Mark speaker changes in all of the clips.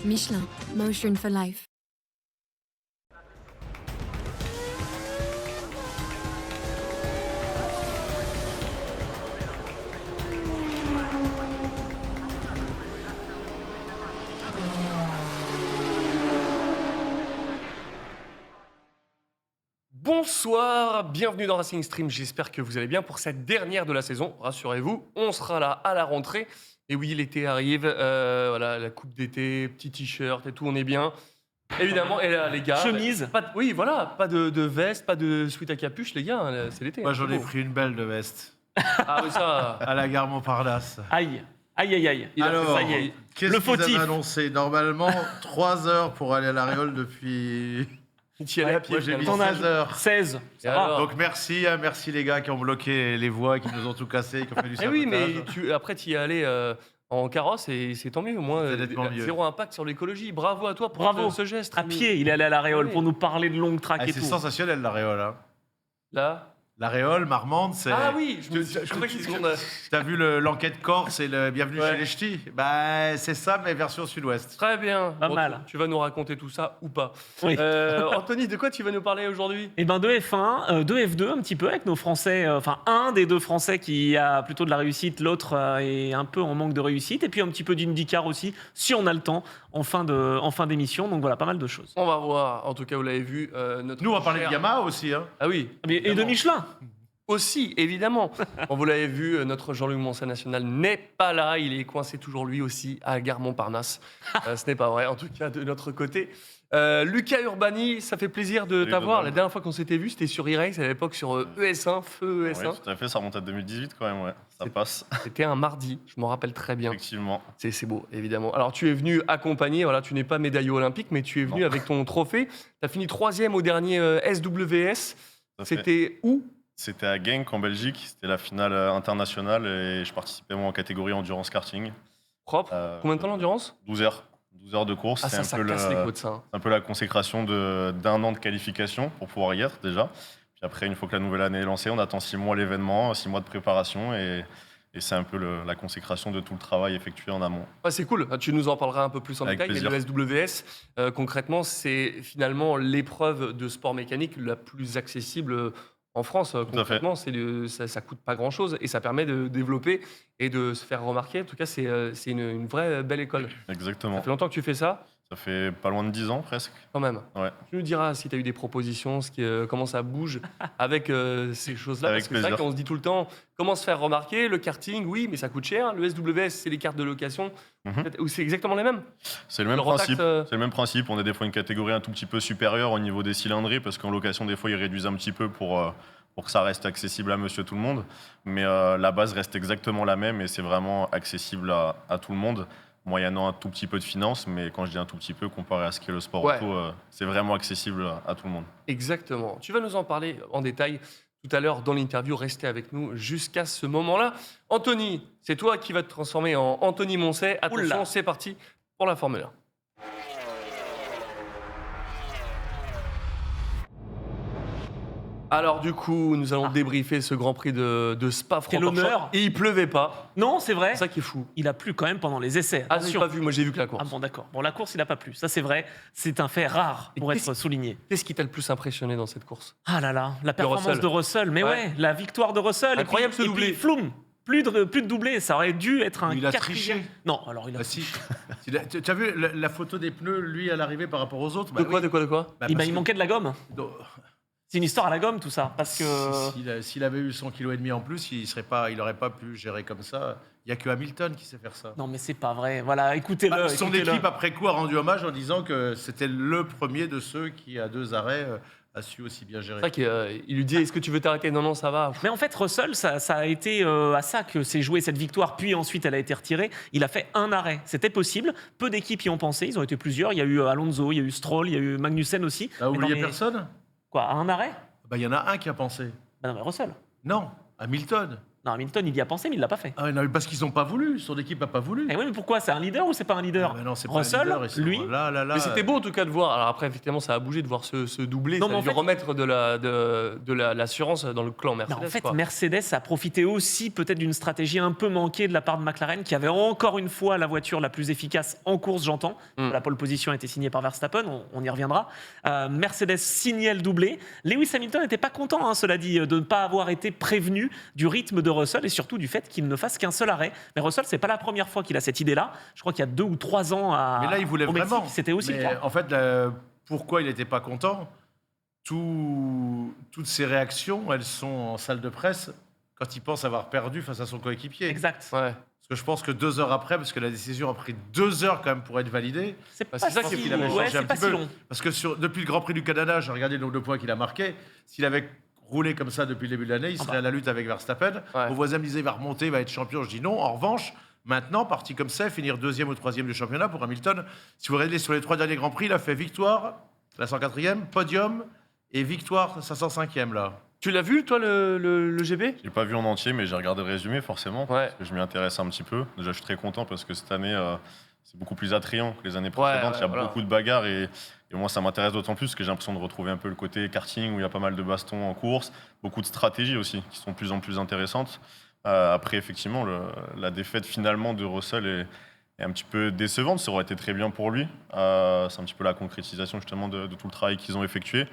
Speaker 1: Michelin, Motion for Life.
Speaker 2: Bonsoir, bienvenue dans Racing Stream, j'espère que vous allez bien pour cette dernière de la saison, rassurez-vous, on sera là à la rentrée. Et oui, l'été arrive, voilà, la coupe d'été, petit t-shirt et tout, on est bien. Évidemment, et là les gars...
Speaker 3: Chemise.
Speaker 2: Oui, voilà, pas de veste, pas de sweat à capuche les gars, c'est l'été.
Speaker 4: Moi,
Speaker 2: hein,
Speaker 4: j'en
Speaker 2: c'est
Speaker 4: ai
Speaker 2: beau.
Speaker 4: pris une belle de veste.
Speaker 2: Ah oui, ça...
Speaker 4: À la gare Montparnasse.
Speaker 3: Aïe. Aïe, aïe, aïe.
Speaker 2: Il a
Speaker 4: Alors,
Speaker 2: fait ça y est.
Speaker 4: qu'est-ce
Speaker 3: Le
Speaker 4: qu'ils avaient
Speaker 3: fautif.
Speaker 4: annoncé? Normalement, 3 heures pour aller à la Réole depuis...
Speaker 2: Tu y allais à pied,
Speaker 4: Moi, j'ai mis
Speaker 2: finalement.
Speaker 3: Ton âge.
Speaker 4: 16 heures.
Speaker 3: 16. Ça
Speaker 2: Et
Speaker 3: va.
Speaker 2: alors
Speaker 4: Donc merci les gars qui ont bloqué les voies, qui nous ont tout cassé, qui ont fait du
Speaker 2: Eh oui,
Speaker 4: sabotage.
Speaker 2: mais après tu y es allé en carrosse et c'est tant mieux, au moins
Speaker 4: C'est nettement mieux.
Speaker 2: zéro impact sur l'écologie. Bravo à toi pour
Speaker 3: Bravo.
Speaker 2: ce geste.
Speaker 3: À pied, il est allé à la Réole
Speaker 2: Oui.
Speaker 3: pour nous parler de longue track
Speaker 4: Ah,
Speaker 3: et
Speaker 4: c'est
Speaker 3: tout.
Speaker 4: sensationnel la Réole. Hein.
Speaker 2: Là.
Speaker 4: La Réole, Marmande, c'est...
Speaker 2: Ah oui, je croyais qu'ils sont...
Speaker 4: T'as vu l'enquête Corse et le Bienvenue
Speaker 2: Ouais.
Speaker 4: chez les Ch'tis? Bah, c'est ça, mais version sud-ouest.
Speaker 2: Très bien.
Speaker 3: Pas mal.
Speaker 2: Tu vas nous raconter tout ça ou pas.
Speaker 3: Oui.
Speaker 2: Anthony, de quoi tu vas nous parler aujourd'hui?
Speaker 3: Et ben de F1, de F2 un petit peu avec nos Français, enfin un des deux Français qui a plutôt de la réussite, l'autre est un peu en manque de réussite, et puis un petit peu d'IndyCar aussi, si on a le temps, en fin d'émission, donc voilà, pas mal de choses.
Speaker 2: On va voir. En tout cas, vous l'avez vu. Notre
Speaker 4: Nous, on va parler de
Speaker 2: cher-
Speaker 4: Yamaha aussi. Hein.
Speaker 2: Ah oui.
Speaker 3: Et de
Speaker 2: évidemment.
Speaker 3: Michelin.
Speaker 2: Aussi, évidemment. Bon, vous l'avez vu, notre Jean-Luc Moncey national n'est pas là. Il est coincé toujours lui aussi à Gare Montparnasse. Ce n'est pas vrai, en tout cas de notre côté. Lucas Urbani, ça fait plaisir de
Speaker 5: Salut,
Speaker 2: t'avoir.
Speaker 5: Gobal.
Speaker 2: La dernière fois qu'on s'était vu, c'était sur e-race, à l'époque sur ES1, feu ES1.
Speaker 5: Oui, tout à fait, ça remonte à 2018 quand même, ouais. Ça passe,
Speaker 2: C'était un mardi, je m'en rappelle très bien.
Speaker 5: effectivement.
Speaker 2: C'est beau, évidemment. Alors, tu es venu accompagner, voilà, tu n'es pas médaillé olympique, mais tu es venu
Speaker 5: Non.
Speaker 2: avec ton trophée. Tu as fini 3e au dernier SWS.
Speaker 5: Tout à fait.
Speaker 2: C'était où?
Speaker 5: C'était à Genk en Belgique, c'était la finale internationale et je participais moi en catégorie endurance karting.
Speaker 2: Propre. Combien de temps l'endurance?
Speaker 5: 12 heures. 12 heures de course,
Speaker 2: Ah,
Speaker 5: c'est
Speaker 2: ça
Speaker 5: un, peu
Speaker 2: casse les côtes, ça. hein.
Speaker 5: un peu la consécration d'un an de qualification pour pouvoir y être déjà. Puis après, une fois que la nouvelle année est lancée, on attend 6 mois l'événement, 6 mois de préparation et c'est un peu la consécration de tout le travail effectué en amont.
Speaker 2: Ouais, c'est cool, tu nous en parleras un peu plus en
Speaker 5: Avec
Speaker 2: détail, mais
Speaker 5: plaisir.
Speaker 2: le SWS, concrètement, c'est finalement l'épreuve de sport mécanique la plus accessible en France. Concrètement, ça coûte pas grand-chose et ça permet de développer et de se faire remarquer. En tout cas, c'est une vraie belle école.
Speaker 5: Exactement.
Speaker 2: Ça fait longtemps que tu fais ça,
Speaker 5: Ça fait pas loin de 10 ans presque.
Speaker 2: quand même.
Speaker 5: Ouais.
Speaker 2: Tu nous diras si tu as eu des propositions, comment ça bouge avec ces choses-là.
Speaker 5: Avec
Speaker 2: Parce que c'est vrai
Speaker 5: plaisir.
Speaker 2: qu'on se dit tout le temps, comment se faire remarquer? Le karting, oui, mais ça coûte cher. Le SWS, c'est les cartes de location.
Speaker 5: Mhm.
Speaker 2: Ou c'est exactement les mêmes?
Speaker 5: C'est le même
Speaker 2: Le Rotax,
Speaker 5: principe. C'est le même principe. On est des fois une catégorie un tout petit peu supérieure au niveau des cylindrées parce qu'en location, des fois, ils réduisent un petit peu pour que ça reste accessible à monsieur tout le monde. Mais la base reste exactement la même et c'est vraiment accessible à tout le monde, moyennant un tout petit peu de finance. Mais quand je dis un tout petit peu, comparé à ce qu'est le sport
Speaker 2: Ouais.
Speaker 5: auto, c'est vraiment accessible à tout le monde.
Speaker 2: Exactement. Tu vas nous en parler en détail tout à l'heure dans l'interview. Restez avec nous jusqu'à ce moment-là. Anthony, c'est toi qui vas te transformer en Anthony Moncey. Attention,
Speaker 3: Oula.
Speaker 2: c'est parti pour la Formule 1. Alors du coup, nous allons débriefer ce Grand Prix de
Speaker 3: Quel
Speaker 2: Spa-Francorchamps.
Speaker 3: honneur.
Speaker 2: Et il pleuvait pas.
Speaker 3: Non, c'est vrai.
Speaker 2: C'est ça qui est fou.
Speaker 3: Il a plu quand même pendant les essais.
Speaker 2: Ah, j'ai
Speaker 3: Attention.
Speaker 2: pas vu. Moi, j'ai vu que la
Speaker 3: Ah
Speaker 2: course.
Speaker 3: bon, d'accord. Bon, la course, il a pas plu. Ça, c'est vrai. C'est un fait rare
Speaker 2: Et
Speaker 3: pour
Speaker 2: qu'est-ce-
Speaker 3: être souligné.
Speaker 2: Qu'est-ce qui t'a le plus impressionné dans cette course?
Speaker 3: Ah là là, la performance
Speaker 2: Russell.
Speaker 3: de Russell. Mais
Speaker 2: Ouais.
Speaker 3: ouais, la victoire de Russell.
Speaker 2: Incroyable, ce
Speaker 3: et puis,
Speaker 2: doublé.
Speaker 3: Et puis, floum. Plus de doublé. Ça aurait dû être un
Speaker 4: Il a
Speaker 3: quatrième.
Speaker 4: triché.
Speaker 3: Non, alors il a.
Speaker 4: Bah si. Tu as vu la photo des pneus, lui, à l'arrivée par rapport aux autres?
Speaker 2: De quoi?
Speaker 4: Bah,
Speaker 3: il
Speaker 4: parce que-
Speaker 3: manquait de la gomme.
Speaker 4: Non,
Speaker 3: C'est une histoire à la gomme, tout ça. Parce que.
Speaker 4: S'il avait eu 100 kg et demi en plus, il n'aurait pas pu gérer comme ça. Il n'y a que Hamilton qui sait faire ça.
Speaker 3: Non, mais c'est pas vrai. Voilà, écoutez-le.
Speaker 4: Bah, son
Speaker 3: écoutez-le.
Speaker 4: équipe, après coup, a rendu hommage en disant que c'était le premier de ceux qui, à 2 arrêts, a su aussi bien gérer.
Speaker 2: C'est vrai qu'il lui dit, est-ce que tu veux t'arrêter? Non, non, ça va.
Speaker 3: Mais en fait, Russell, ça a été à ça que s'est jouée cette victoire, puis ensuite elle a été retirée. Il a fait un arrêt. C'était possible. Peu d'équipes y ont pensé. Ils ont été plusieurs. Il y a eu Alonso, il y a eu Stroll, il y a eu Magnussen aussi.
Speaker 4: T'as
Speaker 3: Mais
Speaker 4: oublié
Speaker 3: dans les-
Speaker 4: personne?
Speaker 3: Quoi, à un arrêt?
Speaker 4: Bah, il y en a un qui a pensé.
Speaker 3: Bah non, mais Russell.
Speaker 4: Non, Hamilton.
Speaker 3: Non, Hamilton, il y a pensé, mais il l'a pas fait.
Speaker 4: Ah, non, mais parce qu'ils n'ont pas voulu, son équipe n'a pas voulu.
Speaker 3: Et oui, mais pourquoi? C'est un leader ou c'est pas un leader?
Speaker 4: Ah, mais non, c'est pas
Speaker 3: Russell,
Speaker 4: un leader, ils sont
Speaker 3: lui.
Speaker 4: là.
Speaker 2: Mais c'était beau en tout cas de voir. Alors après, effectivement, ça a bougé de voir ce doublé.
Speaker 3: Non,
Speaker 2: Ça
Speaker 3: mais
Speaker 2: a
Speaker 3: en
Speaker 2: dû
Speaker 3: fait-
Speaker 2: remettre de l'assurance dans le clan
Speaker 3: Non,
Speaker 2: Mercedes.
Speaker 3: en fait,
Speaker 2: quoi.
Speaker 3: Mercedes a profité aussi peut-être d'une stratégie un peu manquée de la part de McLaren, qui avait encore une fois la voiture la plus efficace en course, j'entends. La pole position a été signée par Verstappen, on y reviendra. Mercedes signait le doublé. Lewis Hamilton n'était pas content, cela dit, de ne pas avoir été prévenu du rythme de Russell et surtout du fait qu'il ne fasse qu'un seul arrêt. Mais Russell, c'est pas la première fois qu'il a cette idée-là. Je crois qu'il y a 2 ou 3 ans
Speaker 4: Mais là, il voulait
Speaker 3: au Mexique,
Speaker 4: vraiment.
Speaker 3: c'était aussi le
Speaker 4: Mais
Speaker 3: cas.
Speaker 4: en fait, pourquoi il n'était pas content? Toutes ses réactions, elles sont en salle de presse quand il pense avoir perdu face à son coéquipier.
Speaker 3: Exact.
Speaker 2: Ouais.
Speaker 4: Parce que je pense que 2 heures après, parce que la décision a pris 2 heures quand même pour être validée,
Speaker 3: C'est
Speaker 2: Bah,
Speaker 3: pas
Speaker 2: c'est ça
Speaker 3: si-
Speaker 2: qu'il avait
Speaker 3: ouais,
Speaker 4: changé
Speaker 3: c'est
Speaker 4: un
Speaker 3: pas
Speaker 4: petit
Speaker 3: si
Speaker 4: peu.
Speaker 3: long.
Speaker 4: Parce que depuis le Grand Prix du Canada, j'ai regardé le nombre de points qu'il a marqué. S'il avait roulé comme ça depuis le début de l'année, il serait à la lutte avec Verstappen.
Speaker 2: Ouais.
Speaker 4: Mon voisin me disait il va remonter, il va être champion. Je dis non. En revanche, maintenant, parti comme ça, finir 2e ou 3e du championnat pour Hamilton. Si vous regardez sur les 3 derniers Grands Prix, il a fait victoire, la 104e, podium et victoire, sa 105e là.
Speaker 2: Tu l'as vu, toi, le GP?
Speaker 5: J'ai pas vu en entier, mais j'ai regardé le résumé forcément,
Speaker 2: Ouais.
Speaker 5: parce que je m'y intéresse un petit peu. Déjà, je suis très content parce que cette année, c'est beaucoup plus attrayant que les années précédentes.
Speaker 2: ouais,
Speaker 5: Il y a
Speaker 2: voilà.
Speaker 5: beaucoup de bagarres et moi, ça m'intéresse d'autant plus que j'ai l'impression de retrouver un peu le côté karting où il y a pas mal de bastons en course, beaucoup de stratégies aussi qui sont de plus en plus intéressantes. Après, effectivement, la défaite finalement de Russell est un petit peu décevante. Ça aurait été très bien pour lui. C'est un petit peu la concrétisation justement de tout le travail qu'ils ont effectué.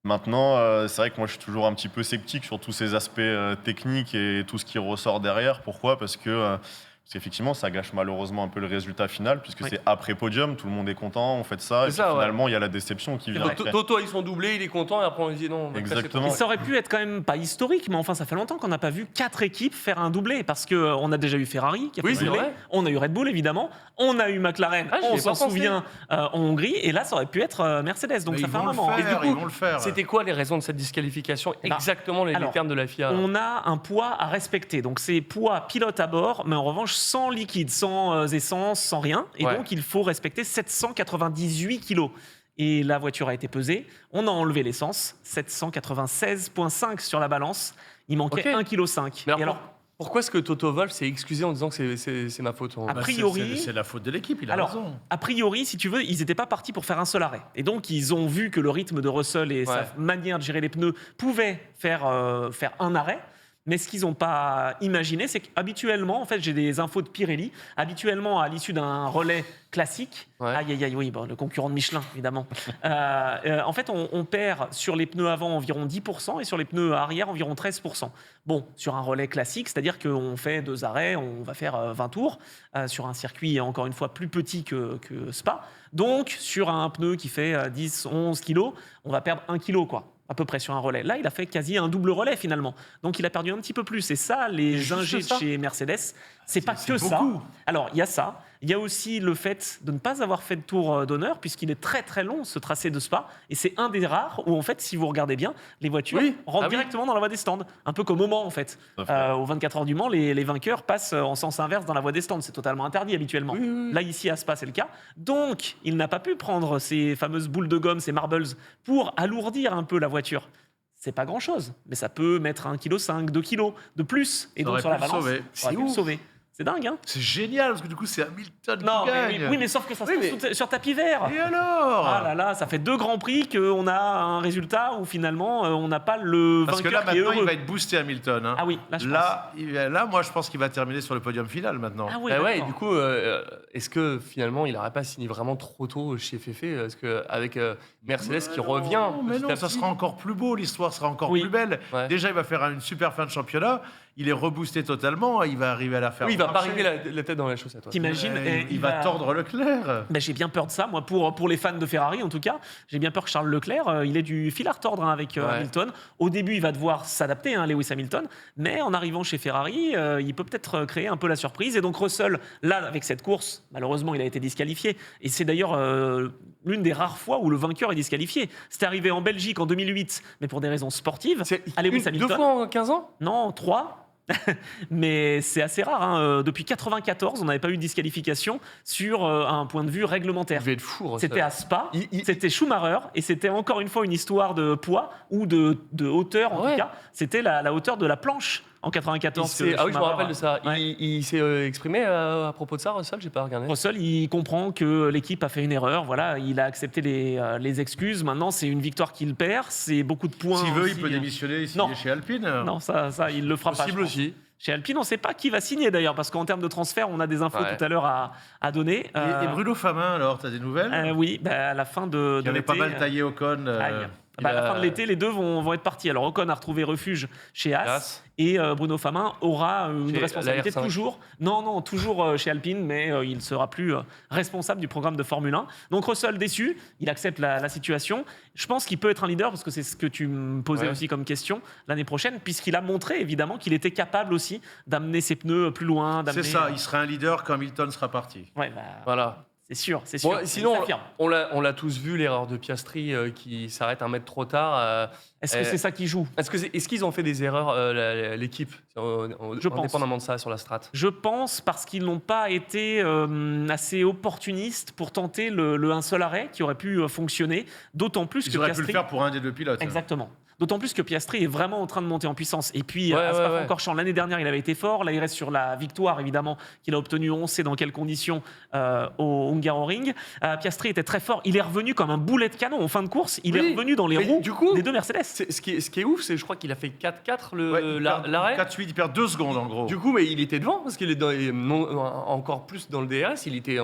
Speaker 5: Maintenant, c'est vrai que moi je suis toujours un petit peu sceptique sur tous ces aspects techniques et tout ce qui ressort derrière. Pourquoi? Parce qu'effectivement, ça gâche malheureusement un peu le résultat final, puisque
Speaker 3: Oui.
Speaker 5: c'est après podium, tout le monde est content, on fait ça, et
Speaker 2: C'est
Speaker 5: puis
Speaker 2: ça, ouais.
Speaker 5: finalement, il y a la déception qui vient après.
Speaker 2: Toto, ils sont doublés, il est content, et après on lui dit non.
Speaker 5: Exactement.
Speaker 3: Et ça aurait pu être quand même pas historique, mais enfin, ça fait longtemps qu'on n'a pas vu 4 équipes faire un doublé, parce qu'on a déjà eu Ferrari qui a fait
Speaker 2: Oui,
Speaker 3: un
Speaker 2: c'est
Speaker 3: doublé,
Speaker 2: vrai.
Speaker 3: on a eu Red Bull évidemment, on a eu McLaren,
Speaker 2: Ah, j'y
Speaker 3: on
Speaker 2: ai
Speaker 3: s'en
Speaker 2: pas pensé.
Speaker 3: souvient en Hongrie, et là, ça aurait pu être Mercedes, donc
Speaker 4: Mais
Speaker 3: ça
Speaker 4: ils
Speaker 3: fait un
Speaker 4: vont le
Speaker 3: moment.
Speaker 4: faire,
Speaker 3: Et du coup,
Speaker 4: ils vont le faire.
Speaker 2: C'était quoi les raisons de cette disqualification?
Speaker 3: Eh ben,
Speaker 2: Exactement les
Speaker 3: alors,
Speaker 2: termes de la FIA. là.
Speaker 3: on a un poids à respecter. Donc, c'est poids pilote à bord, mais en revanche, sans liquide, sans essence, sans rien. Et
Speaker 2: Ouais.
Speaker 3: donc, il faut respecter 798 kilos. Et la voiture a été pesée. On a enlevé l'essence, 796,5 sur la balance. Il manquait
Speaker 2: Ok.
Speaker 3: 1,5 kg.
Speaker 2: Mais
Speaker 3: Et alors,
Speaker 2: pourquoi est-ce que Toto Wolff s'est excusé en disant que c'est ma faute
Speaker 3: Ah,
Speaker 4: Bah,
Speaker 3: priori-
Speaker 4: c'est la faute de l'équipe, il a
Speaker 3: Alors,
Speaker 4: raison.
Speaker 3: a priori, si tu veux, ils n'étaient pas partis pour faire un seul arrêt. Et donc, ils ont vu que le rythme de Russell et sa
Speaker 2: Ouais.
Speaker 3: manière de gérer les pneus pouvaient faire un arrêt. Mais ce qu'ils n'ont pas imaginé, c'est qu'habituellement, en fait, j'ai des infos de Pirelli, habituellement, à l'issue d'un relais classique,
Speaker 2: Ouais.
Speaker 3: aïe, aïe, aïe, oui, bon, le concurrent de Michelin, évidemment, en fait, on perd sur les pneus avant environ 10% et sur les pneus arrière environ 13%. Bon, sur un relais classique, c'est-à-dire qu'on fait 2 arrêts, on va faire 20 tours, sur un circuit, encore une fois, plus petit que Spa. Donc, sur un pneu qui fait 10, 11 kilos, on va perdre 1 kilo, quoi. À peu près sur un relais. Là, il a fait quasi un double relais finalement. Donc, il a perdu un petit peu plus. Et ça, les
Speaker 2: Juste
Speaker 3: ingés de
Speaker 2: ça.
Speaker 3: chez Mercedes, c'est pas
Speaker 4: c'est
Speaker 3: que ça.
Speaker 4: beaucoup.
Speaker 3: Alors, il y a ça. Il y a aussi le fait de ne pas avoir fait de tour d'honneur, puisqu'il est très très long ce tracé de Spa. Et c'est un des rares où, en fait, si vous regardez bien, les voitures
Speaker 2: Oui.
Speaker 3: rentrent
Speaker 2: Ah oui.
Speaker 3: directement dans la voie des stands. Un peu comme au Mans, en fait.
Speaker 5: Tout à fait.
Speaker 3: Aux 24 heures du Mans, les vainqueurs passent en sens inverse dans la voie des stands. C'est totalement interdit habituellement.
Speaker 2: Oui, oui, oui.
Speaker 3: Là, ici, à Spa, c'est le cas. Donc, il n'a pas pu prendre ces fameuses boules de gomme, ces marbles, pour alourdir un peu la voiture. C'est pas grand-chose, mais ça peut mettre 1,5 kg, 2 kg de plus. Et
Speaker 4: Ça
Speaker 3: donc,
Speaker 4: aurait
Speaker 3: sur
Speaker 4: pu
Speaker 3: la
Speaker 4: le
Speaker 3: balance,
Speaker 4: sauver.
Speaker 3: ça aurait
Speaker 4: C'est
Speaker 3: pu le
Speaker 4: ouf.
Speaker 3: sauver. C'est dingue, hein?
Speaker 4: C'est génial, parce que du coup, c'est Hamilton
Speaker 3: Non,
Speaker 4: qui
Speaker 3: mais
Speaker 4: gagne.
Speaker 3: oui, mais sauf que ça se
Speaker 2: Oui,
Speaker 3: passe sur tapis vert.
Speaker 4: Et alors
Speaker 3: Ah là là, ça fait 2 grands prix qu'on a un résultat où finalement on n'a pas le
Speaker 4: Parce que
Speaker 3: vainqueur
Speaker 4: là,
Speaker 3: qui est
Speaker 4: maintenant, il
Speaker 3: heureux.
Speaker 4: va être boosté Hamilton. Hein.
Speaker 3: Ah oui, là je pense.
Speaker 4: Là, moi, je pense qu'il va terminer sur le podium final maintenant.
Speaker 3: Ah oui,
Speaker 2: Bah ouais, et
Speaker 3: d'accord.
Speaker 2: du coup, est-ce que finalement il n'aurait pas signé vraiment trop tôt chez Fefe? Est-ce qu'avec Mercedes qui revient
Speaker 4: Non, mais
Speaker 2: petit
Speaker 4: non,
Speaker 2: à
Speaker 4: ça
Speaker 2: petit-
Speaker 4: sera encore plus beau, l'histoire sera encore
Speaker 3: Oui.
Speaker 4: plus belle.
Speaker 2: Ouais.
Speaker 4: Déjà, il va faire une super fin de championnat. Il est reboosté totalement. Il va arriver à la faire
Speaker 2: Oui, il va pas
Speaker 4: marcher.
Speaker 2: arriver la tête dans les chaussettes. Ouais.
Speaker 3: T'imagines et
Speaker 4: Il va tordre Leclerc.
Speaker 3: Ben, j'ai bien peur de ça, moi, pour les fans de Ferrari en tout cas. J'ai bien peur que Charles Leclerc, il ait du fil à retordre avec
Speaker 2: Ouais.
Speaker 3: Hamilton. Au début, il va devoir s'adapter, Lewis Hamilton, mais en arrivant chez Ferrari, il peut peut-être créer un peu la surprise. Et donc Russell, là, avec cette course, malheureusement, il a été disqualifié. Et c'est d'ailleurs l'une des rares fois où le vainqueur est disqualifié. C'était arrivé en Belgique en 2008, mais pour des raisons sportives.
Speaker 2: C'est
Speaker 3: À Lewis
Speaker 2: 2
Speaker 3: Hamilton.
Speaker 2: fois en 15 ans?
Speaker 3: Non, 3. Mais c'est assez rare. Depuis 94, on n'avait pas eu de disqualification sur un point de vue
Speaker 2: Il
Speaker 3: réglementaire.
Speaker 2: devait être fou. Russell.
Speaker 3: C'était à Spa,
Speaker 2: Il-
Speaker 3: c'était Schumacher, et c'était encore une fois une histoire de poids ou de hauteur en
Speaker 2: Ouais.
Speaker 3: tout cas. C'était la hauteur de la planche en 94.
Speaker 2: Ah oui, je me
Speaker 3: Schumacher,
Speaker 2: rappelle de ça.
Speaker 3: ouais.
Speaker 2: Il s'est exprimé à propos de ça, Russell, j'ai pas regardé.
Speaker 3: Russell, il comprend que l'équipe a fait une erreur. Voilà, il a accepté les excuses. Maintenant, c'est une victoire qu'il perd. C'est beaucoup de points.
Speaker 4: S'il veut, il
Speaker 3: aussi.
Speaker 4: peut démissionner et
Speaker 3: Non.
Speaker 4: signer chez Alpine.
Speaker 3: Non, ça, il le fera pas.
Speaker 2: Possible
Speaker 3: je pense.
Speaker 2: aussi.
Speaker 3: Chez Alpine, on ne sait pas qui va signer d'ailleurs, parce qu'en termes de transfert, on a des infos
Speaker 2: Ouais.
Speaker 3: tout à l'heure à donner.
Speaker 4: Et Bruno Famin, alors, t'as des nouvelles
Speaker 3: Oui, à la fin de
Speaker 4: Il y avait
Speaker 3: l'été.
Speaker 4: pas mal taillé Ocon.
Speaker 3: Aïe. À la fin de l'été, les deux vont être partis. Alors Ocon a retrouvé refuge chez Haas et Bruno Famin aura une
Speaker 2: Chez
Speaker 3: responsabilité
Speaker 2: la R5.
Speaker 3: toujours chez Alpine, mais il ne sera plus responsable du programme de Formule 1. Donc Russell déçu, il accepte la situation. Je pense qu'il peut être un leader, parce que c'est ce que tu me posais
Speaker 2: Ouais.
Speaker 3: aussi comme question l'année prochaine, puisqu'il a montré évidemment qu'il était capable aussi d'amener ses pneus plus loin.
Speaker 4: C'est ça, il sera un leader quand Hamilton sera parti.
Speaker 3: Ouais,
Speaker 2: Voilà.
Speaker 3: c'est sûr.
Speaker 2: Bon,
Speaker 3: Il
Speaker 2: sinon,
Speaker 3: s'affirme.
Speaker 2: on l'a tous vu, l'erreur de Piastri qui s'arrête un mètre trop tard.
Speaker 3: Est-ce que c'est ça qui joue?
Speaker 2: Est-ce qu'ils ont fait des erreurs, l'équipe,
Speaker 3: Je pense.
Speaker 2: indépendamment de ça, sur la strat?
Speaker 3: Je pense parce qu'ils n'ont pas été assez opportunistes pour tenter le un seul arrêt qui aurait pu fonctionner, d'autant plus
Speaker 4: Ils
Speaker 3: que
Speaker 4: auraient pu
Speaker 3: Piastri...
Speaker 4: le faire pour un des deux pilotes.
Speaker 3: Exactement. D'autant plus que Piastri est vraiment en train de monter en puissance. Et puis,
Speaker 2: Ouais,
Speaker 3: à
Speaker 2: ouais,
Speaker 3: Spa-Francorchamps, l'année dernière, il avait été fort. Là, il reste sur la victoire, évidemment, qu'il a obtenue. On sait dans quelles conditions au Hungaroring. Piastri était très fort. Il est revenu comme un boulet de canon en fin de course. Il
Speaker 2: Oui,
Speaker 3: est revenu dans les
Speaker 2: mais
Speaker 3: roues
Speaker 2: du coup,
Speaker 3: des deux Mercedes.
Speaker 2: Ce qui est ouf, c'est je crois qu'il a fait 4-4
Speaker 4: Ouais,
Speaker 2: l'arrêt.
Speaker 4: 4-8, il perd 2 secondes en gros.
Speaker 2: Du coup, mais il était devant parce qu'il est encore plus dans le DRS. Il était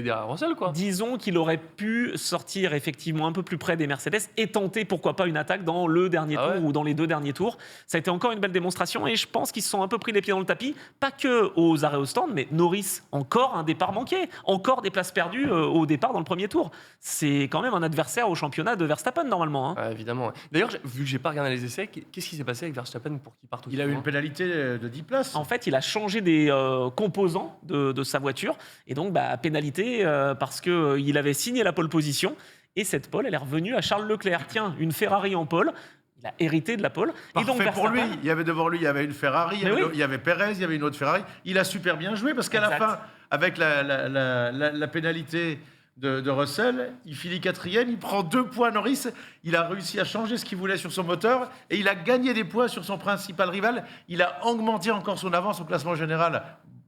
Speaker 2: derrière Russell, quoi.
Speaker 3: Disons qu'il aurait pu sortir effectivement un peu plus près des Mercedes et tenter, pourquoi pas, une attaque dans le dernier
Speaker 2: Ah
Speaker 3: tour
Speaker 2: ouais.
Speaker 3: ou dans les deux derniers tours. Ça a été encore une belle démonstration et je pense qu'ils se sont un peu pris les pieds dans le tapis, pas que aux arrêts au stand, mais Norris, encore un départ manqué, encore des places perdues au départ dans le premier tour. C'est quand même un adversaire au championnat de Verstappen normalement. Hein.
Speaker 2: Ouais, évidemment. Ouais. D'ailleurs, vu que j'ai pas regardé les essais, qu'est-ce qui s'est passé avec Verstappen pour qu'il parte aussi
Speaker 4: Il a eu
Speaker 2: loin
Speaker 4: une pénalité de 10 places.
Speaker 3: En fait, il a changé des composants de sa voiture et donc pénalité parce qu'il avait signé la pole position et cette pole, elle est revenue à Charles Leclerc. Tiens, une Ferrari en pole. Il a hérité de la pole.
Speaker 4: Parfait
Speaker 3: et donc,
Speaker 4: pour lui.
Speaker 3: Verstappen-
Speaker 4: Il y avait devant lui, il y avait une Ferrari,
Speaker 3: Mais oui.
Speaker 4: il y avait Perez, il y avait une autre Ferrari. Il a super bien joué parce qu'à la
Speaker 3: Exact.
Speaker 4: fin, avec la pénalité de Russell, il finit 4e, il prend 2 points Norris. Il a réussi à changer ce qu'il voulait sur son moteur et il a gagné des points sur son principal rival. Il a augmenté encore son avance au classement général.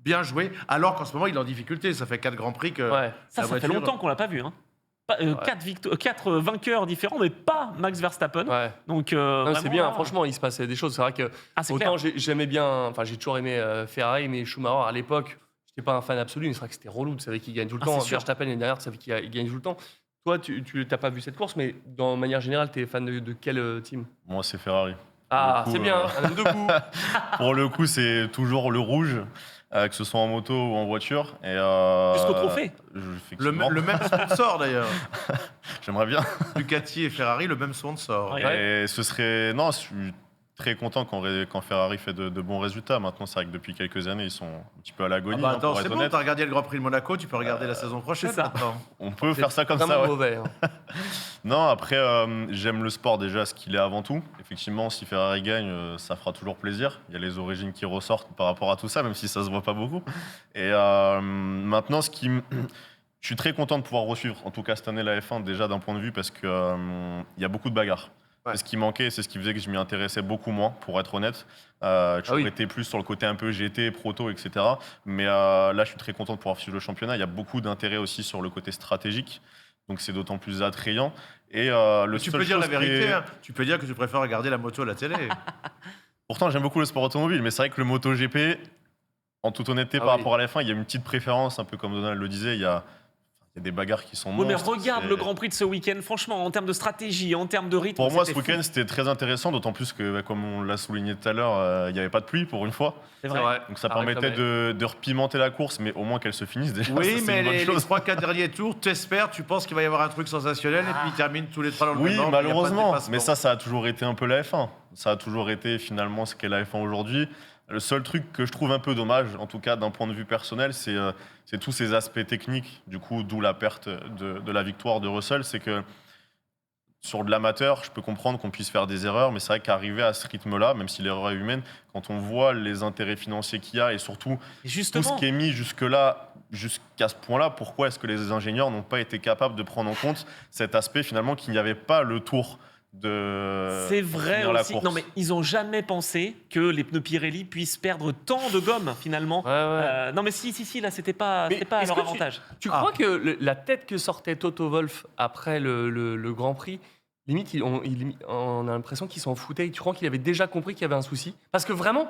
Speaker 4: Bien joué, alors qu'en ce moment, il est en difficulté. Ça fait 4 Grands Prix que
Speaker 2: Ouais.
Speaker 3: Ça
Speaker 4: la
Speaker 3: fait
Speaker 4: voiture-
Speaker 3: longtemps qu'on l'a pas vu. Hein. 4 vainqueurs différents, mais pas Max Verstappen.
Speaker 2: Ouais.
Speaker 3: Donc,
Speaker 2: Non, c'est
Speaker 3: vraiment,
Speaker 2: bien,
Speaker 3: là-
Speaker 2: franchement, il se passait des choses. C'est vrai que
Speaker 3: Ah, c'est
Speaker 2: autant
Speaker 3: clair.
Speaker 2: j'aimais bien, enfin j'ai toujours aimé Ferrari, mais Schumacher à l'époque, j'étais pas un fan absolu, mais c'est vrai que c'était relou, tu savais qu'il gagne tout le
Speaker 3: Ah,
Speaker 2: temps.
Speaker 3: c'est sûr.
Speaker 2: Verstappen l'année dernière, tu savais qu'il gagne tout le temps. Toi, tu n'as pas vu cette course, mais dans manière générale, tu es fan de quel team?
Speaker 5: Moi, c'est Ferrari.
Speaker 2: Ah,
Speaker 5: Pour le
Speaker 2: c'est
Speaker 5: coup,
Speaker 2: bien, un homme de coup.
Speaker 5: Pour le coup, c'est toujours le rouge, que ce soit en moto ou en voiture. Et,
Speaker 3: Jusqu'au trophée.
Speaker 5: Effectivement.
Speaker 4: le même sponsor d'ailleurs.
Speaker 5: J'aimerais bien.
Speaker 4: Ducati et Ferrari, le même sponsor.
Speaker 3: Ouais.
Speaker 5: Et ce serait. Non, je suis très content quand Ferrari fait de bons résultats. Maintenant, c'est vrai que depuis quelques années, ils sont un petit peu à
Speaker 4: Ah
Speaker 5: l'agonie.
Speaker 4: bah
Speaker 5: hein,
Speaker 4: attends,
Speaker 5: pour
Speaker 4: c'est
Speaker 5: être
Speaker 4: bon,
Speaker 5: honnête.
Speaker 4: t'as regardé le Grand Prix de Monaco, tu peux regarder la saison prochaine
Speaker 3: c'est ça.
Speaker 4: maintenant.
Speaker 5: On peut faire ça comme
Speaker 2: Vraiment
Speaker 5: ça, ouais.
Speaker 2: mauvais. Hein.
Speaker 5: Non, après, j'aime le sport déjà, ce qu'il est avant tout. Effectivement, si Ferrari gagne, ça fera toujours plaisir. Il y a les origines qui ressortent par rapport à tout ça, même si ça se voit pas beaucoup. Et maintenant, je suis très content de pouvoir resuivre, en tout cas cette année, la F1, déjà d'un point de vue, parce qu'il y a beaucoup de bagarres.
Speaker 2: Ouais.
Speaker 5: C'est ce qui manquait, c'est ce qui faisait que je m'y intéressais beaucoup moins, pour être honnête. J'ai toujours
Speaker 2: oui.
Speaker 5: été plus sur le côté un peu GT, proto, etc. Mais là, je suis très content de pouvoir suivre le championnat. Il y a beaucoup d'intérêt aussi sur le côté stratégique. Donc c'est d'autant plus attrayant. Et
Speaker 4: Tu peux dire la vérité, hein. Tu peux dire que tu préfères regarder la moto à la télé.
Speaker 5: Pourtant, j'aime beaucoup le sport automobile, mais c'est vrai que le MotoGP, en toute honnêteté,
Speaker 2: Ah
Speaker 5: par
Speaker 2: oui.
Speaker 5: rapport à la F1, il y a une petite préférence, un peu comme Donald le disait, il y a des bagarres qui sont
Speaker 3: Oui, mais
Speaker 5: monstres.
Speaker 3: regarde
Speaker 5: C'est-
Speaker 3: le Grand Prix de ce week-end, franchement, en termes de stratégie, en termes de rythme.
Speaker 5: Pour moi, ce
Speaker 3: c'était
Speaker 5: week-end,
Speaker 3: fou.
Speaker 5: c'était très intéressant, d'autant plus que, comme on l'a souligné tout à l'heure, il n'y avait pas de pluie pour une fois.
Speaker 3: C'est
Speaker 2: C'est
Speaker 3: vrai.
Speaker 2: vrai.
Speaker 5: Donc ça
Speaker 2: À
Speaker 5: permettait
Speaker 2: réclamer.
Speaker 5: de repimenter la course, mais au moins qu'elle se finisse déjà. ça,
Speaker 4: Oui,
Speaker 5: c'est
Speaker 4: mais
Speaker 5: une bonne
Speaker 4: les
Speaker 5: chose.
Speaker 4: 3-4 derniers tours, t'espères, tu penses qu'il va y avoir un truc sensationnel et puis ils terminent tous les 3 dans le
Speaker 5: Oui,
Speaker 4: même ordre, il y a pas de
Speaker 5: malheureusement,
Speaker 4: dépassement.
Speaker 5: mais ça a toujours été un peu la F1. Ça a toujours été finalement ce qu'est la F1 aujourd'hui. Le seul truc que je trouve un peu dommage, en tout cas d'un point de vue personnel, c'est tous ces aspects techniques, du coup, d'où la perte de la victoire de Russell. C'est que sur de l'amateur, je peux comprendre qu'on puisse faire des erreurs, mais c'est vrai qu'arriver à ce rythme-là, même si l'erreur est humaine, quand on voit les intérêts financiers qu'il y a et surtout
Speaker 3: Et
Speaker 5: tout ce
Speaker 3: justement,
Speaker 5: qui est mis jusque-là, jusqu'à ce point-là, pourquoi est-ce que les ingénieurs n'ont pas été capables de prendre en compte cet aspect finalement qu'il n'y avait pas le tour de
Speaker 3: C'est vrai
Speaker 5: finir la
Speaker 3: aussi.
Speaker 5: course.
Speaker 3: Non, mais ils ont jamais pensé que les pneus Pirelli puissent perdre tant de gomme finalement.
Speaker 2: Ouais.
Speaker 3: Non, mais si, là, c'était pas
Speaker 2: Mais
Speaker 3: à
Speaker 2: est-ce
Speaker 3: leur
Speaker 2: que
Speaker 3: avantage.
Speaker 2: Tu crois que la tête que sortait Toto Wolff après le Grand Prix, limite, on a l'impression qu'il s'en foutait. Tu crois qu'il avait déjà compris qu'il y avait un souci? Parce que vraiment,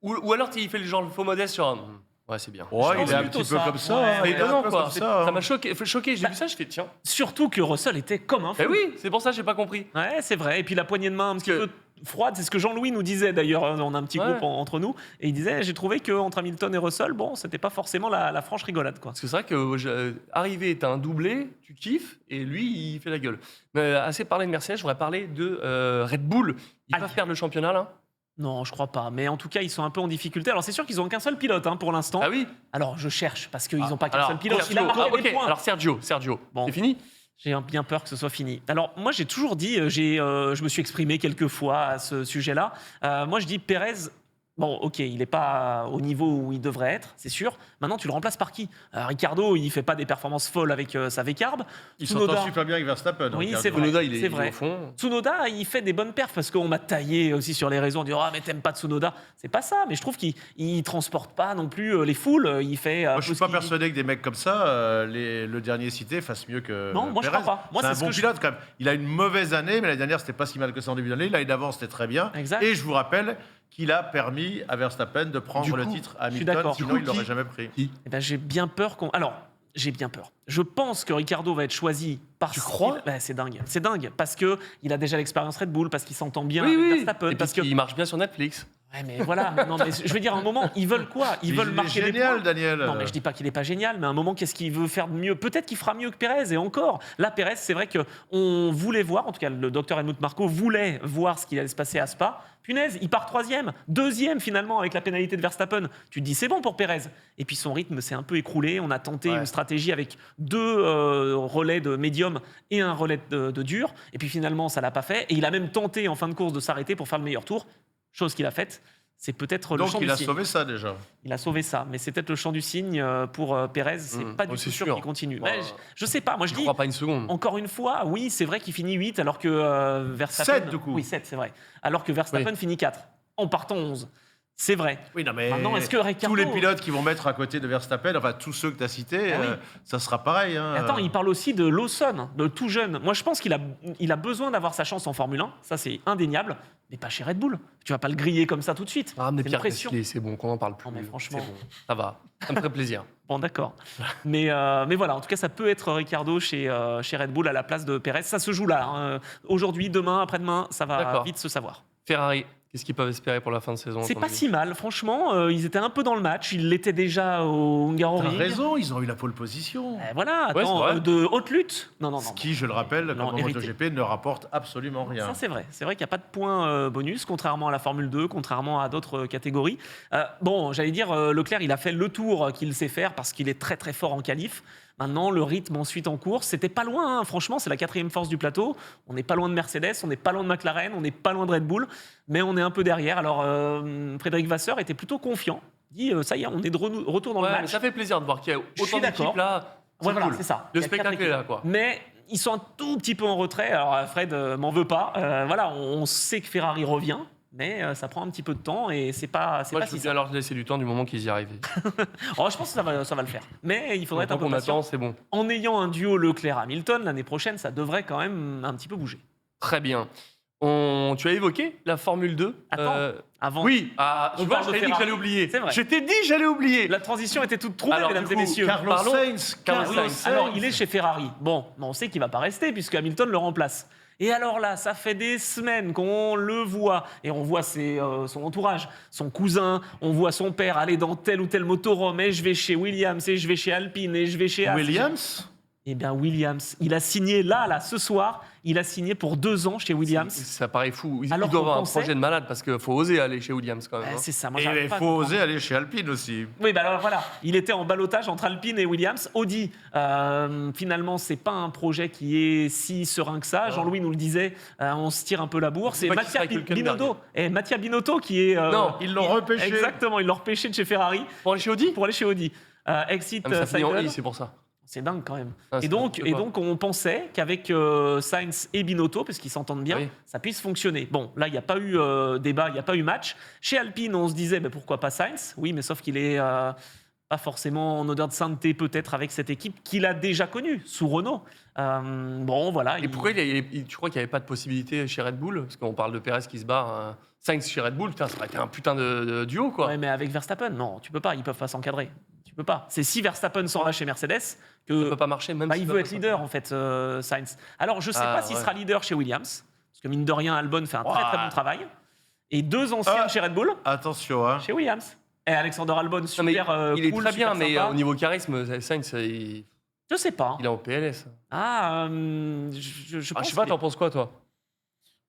Speaker 2: ou alors il fait le genre le faux modeste sur un. Ouais, c'est bien.
Speaker 4: Ouais,
Speaker 3: Je
Speaker 4: il
Speaker 3: pense
Speaker 4: est un
Speaker 3: plutôt
Speaker 4: petit peu
Speaker 3: ça.
Speaker 4: comme ça.
Speaker 3: Ouais,
Speaker 4: hein,
Speaker 2: C'est
Speaker 4: il est un
Speaker 2: étonnant,
Speaker 4: peu
Speaker 2: quoi.
Speaker 4: comme ça.
Speaker 2: Ça
Speaker 4: hein.
Speaker 2: m'a choqué. J'ai vu ça, je fais tiens.
Speaker 3: Surtout que Russell était comme un fou.
Speaker 2: Eh oui, c'est pour ça que j'ai pas compris.
Speaker 3: Ouais, c'est vrai. Et puis la poignée de main un petit
Speaker 2: que-
Speaker 3: peu froide, c'est ce que Jean-Louis nous disait d'ailleurs. On a un petit
Speaker 2: Ouais.
Speaker 3: groupe entre nous. Et il disait j'ai trouvé qu'entre Hamilton et Russell, bon, c'était pas forcément la franche rigolade, quoi.
Speaker 2: Parce que c'est vrai que arrivé, t'as un doublé, tu kiffes, et lui, il fait la gueule. Mais assez parlé de Mercedes, je voudrais parler de Red Bull. Ils
Speaker 3: Aïe.
Speaker 2: peuvent perdre le championnat, là?
Speaker 3: Non, je crois pas. Mais en tout cas, ils sont un peu en difficulté. Alors c'est sûr qu'ils ont qu'un seul pilote pour l'instant.
Speaker 2: Ah oui.
Speaker 3: Alors je cherche parce qu'ils n'ont pas qu'un
Speaker 2: Alors,
Speaker 3: seul pilote. Il a
Speaker 2: Sergio.
Speaker 3: marqué des
Speaker 2: Ok,
Speaker 3: points.
Speaker 2: alors Sergio,
Speaker 3: Bon.
Speaker 2: c'est fini?
Speaker 3: J'ai bien peur que ce soit fini. Alors, moi, j'ai toujours dit, je me suis exprimé quelques fois à ce sujet-là. Moi, je dis Pérez, bon, ok, il n'est pas au niveau où il devrait être, c'est sûr. Maintenant, tu le remplaces par qui? Ricardo, il ne fait pas des performances folles avec sa V-carb.
Speaker 4: Il s'entend super bien avec Verstappen.
Speaker 3: Oui,
Speaker 4: Ricardo.
Speaker 3: c'est vrai.
Speaker 2: Tsunoda, il
Speaker 3: c'est
Speaker 2: est
Speaker 3: vrai.
Speaker 2: au fond.
Speaker 3: Tsunoda, il fait des bonnes perfs parce qu'on m'a taillé aussi sur les réseaux en disant ah mais t'aimes pas Tsunoda. C'est pas ça, mais je trouve qu'il transporte pas non plus les foules. Il fait.
Speaker 4: Moi, je suis pas persuadé que des mecs comme ça, le dernier cité, fassent mieux que.
Speaker 3: Non, moi, je
Speaker 4: Pérez.
Speaker 3: crois pas. Moi,
Speaker 4: c'est
Speaker 3: c'est
Speaker 4: un
Speaker 3: ce
Speaker 4: bon
Speaker 3: que je-
Speaker 4: pilote quand même. Il a une mauvaise année, mais l'année dernière, c'était pas si mal que ça en début d'année. L'année d'avant, c'était très bien.
Speaker 3: Exact.
Speaker 4: Et je vous rappelle qu'il a permis à Verstappen de prendre
Speaker 2: Du
Speaker 4: le
Speaker 2: coup,
Speaker 4: titre à
Speaker 3: je suis
Speaker 4: Hamilton,
Speaker 3: d'accord.
Speaker 4: sinon
Speaker 3: Du coup,
Speaker 4: il l'aurait
Speaker 2: qui-
Speaker 4: jamais pris.
Speaker 3: Eh ben, j'ai bien peur qu'on. Alors, j'ai bien peur. Je pense que Ricardo va être choisi par.
Speaker 2: Tu crois
Speaker 3: C'est dingue. C'est dingue parce que il a déjà l'expérience Red Bull, parce qu'il s'entend bien
Speaker 2: Oui,
Speaker 3: avec
Speaker 2: oui.
Speaker 3: Verstappen,
Speaker 2: Et
Speaker 3: parce
Speaker 2: parce
Speaker 3: que.
Speaker 2: qu'il marche bien sur Netflix.
Speaker 3: Ouais, mais voilà. Non, mais je veux dire, à un moment, ils veulent quoi? Ils
Speaker 4: Mais
Speaker 3: veulent
Speaker 4: il est
Speaker 3: marquer des
Speaker 4: génial,
Speaker 3: points.
Speaker 4: Daniel.
Speaker 3: Non, mais je dis pas qu'il est pas génial, mais à un moment, qu'est-ce qu'il veut faire de mieux? Peut-être qu'il fera mieux que Pérez, et encore. Là, Pérez, c'est vrai qu'on voulait voir, en tout cas, le docteur Helmut Marko voulait voir ce qui allait se passer à Spa. Punaise, il part troisième, deuxième finalement avec la pénalité de Verstappen. Tu te dis c'est bon pour Pérez. Et puis son rythme s'est un peu écroulé. On a tenté
Speaker 2: Ouais.
Speaker 3: une stratégie avec 2 relais de médium et un relais de dur. Et puis finalement, ça l'a pas fait. Et il a même tenté en fin de course de s'arrêter pour faire le meilleur tour, chose qu'il a faite. C'est peut-être le
Speaker 4: Donc
Speaker 3: champ
Speaker 4: il
Speaker 3: du
Speaker 4: a
Speaker 3: signe.
Speaker 4: sauvé ça déjà.
Speaker 3: Il a sauvé ça, mais c'est peut-être le champ du signe pour Pérez. C'est pas du
Speaker 2: Oh,
Speaker 3: tout
Speaker 2: c'est
Speaker 3: sûr
Speaker 2: sûr.
Speaker 3: qu'il continue.
Speaker 2: Ouais.
Speaker 3: Mais je sais pas. Moi, je
Speaker 2: Je
Speaker 3: dis
Speaker 2: crois pas une seconde.
Speaker 3: encore une fois, oui, c'est vrai qu'il finit 8 alors que Verstappen.
Speaker 4: 7 du coup.
Speaker 3: Oui, 7, c'est vrai. Alors que Verstappen finit 4 en partant 11. C'est vrai.
Speaker 4: Oui, non, mais
Speaker 3: Maintenant, est-ce que Ricardo-
Speaker 4: tous les pilotes qui vont mettre à côté de Verstappen, enfin tous ceux que tu as cités,
Speaker 3: Ah oui.
Speaker 4: ça sera pareil. Hein.
Speaker 3: Et attends, il parle aussi de Lawson, de tout jeune. Moi, je pense qu'il a besoin d'avoir sa chance en Formule 1. Ça, c'est indéniable. Mais pas chez Red Bull. Tu vas pas le griller comme ça tout de suite.
Speaker 2: Ah, mais
Speaker 3: c'est une
Speaker 2: Pierre
Speaker 3: pression.
Speaker 2: Gasly, c'est bon, qu'on en parle plus.
Speaker 3: Non, mais franchement.
Speaker 2: C'est bon, ça va. Ça me ferait plaisir.
Speaker 3: Bon, d'accord. mais voilà, en tout cas, ça peut être Ricardo chez Red Bull à la place de Pérez. Ça se joue là. Hein. Aujourd'hui, demain, après-demain, ça va
Speaker 2: D'accord.
Speaker 3: vite se savoir.
Speaker 2: Ferrari, qu'est-ce qu'ils peuvent espérer pour la fin de saison?
Speaker 3: C'est
Speaker 2: à ton
Speaker 3: pas
Speaker 2: avis
Speaker 3: si mal, franchement. Ils étaient un peu dans le match. Ils l'étaient déjà au Hungaroring.
Speaker 4: T'as raison, ils ont eu la pole position.
Speaker 3: Voilà,
Speaker 2: Ouais,
Speaker 3: attends,
Speaker 2: c'est vrai.
Speaker 3: de haute lutte. Non.
Speaker 4: Ce qui, je le rappelle,
Speaker 3: Non,
Speaker 4: comme en
Speaker 3: hérité.
Speaker 4: MotoGP, ne rapporte absolument rien.
Speaker 3: Ça, c'est vrai. C'est vrai qu'il n'y a pas de points bonus, contrairement à la Formule 2, contrairement à d'autres catégories. Bon, j'allais dire, Leclerc, il a fait le tour qu'il sait faire parce qu'il est très, très fort en qualif. Maintenant, le rythme ensuite en course, c'était pas loin. Hein. Franchement, c'est la 4e force du plateau. On n'est pas loin de Mercedes, on n'est pas loin de McLaren, on n'est pas loin de Red Bull, mais on est un peu derrière. Alors, Frédéric Vasseur était plutôt confiant. Il dit, ça y est, on est de retour dans
Speaker 2: Ouais,
Speaker 3: le
Speaker 2: mais
Speaker 3: match.
Speaker 2: ça fait plaisir de voir qu'il y a
Speaker 3: Je suis
Speaker 2: autant d'équipes
Speaker 3: d'accord.
Speaker 2: là.
Speaker 3: Ouais, voilà,
Speaker 2: cool.
Speaker 3: c'est ça.
Speaker 2: Le
Speaker 3: Il y a 4
Speaker 2: spectacle est
Speaker 3: équipes.
Speaker 2: là, quoi.
Speaker 3: Mais ils sont un tout petit peu en retrait. Alors Fred m'en veut pas. Voilà, on sait que Ferrari revient, mais ça prend un petit peu de temps et c'est pas
Speaker 2: Moi,
Speaker 3: pas
Speaker 2: je
Speaker 3: si
Speaker 2: veux bien
Speaker 3: simple.
Speaker 2: leur laisser du temps du moment qu'ils y arrivent.
Speaker 3: Oh, je pense que ça va le faire. Mais il faudrait être un
Speaker 2: Tant
Speaker 3: peu
Speaker 2: qu'on
Speaker 3: patient.
Speaker 2: attend, c'est bon.
Speaker 3: En ayant un duo Leclerc-Hamilton l'année prochaine, ça devrait quand même un petit peu bouger.
Speaker 2: Très bien. Tu as évoqué la Formule 2.
Speaker 3: Attends, avant.
Speaker 2: Oui,
Speaker 3: On
Speaker 2: tu vois,
Speaker 3: parle
Speaker 2: je
Speaker 3: de
Speaker 2: t'ai dit que
Speaker 3: Ferrari.
Speaker 2: j'allais oublier.
Speaker 3: C'est vrai.
Speaker 2: Je t'ai dit que j'allais oublier.
Speaker 3: La transition était toute trouvée,
Speaker 2: Alors,
Speaker 3: mesdames
Speaker 2: du
Speaker 3: et
Speaker 2: coup,
Speaker 3: messieurs.
Speaker 4: Carlos
Speaker 2: Parlons-
Speaker 4: Sainz.
Speaker 2: Carlos
Speaker 3: Oui,
Speaker 2: Sainz.
Speaker 3: alors, il est chez Ferrari. Bon, mais on sait qu'il va pas rester puisque Hamilton le remplace. Et alors là, ça fait des semaines qu'on le voit. Et on voit son entourage, son cousin, on voit son père aller dans tel ou tel motorhome. Et je vais chez Williams, et je vais chez Alpine, et je vais chez Haas.
Speaker 4: Williams.
Speaker 3: Eh bien, Williams, il a signé là, ce soir, il a signé pour 2 ans chez Williams.
Speaker 2: Ça paraît fou. Il
Speaker 3: Alors
Speaker 2: doit
Speaker 3: qu'on
Speaker 2: avoir un
Speaker 3: pensait-
Speaker 2: projet de malade parce qu'il faut oser aller chez Williams quand même. hein.
Speaker 3: C'est ça, moi
Speaker 4: Et
Speaker 3: j'arrive
Speaker 4: il
Speaker 3: pas à
Speaker 4: faut
Speaker 3: comprendre.
Speaker 4: oser aller chez Alpine aussi.
Speaker 3: Oui, bah alors voilà, il était en ballottage entre Alpine et Williams. Audi, finalement, c'est pas un projet qui est si serein que ça. Jean-Louis nous le disait, on se tire un peu la bourre. C'est
Speaker 2: pas qui sera
Speaker 3: Mattia
Speaker 2: avec Hülkenberg.
Speaker 3: Binotto. Et Mattia Binotto qui est.
Speaker 2: Non,
Speaker 4: ils l'ont repêché.
Speaker 3: Exactement, ils l'ont repêché de chez Ferrari
Speaker 2: Pour aller chez Audi
Speaker 3: pour aller chez Audi. Exit
Speaker 2: Ah, mais ça finit en
Speaker 3: Seidel.
Speaker 2: I, c'est pour ça.
Speaker 3: C'est dingue quand même.
Speaker 2: Ah,
Speaker 3: Et
Speaker 2: c'est
Speaker 3: donc,
Speaker 2: n'importe quoi.
Speaker 3: on pensait qu'avec Sainz et Binotto, parce qu'ils s'entendent bien,
Speaker 2: Ah oui.
Speaker 3: ça puisse fonctionner. Bon, là, il n'y a pas eu débat, il n'y a pas eu match. Chez Alpine, on se disait, pourquoi pas Sainz? Oui, mais sauf qu'il est pas forcément en odeur de sainteté, peut-être, avec cette équipe qu'il a déjà connue, sous Renault. Bon, voilà.
Speaker 2: Et pourquoi tu crois qu'il n'y avait pas de possibilité chez Red Bull? Parce qu'on parle de Perez qui se barre. Sainz chez Red Bull, putain, ça aurait été un putain de duo, quoi.
Speaker 3: Ouais, mais avec Verstappen, non, tu peux pas, ils peuvent pas s'encadrer. Tu peux pas. C'est si Verstappen s'en va chez Mercedes que
Speaker 2: Ça peut pas marcher, même
Speaker 3: il
Speaker 2: s'il
Speaker 3: veut
Speaker 2: va
Speaker 3: être
Speaker 2: pas
Speaker 3: leader, en fait, Sainz. Alors, je sais
Speaker 2: Ah,
Speaker 3: pas s'il
Speaker 2: ouais.
Speaker 3: sera leader chez Williams, parce que mine de rien, Albon fait un très très
Speaker 4: Ouah.
Speaker 3: bon travail. Et 2 anciens chez Red Bull,
Speaker 4: Attention, hein.
Speaker 3: chez Williams. Et Alexander Albon,
Speaker 2: Non, mais
Speaker 3: super
Speaker 2: il est
Speaker 3: cool,
Speaker 2: très bien,
Speaker 3: super
Speaker 2: mais
Speaker 3: sympa.
Speaker 2: au niveau charisme, Sainz, il
Speaker 3: Je sais pas.
Speaker 2: est en PLS.
Speaker 3: Ah, je pense
Speaker 2: Je sais pas,
Speaker 3: qu'il
Speaker 2: t'en penses quoi, toi?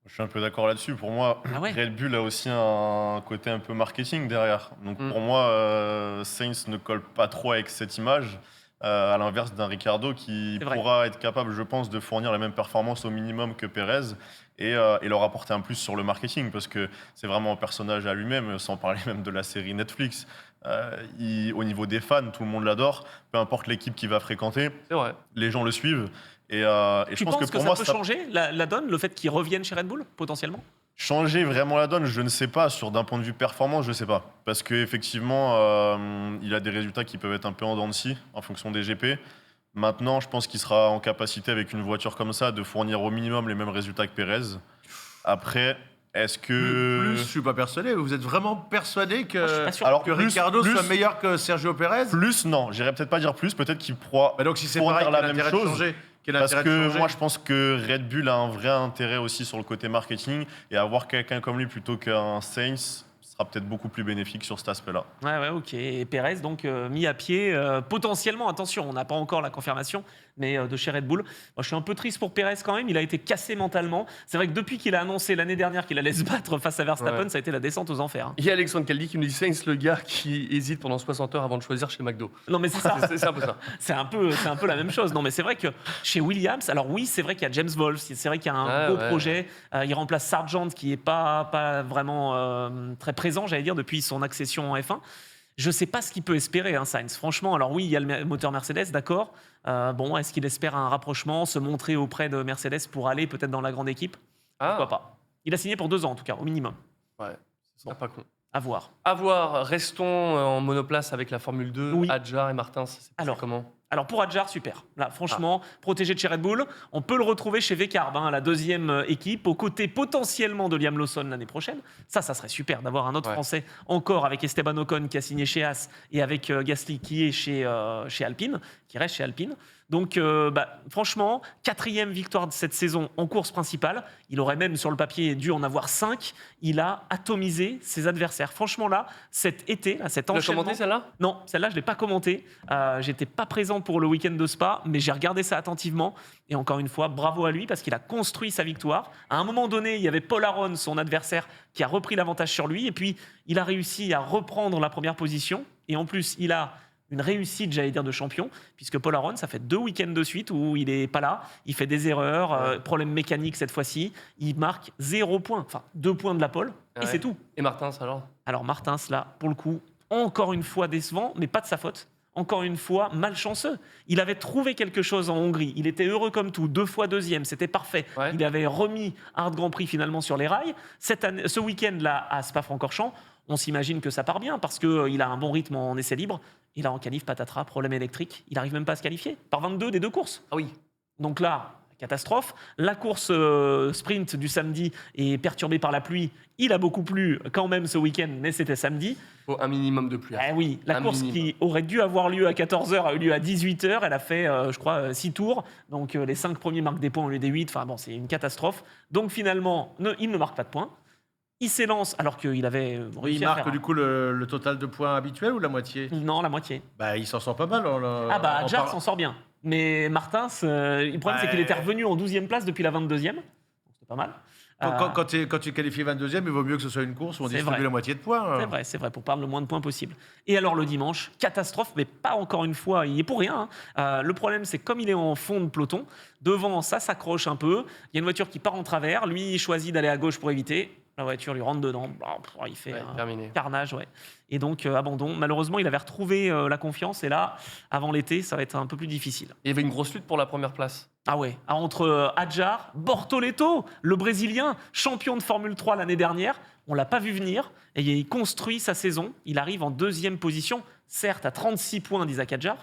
Speaker 5: Je suis un peu d'accord là-dessus. Pour moi,
Speaker 3: Ah ouais.
Speaker 5: Red Bull a aussi un côté un peu marketing derrière. Donc
Speaker 2: Mm.
Speaker 5: pour moi, Sainz ne colle pas trop avec cette image, à l'inverse d'un Ricciardo qui
Speaker 3: C'est vrai.
Speaker 5: pourra être capable, je pense, de fournir la même performance au minimum que Perez et leur apporter un plus sur le marketing parce que c'est vraiment un personnage à lui-même, sans parler même de la série Netflix. Au niveau des fans, tout le monde l'adore, peu importe l'équipe qu'il va fréquenter,
Speaker 2: C'est vrai.
Speaker 5: les gens le suivent. Et je
Speaker 3: Tu
Speaker 5: pense
Speaker 3: penses
Speaker 5: que pour moi,
Speaker 3: ça peut changer la donne, le fait qu'il revienne chez Red Bull, potentiellement?
Speaker 5: changer vraiment la donne, je ne sais pas. D'un point de vue performance, je ne sais pas. Parce qu'effectivement, il a des résultats qui peuvent être un peu en dents de scie en fonction des GP. Maintenant, je pense qu'il sera en capacité, avec une voiture comme ça, de fournir au minimum les mêmes résultats que Pérez. Après, est-ce que...
Speaker 4: Plus, je suis pas persuadé. Vous êtes vraiment persuadé que,
Speaker 3: Moi, je suis pas sûr.
Speaker 5: Alors,
Speaker 4: que
Speaker 5: plus-
Speaker 4: Ricciardo
Speaker 5: plus-
Speaker 4: soit meilleur que Sergio Pérez?
Speaker 5: Plus, non. J'irais peut-être pas dire plus. Peut-être qu'il pourra
Speaker 4: Bah donc si c'est
Speaker 5: fournir
Speaker 4: pareil,
Speaker 5: la
Speaker 4: quel
Speaker 5: même
Speaker 4: intérêt de
Speaker 5: chose.
Speaker 4: changer? Quel
Speaker 5: Parce
Speaker 4: intérêt de
Speaker 5: que
Speaker 4: changer?
Speaker 5: moi, je pense que Red Bull a un vrai intérêt aussi sur le côté marketing. Et avoir quelqu'un comme lui plutôt qu'un Sainz sera peut-être beaucoup plus bénéfique sur cet aspect-là.
Speaker 3: Ouais, ok. Et Pérez, donc, mis à pied, potentiellement, attention, on n'a pas encore la confirmation, mais de chez Red Bull. Moi, je suis un peu triste pour Pérez quand même, il a été cassé mentalement. C'est vrai que depuis qu'il a annoncé l'année dernière qu'il allait se battre face à Verstappen,
Speaker 2: Ouais.
Speaker 3: ça a été la descente aux enfers. Hein.
Speaker 2: Il y a Alexandre Caldi qui nous dit Sainz, le gars qui hésite pendant 60 heures avant de choisir chez McDo.
Speaker 3: Non, mais c'est ça.
Speaker 2: C'est un peu ça.
Speaker 3: C'est un peu la même chose. Non, mais c'est vrai que chez Williams, alors oui, c'est vrai qu'il y a James Wolfe, c'est vrai qu'il y a un
Speaker 2: Ouais,
Speaker 3: beau
Speaker 2: ouais.
Speaker 3: projet. Il remplace Sargent qui est pas vraiment très présent, j'allais dire, depuis son accession en F1. Je sais pas ce qu'il peut espérer, hein, Sainz. Franchement, alors oui, il y a le moteur Mercedes, d'accord. Bon, est-ce qu'il espère un rapprochement, se montrer auprès de Mercedes pour aller peut-être dans la grande équipe? Pourquoi pas? Il a signé pour 2 ans en tout cas, au minimum.
Speaker 2: Ouais, ce serait pas con.
Speaker 3: À voir.
Speaker 2: À voir, restons en monoplace avec la Formule 2,
Speaker 3: Oui.
Speaker 2: Adjar et Martins. C'est
Speaker 3: Alors.
Speaker 2: comment?
Speaker 3: Alors pour Adjar, super. Là, franchement, protégé de chez Red Bull, on peut le retrouver chez Vcarb, hein, la deuxième équipe, aux côtés potentiellement de Liam Lawson l'année prochaine. Ça serait super d'avoir un autre
Speaker 2: Ouais.
Speaker 3: Français encore avec Esteban Ocon qui a signé chez Haas et avec Gasly qui est chez Alpine, qui reste chez Alpine. Donc, franchement, 4e victoire de cette saison en course principale. Il aurait même sur le papier dû en avoir 5. Il a atomisé ses adversaires. Franchement, là, cet été, là, cet
Speaker 2: Tu l'as
Speaker 3: enchaînement.
Speaker 2: commenté celle-là?
Speaker 3: Non, celle-là, je ne l'ai pas commentée. J'étais pas présent pour le week-end de Spa, mais j'ai regardé ça attentivement. Et encore une fois, bravo à lui parce qu'il a construit sa victoire. À un moment donné, il y avait Paul Aron, son adversaire, qui a repris l'avantage sur lui. Et puis, il a réussi à reprendre la première position. Et en plus, il a une réussite, j'allais dire, de champion, puisque Paul Aron, ça fait 2 week-ends de suite où il n'est pas là. Il fait des erreurs, problème mécanique cette fois-ci. Il marque 0 points, enfin 2 points de la pole, et
Speaker 2: Ouais.
Speaker 3: c'est tout.
Speaker 2: Et Martins alors?
Speaker 3: Alors Martins, là, pour le coup, encore une fois décevant, mais pas de sa faute. Encore une fois, malchanceux. Il avait trouvé quelque chose en Hongrie. Il était heureux comme tout. 2 fois deuxième, c'était parfait.
Speaker 2: Ouais.
Speaker 3: Il avait remis Hard Grand Prix finalement sur les rails. Ce week-end-là, à Spa-Francorchamps, on s'imagine que ça part bien parce qu'il a un bon rythme en essai libre. Et là, en qualif, patatras, problème électrique. Il n'arrive même pas à se qualifier. Par 22 des 2 courses.
Speaker 2: Ah oui.
Speaker 3: Donc là, catastrophe. La course sprint du samedi est perturbée par la pluie. Il a beaucoup plu quand même ce week-end, mais c'était samedi.
Speaker 2: Faut un minimum de pluie.
Speaker 3: Eh oui, la
Speaker 2: Un
Speaker 3: course
Speaker 2: minimum.
Speaker 3: qui aurait dû avoir lieu à 14h a eu lieu à 18h. Elle a fait, je crois, 6 tours. Donc les 5 premiers marquent des points au lieu des 8. Enfin bon, c'est une catastrophe. Donc finalement, il ne marque pas de points. Il s'élance alors qu'il avait
Speaker 4: Oui,
Speaker 3: réussi
Speaker 4: il
Speaker 3: à
Speaker 4: marque
Speaker 3: faire
Speaker 4: du coup le total de points habituel ou la moitié?
Speaker 3: Non, la moitié.
Speaker 4: Bah, il s'en sort pas mal.
Speaker 3: Ah bah, Adjar s'en sort bien. Mais Martins, le problème, c'est qu'il était
Speaker 4: Ouais.
Speaker 3: revenu en 12e place depuis la 22e. Donc, c'était pas mal.
Speaker 4: Quand tu es qualifié 22e, il vaut mieux que ce soit une course où on
Speaker 3: C'est
Speaker 4: distribue
Speaker 3: vrai.
Speaker 4: la moitié de points.
Speaker 3: C'est vrai, pour perdre le moins de points possible. Et alors le dimanche, catastrophe, mais pas encore une fois, il est pour rien. Hein. Le problème, c'est comme il est en fond de peloton, devant, ça s'accroche un peu. Il y a une voiture qui part en travers, lui il choisit d'aller à gauche pour éviter. La voiture lui rentre dedans. Il fait
Speaker 2: Ouais,
Speaker 3: un
Speaker 2: terminé.
Speaker 3: carnage, ouais. Et donc, abandon. Malheureusement, il avait retrouvé la confiance. Et là, avant l'été, ça va être un peu plus difficile.
Speaker 2: Il y avait une grosse lutte pour la première place.
Speaker 3: Ah ouais, entre Adjar, Bortoleto, le Brésilien, champion de Formule 3 l'année dernière. On l'a pas vu venir. Et il construit sa saison. Il arrive en 2e position, certes à 36 points d'Isaac Adjar.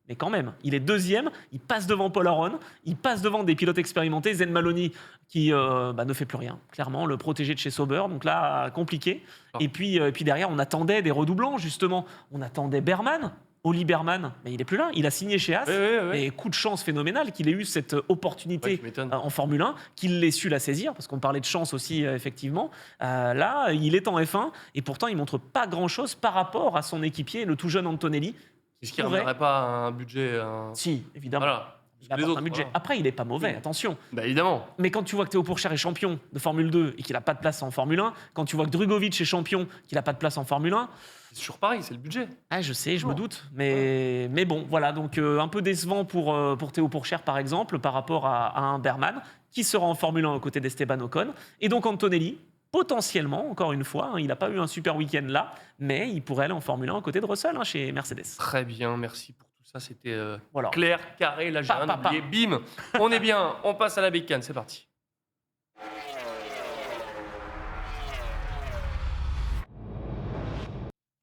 Speaker 3: Mais quand même, il est 2e, il passe devant Paul Aron, il passe devant des pilotes expérimentés, Zen Maloney qui ne fait plus rien, clairement, le protégé de chez Sauber, donc là, compliqué.
Speaker 2: Ah.
Speaker 3: Et puis derrière, on attendait des redoublants, justement. On attendait Berman, Oli Berman, mais il n'est plus là, il a signé chez As.
Speaker 2: Ouais.
Speaker 3: Et coup de chance phénoménal qu'il ait eu cette
Speaker 2: Ouais,
Speaker 3: opportunité
Speaker 2: tu m'étonnes.
Speaker 3: en Formule 1, qu'il ait su la saisir, parce qu'on parlait de chance aussi, effectivement. Là, il est en F1, et pourtant, il montre pas grand-chose par rapport à son équipier, le tout jeune Antonelli.
Speaker 2: Est-ce qu'il ne
Speaker 3: pourrait-
Speaker 2: ramènerait pas un budget
Speaker 3: Si, évidemment.
Speaker 2: Voilà.
Speaker 3: Il
Speaker 2: Les
Speaker 3: apporte
Speaker 2: autres,
Speaker 3: un budget.
Speaker 2: voilà.
Speaker 3: Après, il n'est pas mauvais, attention.
Speaker 2: Bah, évidemment.
Speaker 3: Mais quand tu vois que Théo Pourchaire est champion de Formule 2 et qu'il n'a pas de place en Formule 1, quand tu vois que Drugovic est champion, qu'il n'a pas de place en Formule 1,
Speaker 2: C'est toujours pareil, c'est le budget.
Speaker 3: je sais, je me
Speaker 2: Bon.
Speaker 3: doute. Mais bon, voilà, donc un peu décevant pour Théo Pourchaire, par exemple, par rapport à un Berman, qui sera en Formule 1 aux côtés d'Esteban Ocon. Et donc Antonelli, potentiellement, encore une fois, il n'a pas eu un super week-end là, mais il pourrait aller en Formule 1 aux côtés de Russell chez Mercedes.
Speaker 2: Très bien, merci pour tout ça. C'était
Speaker 3: Voilà.
Speaker 2: clair, carré. Là, j'ai
Speaker 3: Pa,
Speaker 2: rien
Speaker 3: pa, pa.
Speaker 2: oublié. Bim, on est bien. On passe à la bécane. C'est parti.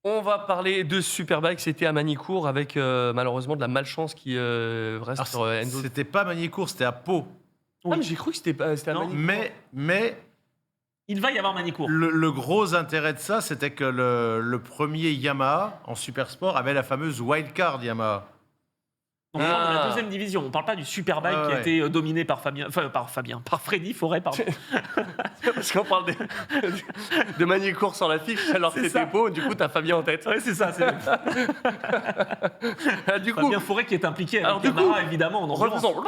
Speaker 2: On va parler de Superbike. C'était à Manicourt avec malheureusement de la malchance qui reste
Speaker 4: Alors,
Speaker 2: sur Enzo.
Speaker 4: c'était pas Magny-Cours, c'était à Pau.
Speaker 2: Ah, mais j'ai cru que c'était à
Speaker 3: Non,
Speaker 2: Manicourt.
Speaker 4: Mais
Speaker 3: Il va y avoir Manicourt.
Speaker 4: le gros intérêt de ça, c'était que le premier Yamaha en Supersport avait la fameuse wildcard Yamaha.
Speaker 3: Donc, on parle de la
Speaker 2: Ah.
Speaker 3: deuxième division. On ne parle pas du Superbike
Speaker 4: Ouais,
Speaker 3: qui a
Speaker 4: ouais.
Speaker 3: été dominé par par Freddy Forêt, pardon.
Speaker 2: Parce qu'on parle de Manicourt sans l'affiche, alors que
Speaker 3: C'est
Speaker 2: c'était
Speaker 3: ça.
Speaker 2: Pau. Du coup, t'as Fabien en tête.
Speaker 3: Ouais, c'est ça. C'est
Speaker 2: Du coup,
Speaker 3: Fabien Forêt qui est impliqué avec
Speaker 2: Alors, du
Speaker 3: Yamaha,
Speaker 2: coup,
Speaker 3: évidemment, en endurance.
Speaker 2: refaisons.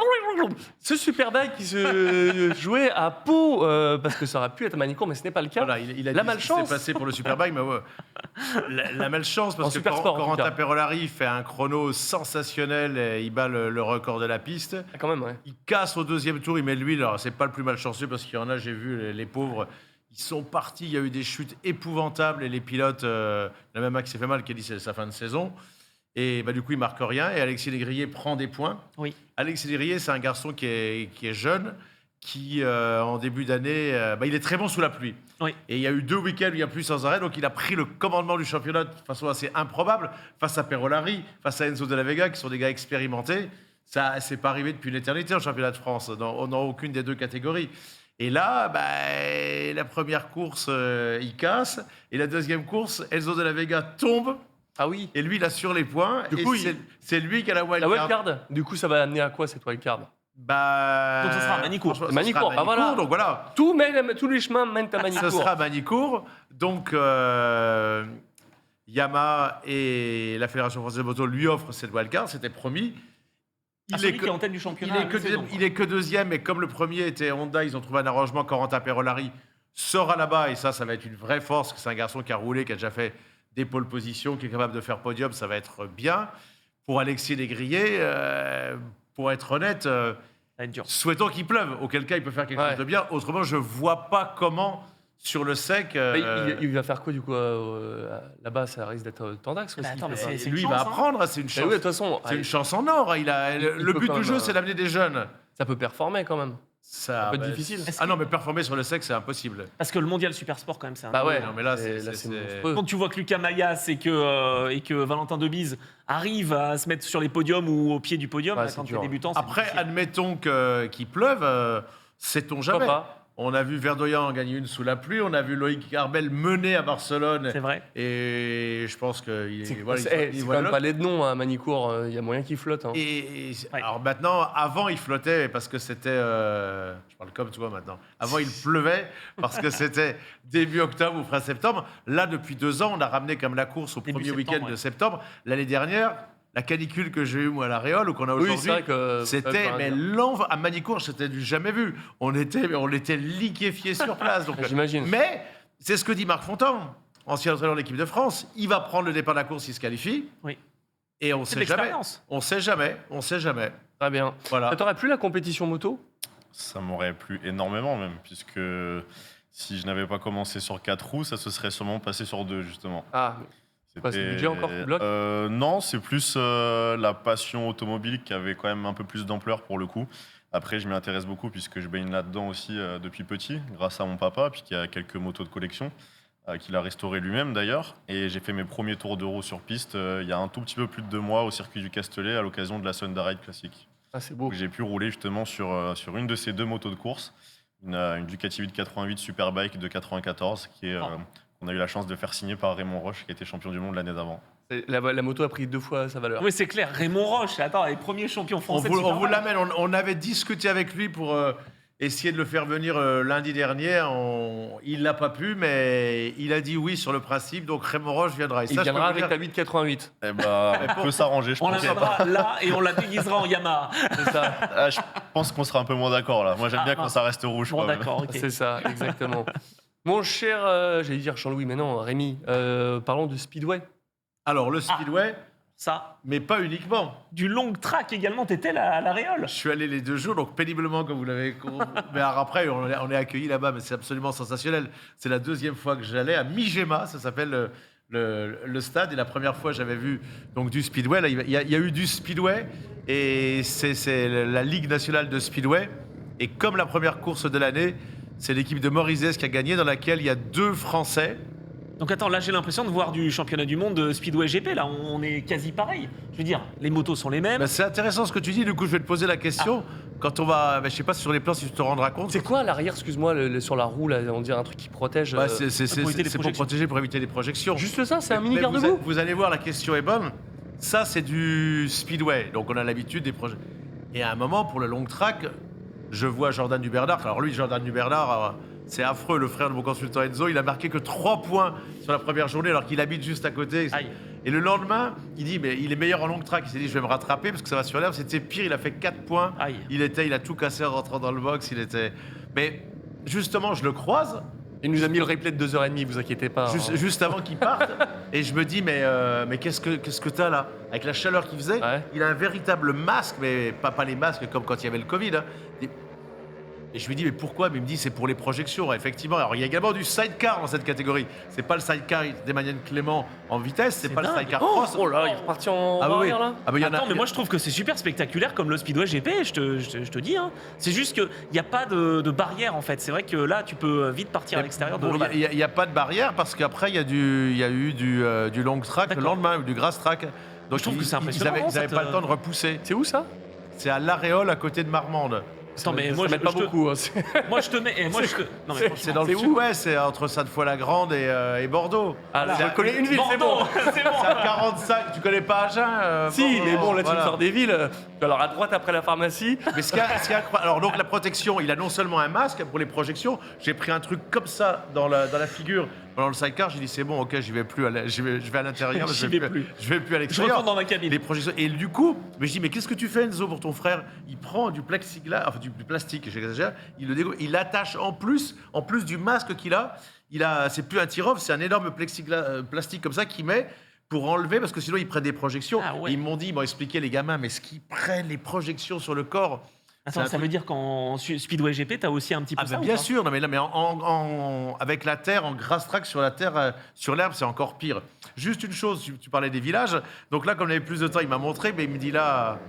Speaker 2: Ce Superbike qui se jouait à Pau, parce que ça aurait pu être à Manicourt, mais ce n'est pas le cas.
Speaker 4: Voilà, il a
Speaker 2: La
Speaker 4: dit
Speaker 2: malchance.
Speaker 4: ce qui s'est passé pour le Superbike, mais ouais. La malchance,
Speaker 2: En
Speaker 4: parce que
Speaker 2: Supersport, en tout
Speaker 4: Corentin
Speaker 2: cas.
Speaker 4: Perolari fait un chrono sensationnel, et il bat le record de la piste.
Speaker 2: Ah, quand même, ouais.
Speaker 4: Il casse au deuxième tour, il met de l'huile. Alors, c'est pas le plus malchanceux parce qu'il y en a, j'ai vu, les pauvres, ils sont partis. Il y a eu des chutes épouvantables et les pilotes, la même qui s'est fait mal, qui a dit c'est sa fin de saison. Et bah, du coup, il marque rien. Et Alexis Legrier prend des points.
Speaker 3: Oui.
Speaker 4: Alexis Legrier, c'est un garçon qui est jeune, qui, en début d'année, il est très bon sous la pluie.
Speaker 3: Oui.
Speaker 4: Et il y a eu 2 week-ends où il y a plu sans arrêt, donc il a pris le commandement du championnat de façon assez improbable, face à Perolari, face à Enzo de la Vega, qui sont des gars expérimentés. Ça, c'est pas arrivé depuis une éternité en championnat de France, dans aucune des deux catégories. Et là, la première course, il casse, et la deuxième course, Enzo de la Vega tombe,
Speaker 2: Ah oui.
Speaker 4: et lui, il assure les points,
Speaker 2: Du
Speaker 4: et
Speaker 2: coup,
Speaker 4: c'est lui qui a la
Speaker 2: La
Speaker 4: wildcard.
Speaker 2: wildcard, du coup, ça va amener à quoi cette wildcard?
Speaker 3: Donc, ça sera à Manicourt.
Speaker 4: franchement, ça
Speaker 2: Manicourt,
Speaker 4: sera à
Speaker 2: bah voilà.
Speaker 4: Donc voilà,
Speaker 2: Tous les chemins mènent à Manicourt.
Speaker 4: ça sera à Manicourt. Donc, Yamaha et la Fédération française de moto lui offrent cette wildcard, c'était promis.
Speaker 3: Celui qui est en tête du championnat.
Speaker 4: Il est que deuxième, et comme le premier était Honda, ils ont trouvé un arrangement. Corentin Perolari sera là-bas, et ça va être une vraie force, parce que c'est un garçon qui a roulé, qui a déjà fait des pole positions, qui est capable de faire podium, ça va être bien. Pour Alexis Legrier, pour être honnête,
Speaker 3: Ça va être dur.
Speaker 4: souhaitons qu'il pleuve, auquel cas il peut faire quelque
Speaker 2: Ouais.
Speaker 4: chose de bien. Autrement, je vois pas comment, sur le sec...
Speaker 2: Mais il va faire quoi du coup là-bas? Ça risque d'être tendax aussi.
Speaker 3: attends, mais
Speaker 2: il fait-
Speaker 3: c'est
Speaker 4: lui,
Speaker 3: une
Speaker 4: il va
Speaker 3: chance, hein.
Speaker 4: apprendre, c'est une
Speaker 2: Mais
Speaker 4: chance.
Speaker 2: oui, de toute façon,
Speaker 4: C'est une chance en or. Le
Speaker 2: peut
Speaker 4: but
Speaker 2: quand
Speaker 4: du
Speaker 2: même,
Speaker 4: jeu, c'est d'amener des jeunes.
Speaker 2: ça peut performer quand même.
Speaker 4: Ça
Speaker 2: peut être difficile.
Speaker 4: Ah non, mais performer sur le sec, c'est impossible.
Speaker 3: Parce que le mondial Supersport, quand même, c'est un.
Speaker 2: Bah ouais,
Speaker 4: non, mais là, c'est
Speaker 2: monstrueux.
Speaker 3: Quand tu vois que Lucas Mayas et que Valentin Debise arrivent à se mettre sur les podiums ou au pied du podium,
Speaker 2: Ouais,
Speaker 3: là,
Speaker 2: c'est
Speaker 3: quand tu es
Speaker 2: dur.
Speaker 3: débutant, c'est
Speaker 4: Après,
Speaker 3: difficile.
Speaker 4: admettons qu'il pleuve, sait-on
Speaker 2: Pourquoi
Speaker 4: jamais.
Speaker 2: pas?
Speaker 4: On a vu Verdoyan en gagner une sous la pluie, on a vu Loïc Carbel mener à Barcelone.
Speaker 3: C'est vrai.
Speaker 4: Et je pense qu'il
Speaker 2: C'est
Speaker 4: voilà, il
Speaker 2: quand
Speaker 4: voit
Speaker 2: même
Speaker 4: le-
Speaker 2: pas les de nom à Manicourt. Il y a moyen qu'il flotte. Hein.
Speaker 3: Ouais.
Speaker 4: Alors maintenant, avant il flottait parce que c'était, je parle comme toi maintenant. Avant il pleuvait parce que c'était début octobre ou fin septembre. Là, depuis 2 ans, on a ramené comme la course au
Speaker 3: Début
Speaker 4: premier
Speaker 3: septembre,
Speaker 4: week-end
Speaker 3: ouais.
Speaker 4: de septembre. L'année dernière, la canicule que j'ai eue moi à la Réole ou qu'on a
Speaker 2: Oui,
Speaker 4: aujourd'hui,
Speaker 2: c'est vrai que
Speaker 4: c'était mais l'envers. À Manicourt, c'était du jamais vu. On était liquéfiés sur place. Donc,
Speaker 2: J'imagine.
Speaker 4: mais c'est ce que dit Marc Fontan, ancien entraîneur de l'équipe de France. Il va prendre le départ de la course, il se qualifie.
Speaker 3: Oui.
Speaker 4: Et on
Speaker 3: C'est de
Speaker 4: sait jamais.
Speaker 3: l'expérience.
Speaker 4: On sait jamais. On sait jamais.
Speaker 2: Très bien.
Speaker 4: Voilà.
Speaker 2: Ça t'aurait plu la compétition moto?
Speaker 5: Ça m'aurait plu énormément même, puisque Si je n'avais pas commencé sur 4 roues, ça se serait sûrement passé sur 2, justement.
Speaker 2: Ah, Quoi, c'est le budget encore qui bloque
Speaker 5: Non, c'est plus la passion automobile qui avait quand même un peu plus d'ampleur pour le coup. Après, je m'y intéresse beaucoup puisque je baigne là-dedans aussi depuis petit, grâce à mon papa, puis qui a quelques motos de collection, qu'il a restauré lui-même d'ailleurs. Et j'ai fait mes premiers tours d'Euro sur piste il y a un tout petit peu plus de 2 mois au circuit du Castellet à l'occasion de la Sunday Ride Classic.
Speaker 2: Ah, c'est beau.
Speaker 5: Où j'ai pu rouler justement sur une de ces 2 motos de course, une Ducati Vite 88 Superbike de 94 qu'on a eu la chance de faire signer par Raymond Roche qui était champion du monde l'année d'avant.
Speaker 2: La moto a pris 2 fois sa valeur.
Speaker 3: Oui, c'est clair. Raymond Roche, attends, les premiers champions
Speaker 4: On
Speaker 3: français.
Speaker 4: vous,
Speaker 3: de
Speaker 4: on vous
Speaker 3: Superbike.
Speaker 4: l'amène. On avait discuté avec lui pour essayer de le faire venir lundi dernier. Il l'a pas pu, mais il a dit oui sur le principe. Donc Raymond Roche viendra. Et
Speaker 2: Il
Speaker 4: ça, je
Speaker 2: viendra
Speaker 4: peux vous
Speaker 2: avec
Speaker 4: dire-
Speaker 2: la 888.
Speaker 5: Eh ben, on peut s'arranger, je
Speaker 3: On
Speaker 5: pense.
Speaker 3: l'amènera là et on la déguisera en Yamaha.
Speaker 2: C'est ça.
Speaker 5: Ah, je pense qu'on sera un peu moins d'accord là. Moi, j'aime bien quand ça reste rouge.
Speaker 3: Bon,
Speaker 5: quand même.
Speaker 3: d'accord, ok.
Speaker 2: C'est ça, exactement. Mon cher, j'allais dire Jean-Louis, mais non, Rémi, parlons du Speedway.
Speaker 4: Alors le Speedway,
Speaker 3: Ça,
Speaker 4: mais pas uniquement.
Speaker 3: du long track également, t'étais à la Réole.
Speaker 4: Je suis allé les 2 jours, donc péniblement, comme vous l'avez. Mais alors après, on est accueillis là-bas, mais c'est absolument sensationnel. C'est la 2e fois que j'allais à Mijema, ça s'appelle le stade. Et la première fois, j'avais vu donc du Speedway. Là, il y a eu du Speedway, et c'est la Ligue nationale de Speedway. Et comme la première course de l'année, c'est l'équipe de Morizès qui a gagné, dans laquelle il y a 2 Français.
Speaker 3: Donc attends, là j'ai l'impression de voir du championnat du monde de Speedway GP. Là, on est quasi pareil. Je veux dire, les motos sont les mêmes.
Speaker 4: Ben, c'est intéressant ce que tu dis. Du coup, je vais te poser la question. Quand on va, ben, je sais pas sur les plans si tu te rendras compte.
Speaker 2: C'est quoi à l'arrière, excuse-moi, sur la roue, là, on dirait un truc qui protège.
Speaker 4: Bah, c'est
Speaker 3: pour éviter les
Speaker 4: pour
Speaker 3: projections.
Speaker 4: protéger, pour éviter les projections.
Speaker 2: Juste ça, c'est un
Speaker 4: Mais
Speaker 2: mini
Speaker 4: vous,
Speaker 2: garde-boue.
Speaker 4: vous allez voir, la question est bonne. Ça, c'est du speedway. Donc, on a l'habitude des projets. Et à un moment, pour le long track, je vois Jordan Dubernard. Alors, lui, Jordan Dubernard, c'est affreux. Le frère de mon consultant Enzo, il a marqué que 3 points sur la première journée, alors qu'il habite juste à côté.
Speaker 3: Aïe.
Speaker 4: Et le lendemain, il dit, mais il est meilleur en long track. Il s'est dit, je vais me rattraper parce que ça va sur l'herbe. C'était pire, il a fait 4 points.
Speaker 3: Aïe.
Speaker 4: Il a tout cassé en rentrant dans le box. Mais justement, je le croise.
Speaker 2: Il nous a mis le replay de 2h30, vous inquiétez pas. hein.
Speaker 4: Juste avant qu'il parte, et je me dis, mais qu'est-ce que t'as là? Avec la chaleur qu'il faisait,
Speaker 2: Ouais.
Speaker 4: il a un véritable masque, mais pas les masques comme quand il y avait le Covid. Hein. Et je lui dis, mais pourquoi? Mais il me dit, c'est pour les projections. Effectivement, alors il y a également du sidecar dans cette catégorie. C'est pas le sidecar d'Emmanuel Clément en vitesse, c'est pas
Speaker 3: dingue.
Speaker 4: le sidecar
Speaker 2: Oh,
Speaker 4: cross.
Speaker 2: oh là, il est reparti en
Speaker 4: Ah oui, oui.
Speaker 2: arrière, là.
Speaker 4: Ah, mais il y en a-
Speaker 3: Attends, mais moi je trouve que c'est super spectaculaire comme le Speedway GP, je te dis. Hein. C'est juste qu'il n'y a pas de barrière en fait. C'est vrai que là tu peux vite partir à l'extérieur de
Speaker 4: Bon,
Speaker 3: l'ovale.
Speaker 4: il y a pas de barrière parce qu'après, il y a eu du long track le
Speaker 3: D'accord.
Speaker 4: lendemain, ou du grass track. Donc
Speaker 3: Je trouve que c'est
Speaker 4: ils
Speaker 3: impressionnant,
Speaker 4: avaient
Speaker 3: cette,
Speaker 4: pas le temps de repousser.
Speaker 2: C'est où ça
Speaker 4: C'est à L'Aréole, à côté de Marmande.
Speaker 3: Attends, mais
Speaker 2: Ça
Speaker 3: moi
Speaker 2: m'aide
Speaker 3: je,
Speaker 2: pas
Speaker 3: je te,
Speaker 2: beaucoup. hein,
Speaker 3: moi je te mets. Non, mais
Speaker 4: C'est
Speaker 3: franchement,
Speaker 4: dans le
Speaker 2: c'est où
Speaker 4: sud-ouest, c'est entre Sainte-Foy-la-Grande et Bordeaux.
Speaker 2: Ah, là,
Speaker 4: C'est
Speaker 2: je
Speaker 4: à-
Speaker 2: connais une ville, c'est
Speaker 3: Bordeaux,
Speaker 2: bon.
Speaker 3: c'est bon.
Speaker 4: C'est à 45, tu connais pas Agen
Speaker 2: Si, mais bon, là, tu me
Speaker 4: voilà.
Speaker 2: sors des villes. Alors, à droite, après la pharmacie.
Speaker 4: Mais ce qui est incroyable, alors donc la protection, il a non seulement un masque pour les projections, j'ai pris un truc comme ça dans la figure pendant le sidecar, j'ai dit c'est bon, ok, j'y vais plus, je vais à l'intérieur,
Speaker 3: J'y vais plus.
Speaker 4: je vais plus à
Speaker 3: Je
Speaker 4: l'extérieur.
Speaker 3: retourne dans ma cabine.
Speaker 4: Les projections. Et du coup, mais je dis mais qu'est-ce que tu fais Enzo pour ton frère? Il prend du plexiglas, enfin du plastique, j'exagère, il le découpe, il l'attache en plus du masque qu'il a, c'est plus un tir-off, c'est un énorme plexiglas plastique comme ça qu'il met pour enlever, parce que sinon ils prennent des projections.
Speaker 3: Ah ouais.
Speaker 4: Et ils m'ont expliqué les gamins, mais ce qu'ils prennent les projections sur l'herbe, c'est
Speaker 3: Attends,
Speaker 4: un
Speaker 3: ça veut dire qu'en Speedway GP, t'as aussi un petit peu
Speaker 4: ah
Speaker 3: ça
Speaker 4: ben
Speaker 3: ou
Speaker 4: bien
Speaker 3: pas
Speaker 4: sûr, non mais là, mais avec la terre, en grass track sur la terre, sur l'herbe, c'est encore pire. Juste une chose, tu parlais des villages. Donc là, comme il avait plus de temps, il m'a montré, mais il me dit là,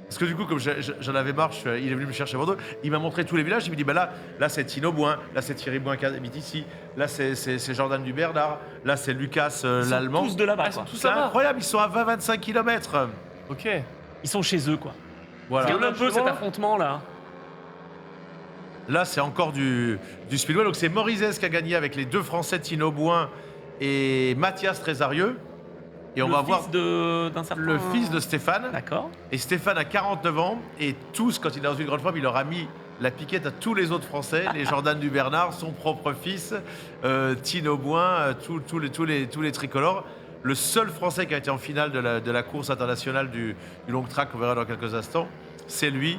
Speaker 4: parce que du coup, comme j'en avais marre, il est venu me chercher à Bordeaux, il m'a montré tous les villages. Il me dit, là c'est Tino Bouin, là c'est Thierry Bouin qui habite ici, là c'est Jordan Dubernard, là c'est Lucas
Speaker 3: Ils sont
Speaker 4: l'Allemand.
Speaker 3: tous de là-bas.
Speaker 2: Ah, ils sont
Speaker 3: quoi.
Speaker 2: tous
Speaker 4: C'est
Speaker 2: là-bas.
Speaker 4: incroyable, ils sont à 20-25 km.
Speaker 2: Ok.
Speaker 3: Ils sont chez eux quoi.
Speaker 4: Voilà.
Speaker 3: Regarde un peu
Speaker 2: justement.
Speaker 3: cet affrontement là.
Speaker 4: Là, c'est encore du speedway. Donc, c'est Morizès qui a gagné avec les 2 Français, Tino Bouin et Mathias Trésarieux. Et on
Speaker 3: Le
Speaker 4: va
Speaker 3: fils
Speaker 4: voir
Speaker 3: d'un certain.
Speaker 4: le fils de Stéphane.
Speaker 3: D'accord.
Speaker 4: Et Stéphane a 49 ans. Et tous, quand il est dans une grande forme, il leur a mis la piquette à tous les autres Français, les Jordan Dubernard, son propre fils, Tino Bouin, tous les tricolores. Le seul Français qui a été en finale de la course internationale du long track, on verra dans quelques instants, c'est lui.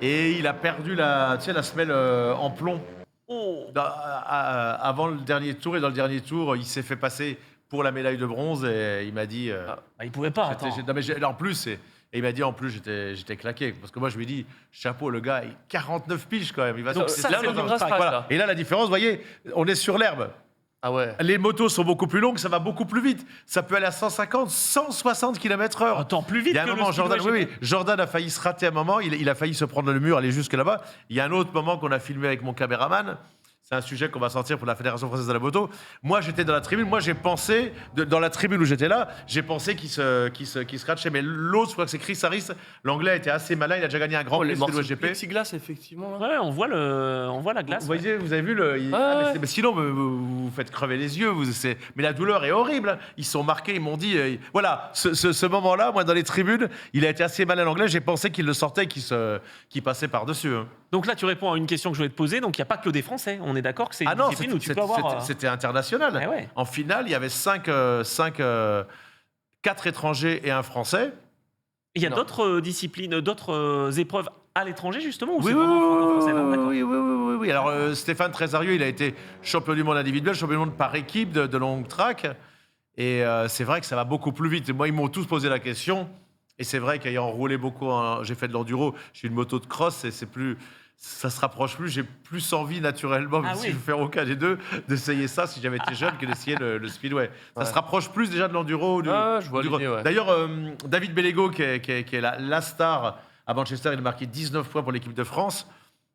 Speaker 4: Et il a perdu la semelle en plomb
Speaker 3: Oh.
Speaker 4: avant le dernier tour. Et dans le dernier tour, il s'est fait passer pour la médaille de bronze et il m'a dit.
Speaker 3: Ah, il pouvait pas, attends.
Speaker 4: Non, mais en plus, et il m'a dit en plus, j'étais claqué. Parce que moi, je lui ai dit, chapeau, le gars, il 49 piges quand même. Il va
Speaker 3: Donc
Speaker 4: sur-
Speaker 3: ça,
Speaker 2: là,
Speaker 3: c'est
Speaker 2: le
Speaker 3: le
Speaker 2: Grass
Speaker 3: track.
Speaker 2: Track, là.
Speaker 4: Et là, la différence, vous voyez, on est sur l'herbe.
Speaker 2: Ah ouais.
Speaker 4: Les motos sont beaucoup plus longues, ça va beaucoup plus vite. Ça peut aller à 150, 160 km/h.
Speaker 3: Attends, plus
Speaker 4: Il
Speaker 3: vite
Speaker 4: y a un
Speaker 3: que
Speaker 4: moment,
Speaker 3: le Speedway
Speaker 4: Jordan, oui,
Speaker 3: GP.
Speaker 4: oui, Jordan a failli se rater un moment, il a failli se prendre le mur, aller jusque là-bas. Il y a un autre moment qu'on a filmé avec mon caméraman. C'est un sujet qu'on va sortir pour la Fédération française de la moto. Moi, j'étais dans la tribune. Moi, j'ai pensé, dans la tribune où j'étais là, j'ai pensé qu'il se scratchait. Mais l'autre, je crois que c'est Chris Harris. L'anglais était assez malin. Il a déjà gagné un grand
Speaker 2: Oh,
Speaker 4: prix
Speaker 2: les
Speaker 4: de
Speaker 2: morceaux de
Speaker 4: GP.
Speaker 2: plexiglas, effectivement. Là.
Speaker 3: Ouais, on voit la glace.
Speaker 4: Vous avez vu
Speaker 2: ouais.
Speaker 4: mais sinon, vous faites crever les yeux. Mais la douleur est horrible. Hein. Ils sont marqués. Ils m'ont dit. Voilà, ce moment-là, moi, dans les tribunes, il a été assez malin l'anglais. J'ai pensé qu'il le sortait, qu'il passait par-dessus. Hein.
Speaker 3: Donc là, tu réponds à une question que je voulais te poser. Donc il n'y a pas que des Français. On est d'accord que c'est une discipline où tu peux avoir.
Speaker 4: C'était international.
Speaker 3: Eh ouais.
Speaker 4: En finale, il y avait 4 étrangers et un Français.
Speaker 3: Il y a
Speaker 2: Non.
Speaker 3: d'autres disciplines, d'autres épreuves à l'étranger justement ou
Speaker 4: Oui,
Speaker 3: c'est
Speaker 4: oui,
Speaker 3: vraiment
Speaker 4: oui,
Speaker 3: franco-français, là, d'accord.
Speaker 4: oui. Alors, Stéphane Trésarieux, il a été champion du monde individuel, champion du monde par équipe de long track. Et c'est vrai que ça va beaucoup plus vite. Et moi, ils m'ont tous posé la question. Et c'est vrai qu'ayant roulé beaucoup, j'ai fait de l'enduro, j'ai une moto de cross et ça se rapproche plus. J'ai plus envie naturellement, même
Speaker 3: Ah
Speaker 4: si
Speaker 3: oui.
Speaker 4: je ne fais aucun des deux, d'essayer ça si j'avais été jeune que d'essayer le speedway. Ça
Speaker 2: Ouais.
Speaker 4: se rapproche plus déjà de l'enduro.
Speaker 2: Je vois l'idée, ouais.
Speaker 4: D'ailleurs, David Bellego, qui est la star à Manchester, il a marqué 19 points pour l'équipe de France.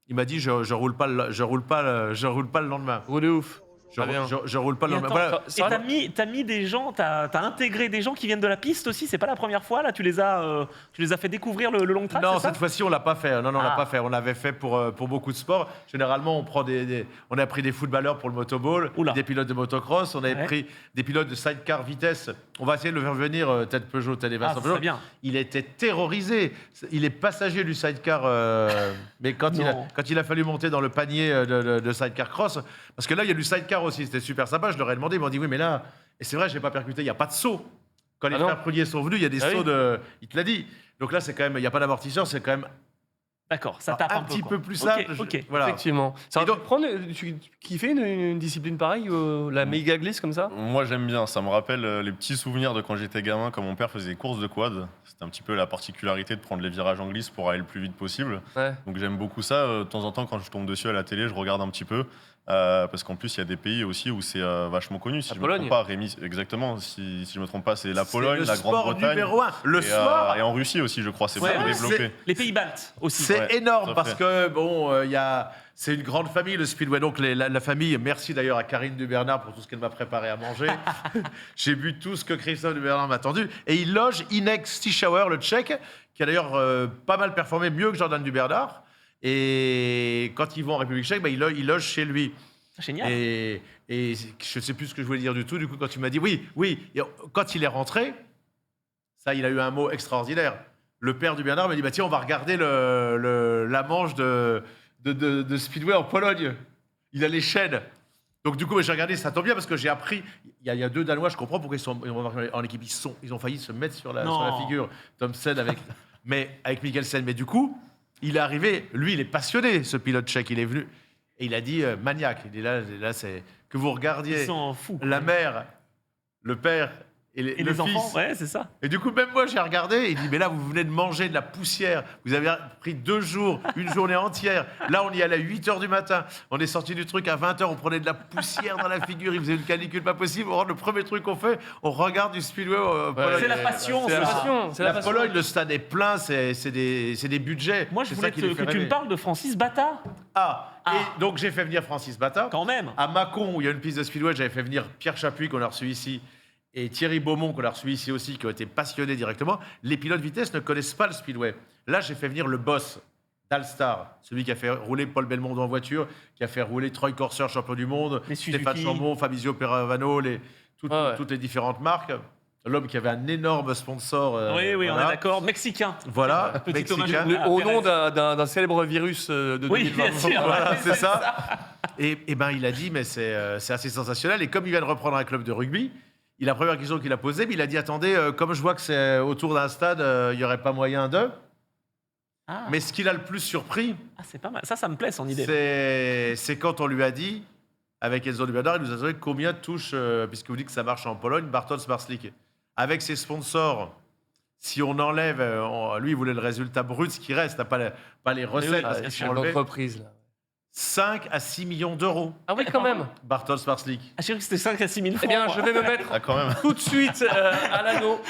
Speaker 4: Il m'a dit je roule pas le lendemain.
Speaker 2: Roulez ouf.
Speaker 4: Je roule pas le
Speaker 3: Et
Speaker 4: lendemain.
Speaker 3: attends,
Speaker 4: Voilà.
Speaker 3: et t'as mis des gens, t'as intégré des gens qui viennent de la piste aussi. C'est pas la première fois là. Tu les as fait découvrir le long track.
Speaker 4: Non,
Speaker 3: c'est ça
Speaker 4: cette fois-ci, on l'a pas fait. Non, on l'a
Speaker 3: Ah.
Speaker 4: pas fait. On l'avait fait pour beaucoup de sports. Généralement, on a pris des footballeurs pour le motoball,
Speaker 3: Oula.
Speaker 4: des pilotes de motocross, on avait
Speaker 3: Ouais.
Speaker 4: pris des pilotes de sidecar vitesse. On va essayer de le faire venir, Ted Peugeot, Ted et
Speaker 3: Ah,
Speaker 4: Vincent
Speaker 3: ça
Speaker 4: Peugeot.
Speaker 3: serait bien.
Speaker 4: Il était terrorisé. Il est passager du sidecar, mais quand
Speaker 3: Non.
Speaker 4: il a fallu monter dans le panier de sidecar cross, parce que là, il y a du sidecar aussi, c'était super sympa. Je leur ai demandé, ils m'ont dit oui, mais là, et c'est vrai, j'ai pas percuté, il n'y a pas de saut. Quand les
Speaker 2: Ah non.
Speaker 4: frères Prunier sont venus, il y a des
Speaker 2: Ah
Speaker 4: sauts
Speaker 2: oui.
Speaker 4: de. Il te l'a dit. Donc là, c'est quand même, il n'y a pas d'amortisseur, c'est quand même
Speaker 3: D'accord, ça tape
Speaker 4: un
Speaker 3: peu,
Speaker 4: petit
Speaker 3: quoi.
Speaker 4: peu plus
Speaker 3: Ok,
Speaker 4: simple.
Speaker 3: ok.
Speaker 4: Voilà.
Speaker 2: Effectivement. Ça
Speaker 4: Et
Speaker 2: va
Speaker 4: donc-
Speaker 2: te prendre. Tu kiffais une discipline pareille, la méga glisse comme ça
Speaker 5: Moi j'aime bien, ça me rappelle les petits souvenirs de quand j'étais gamin, quand mon père faisait des courses de quad. C'était un petit peu la particularité de prendre les virages en glisse pour aller le plus vite possible.
Speaker 2: Ouais.
Speaker 5: Donc j'aime beaucoup ça. De temps en temps, quand je tombe dessus à la télé, je regarde un petit peu. Parce qu'en plus, il y a des pays aussi où c'est vachement connu. Si
Speaker 2: La
Speaker 5: je me
Speaker 2: Pologne.
Speaker 5: trompe pas, Rémi, exactement. Si je me trompe pas, c'est la
Speaker 4: C'est
Speaker 5: Pologne,
Speaker 4: le
Speaker 5: la
Speaker 4: sport
Speaker 5: Grande-Bretagne.
Speaker 4: numéro 1. Le
Speaker 5: Et,
Speaker 4: sport,
Speaker 5: et en Russie aussi, je crois, c'est
Speaker 3: Ouais,
Speaker 5: beaucoup
Speaker 3: ouais,
Speaker 5: développé.
Speaker 3: Les pays baltes aussi.
Speaker 4: c'est
Speaker 5: Ouais,
Speaker 4: énorme
Speaker 5: tout à
Speaker 4: parce
Speaker 5: fait.
Speaker 4: que bon, c'est une grande famille le speedway. Donc la famille. Merci d'ailleurs à Karine Dubernard pour tout ce qu'elle m'a préparé à manger. J'ai bu tout ce que Christophe Dubernard m'a tendu. Et il loge Inek Stichauer, le Tchèque, qui a d'ailleurs pas mal performé, mieux que Jordan Dubernard. Et quand ils vont en République Tchèque, bah, il loge chez lui.
Speaker 3: Génial.
Speaker 4: Et je ne sais plus ce que je voulais dire du tout. Du coup, quand tu m'as dit oui, et quand il est rentré, ça, il a eu un mot extraordinaire. Le père du Bernard m'a dit bah, tiens, on va regarder la manche de Speedway en Pologne. Il a les chaînes. Donc, du coup, j'ai regardé, ça tombe bien parce que j'ai appris. Il y a 2 Danois, je comprends pourquoi ils sont en équipe. Ils ont failli se mettre sur la figure. Thomsen avec Mikkelsen. Mais du coup, il est arrivé. Lui, il est passionné, ce pilote tchèque. Il est venu. Et il a dit maniaque. Il est là, c'est que vous regardiez
Speaker 3: Ils sont fous.
Speaker 4: la mère, le père et
Speaker 3: Et
Speaker 4: le
Speaker 3: les
Speaker 4: fils.
Speaker 3: enfants, ouais, c'est ça.
Speaker 4: Et du coup, même moi, j'ai regardé et il dit mais là, vous venez de manger de la poussière. Vous avez pris 2 jours, une journée entière. Là, on y allait à 8h du matin. On est sorti du truc à 20h. On prenait de la poussière dans la figure. Il faisait une canicule pas possible. Le premier truc qu'on fait, on regarde du speedway. Pologne.
Speaker 3: C'est la passion,
Speaker 2: C'est la
Speaker 3: ça.
Speaker 2: passion. C'est la
Speaker 4: La
Speaker 2: passion.
Speaker 4: Pologne, le stade est plein. C'est des budgets.
Speaker 3: Moi, je
Speaker 4: C'est
Speaker 3: voulais
Speaker 4: ça qui les
Speaker 3: que
Speaker 4: fait
Speaker 3: tu me
Speaker 4: rêver.
Speaker 3: parles de Francis Bata,
Speaker 4: Et donc, j'ai fait venir Francis Bata.
Speaker 3: quand même.
Speaker 4: À Mâcon, où il y a une piste de speedway, j'avais fait venir Pierre Chapuis, qu'on a reçu ici, et Thierry Beaumont, qu'on a reçu ici aussi, qui ont été passionnés directement. Les pilotes vitesse ne connaissent pas le speedway. Là, j'ai fait venir le boss d'Alstar, celui qui a fait rouler Paul Belmondo en voiture, qui a fait rouler Troy Corser, champion du monde,
Speaker 3: Les Suzuki.
Speaker 4: Stéphane Chambon, Fabrizio Peravano, toutes les différentes marques. L'homme qui avait un énorme sponsor.
Speaker 3: Oui, on
Speaker 4: voilà.
Speaker 3: est d'accord. Mexicain.
Speaker 4: Voilà,
Speaker 3: Petit hommage
Speaker 4: mexicain.
Speaker 3: à
Speaker 2: Au
Speaker 3: Pérez.
Speaker 2: nom d'un célèbre virus de
Speaker 3: Oui,
Speaker 2: 2020.
Speaker 3: bien sûr.
Speaker 4: Voilà,
Speaker 3: Ouais,
Speaker 4: c'est ça. Et ben il a dit, mais c'est assez sensationnel. Et comme il vient de reprendre un club de rugby, la première question qu'il a posée, mais il a dit attendez, comme je vois que c'est autour d'un stade, il n'y aurait pas moyen de.
Speaker 3: Ah,
Speaker 4: Mais ce qu'il a le plus surpris,
Speaker 3: c'est pas mal. Ça me plaît son idée.
Speaker 4: c'est quand on lui a dit avec Enzo Bernard, il nous a donné combien touche, puisque vous dites que ça marche en Pologne, Bartosz Marslik. Avec ses sponsors, si on enlève, lui, il voulait le résultat brut, ce qui reste, pas les recettes, parce qu'ils sont enlevés.
Speaker 2: L'entreprise, là.
Speaker 4: 5 à 6 millions d'euros,
Speaker 2: Ah oui, quand même.
Speaker 4: Bartosz Marslik.
Speaker 3: Ah, je sais que c'était 5 à 6 000 francs.
Speaker 2: Eh bien, je vais me mettre
Speaker 5: Ah, quand même.
Speaker 2: tout de suite à l'anneau.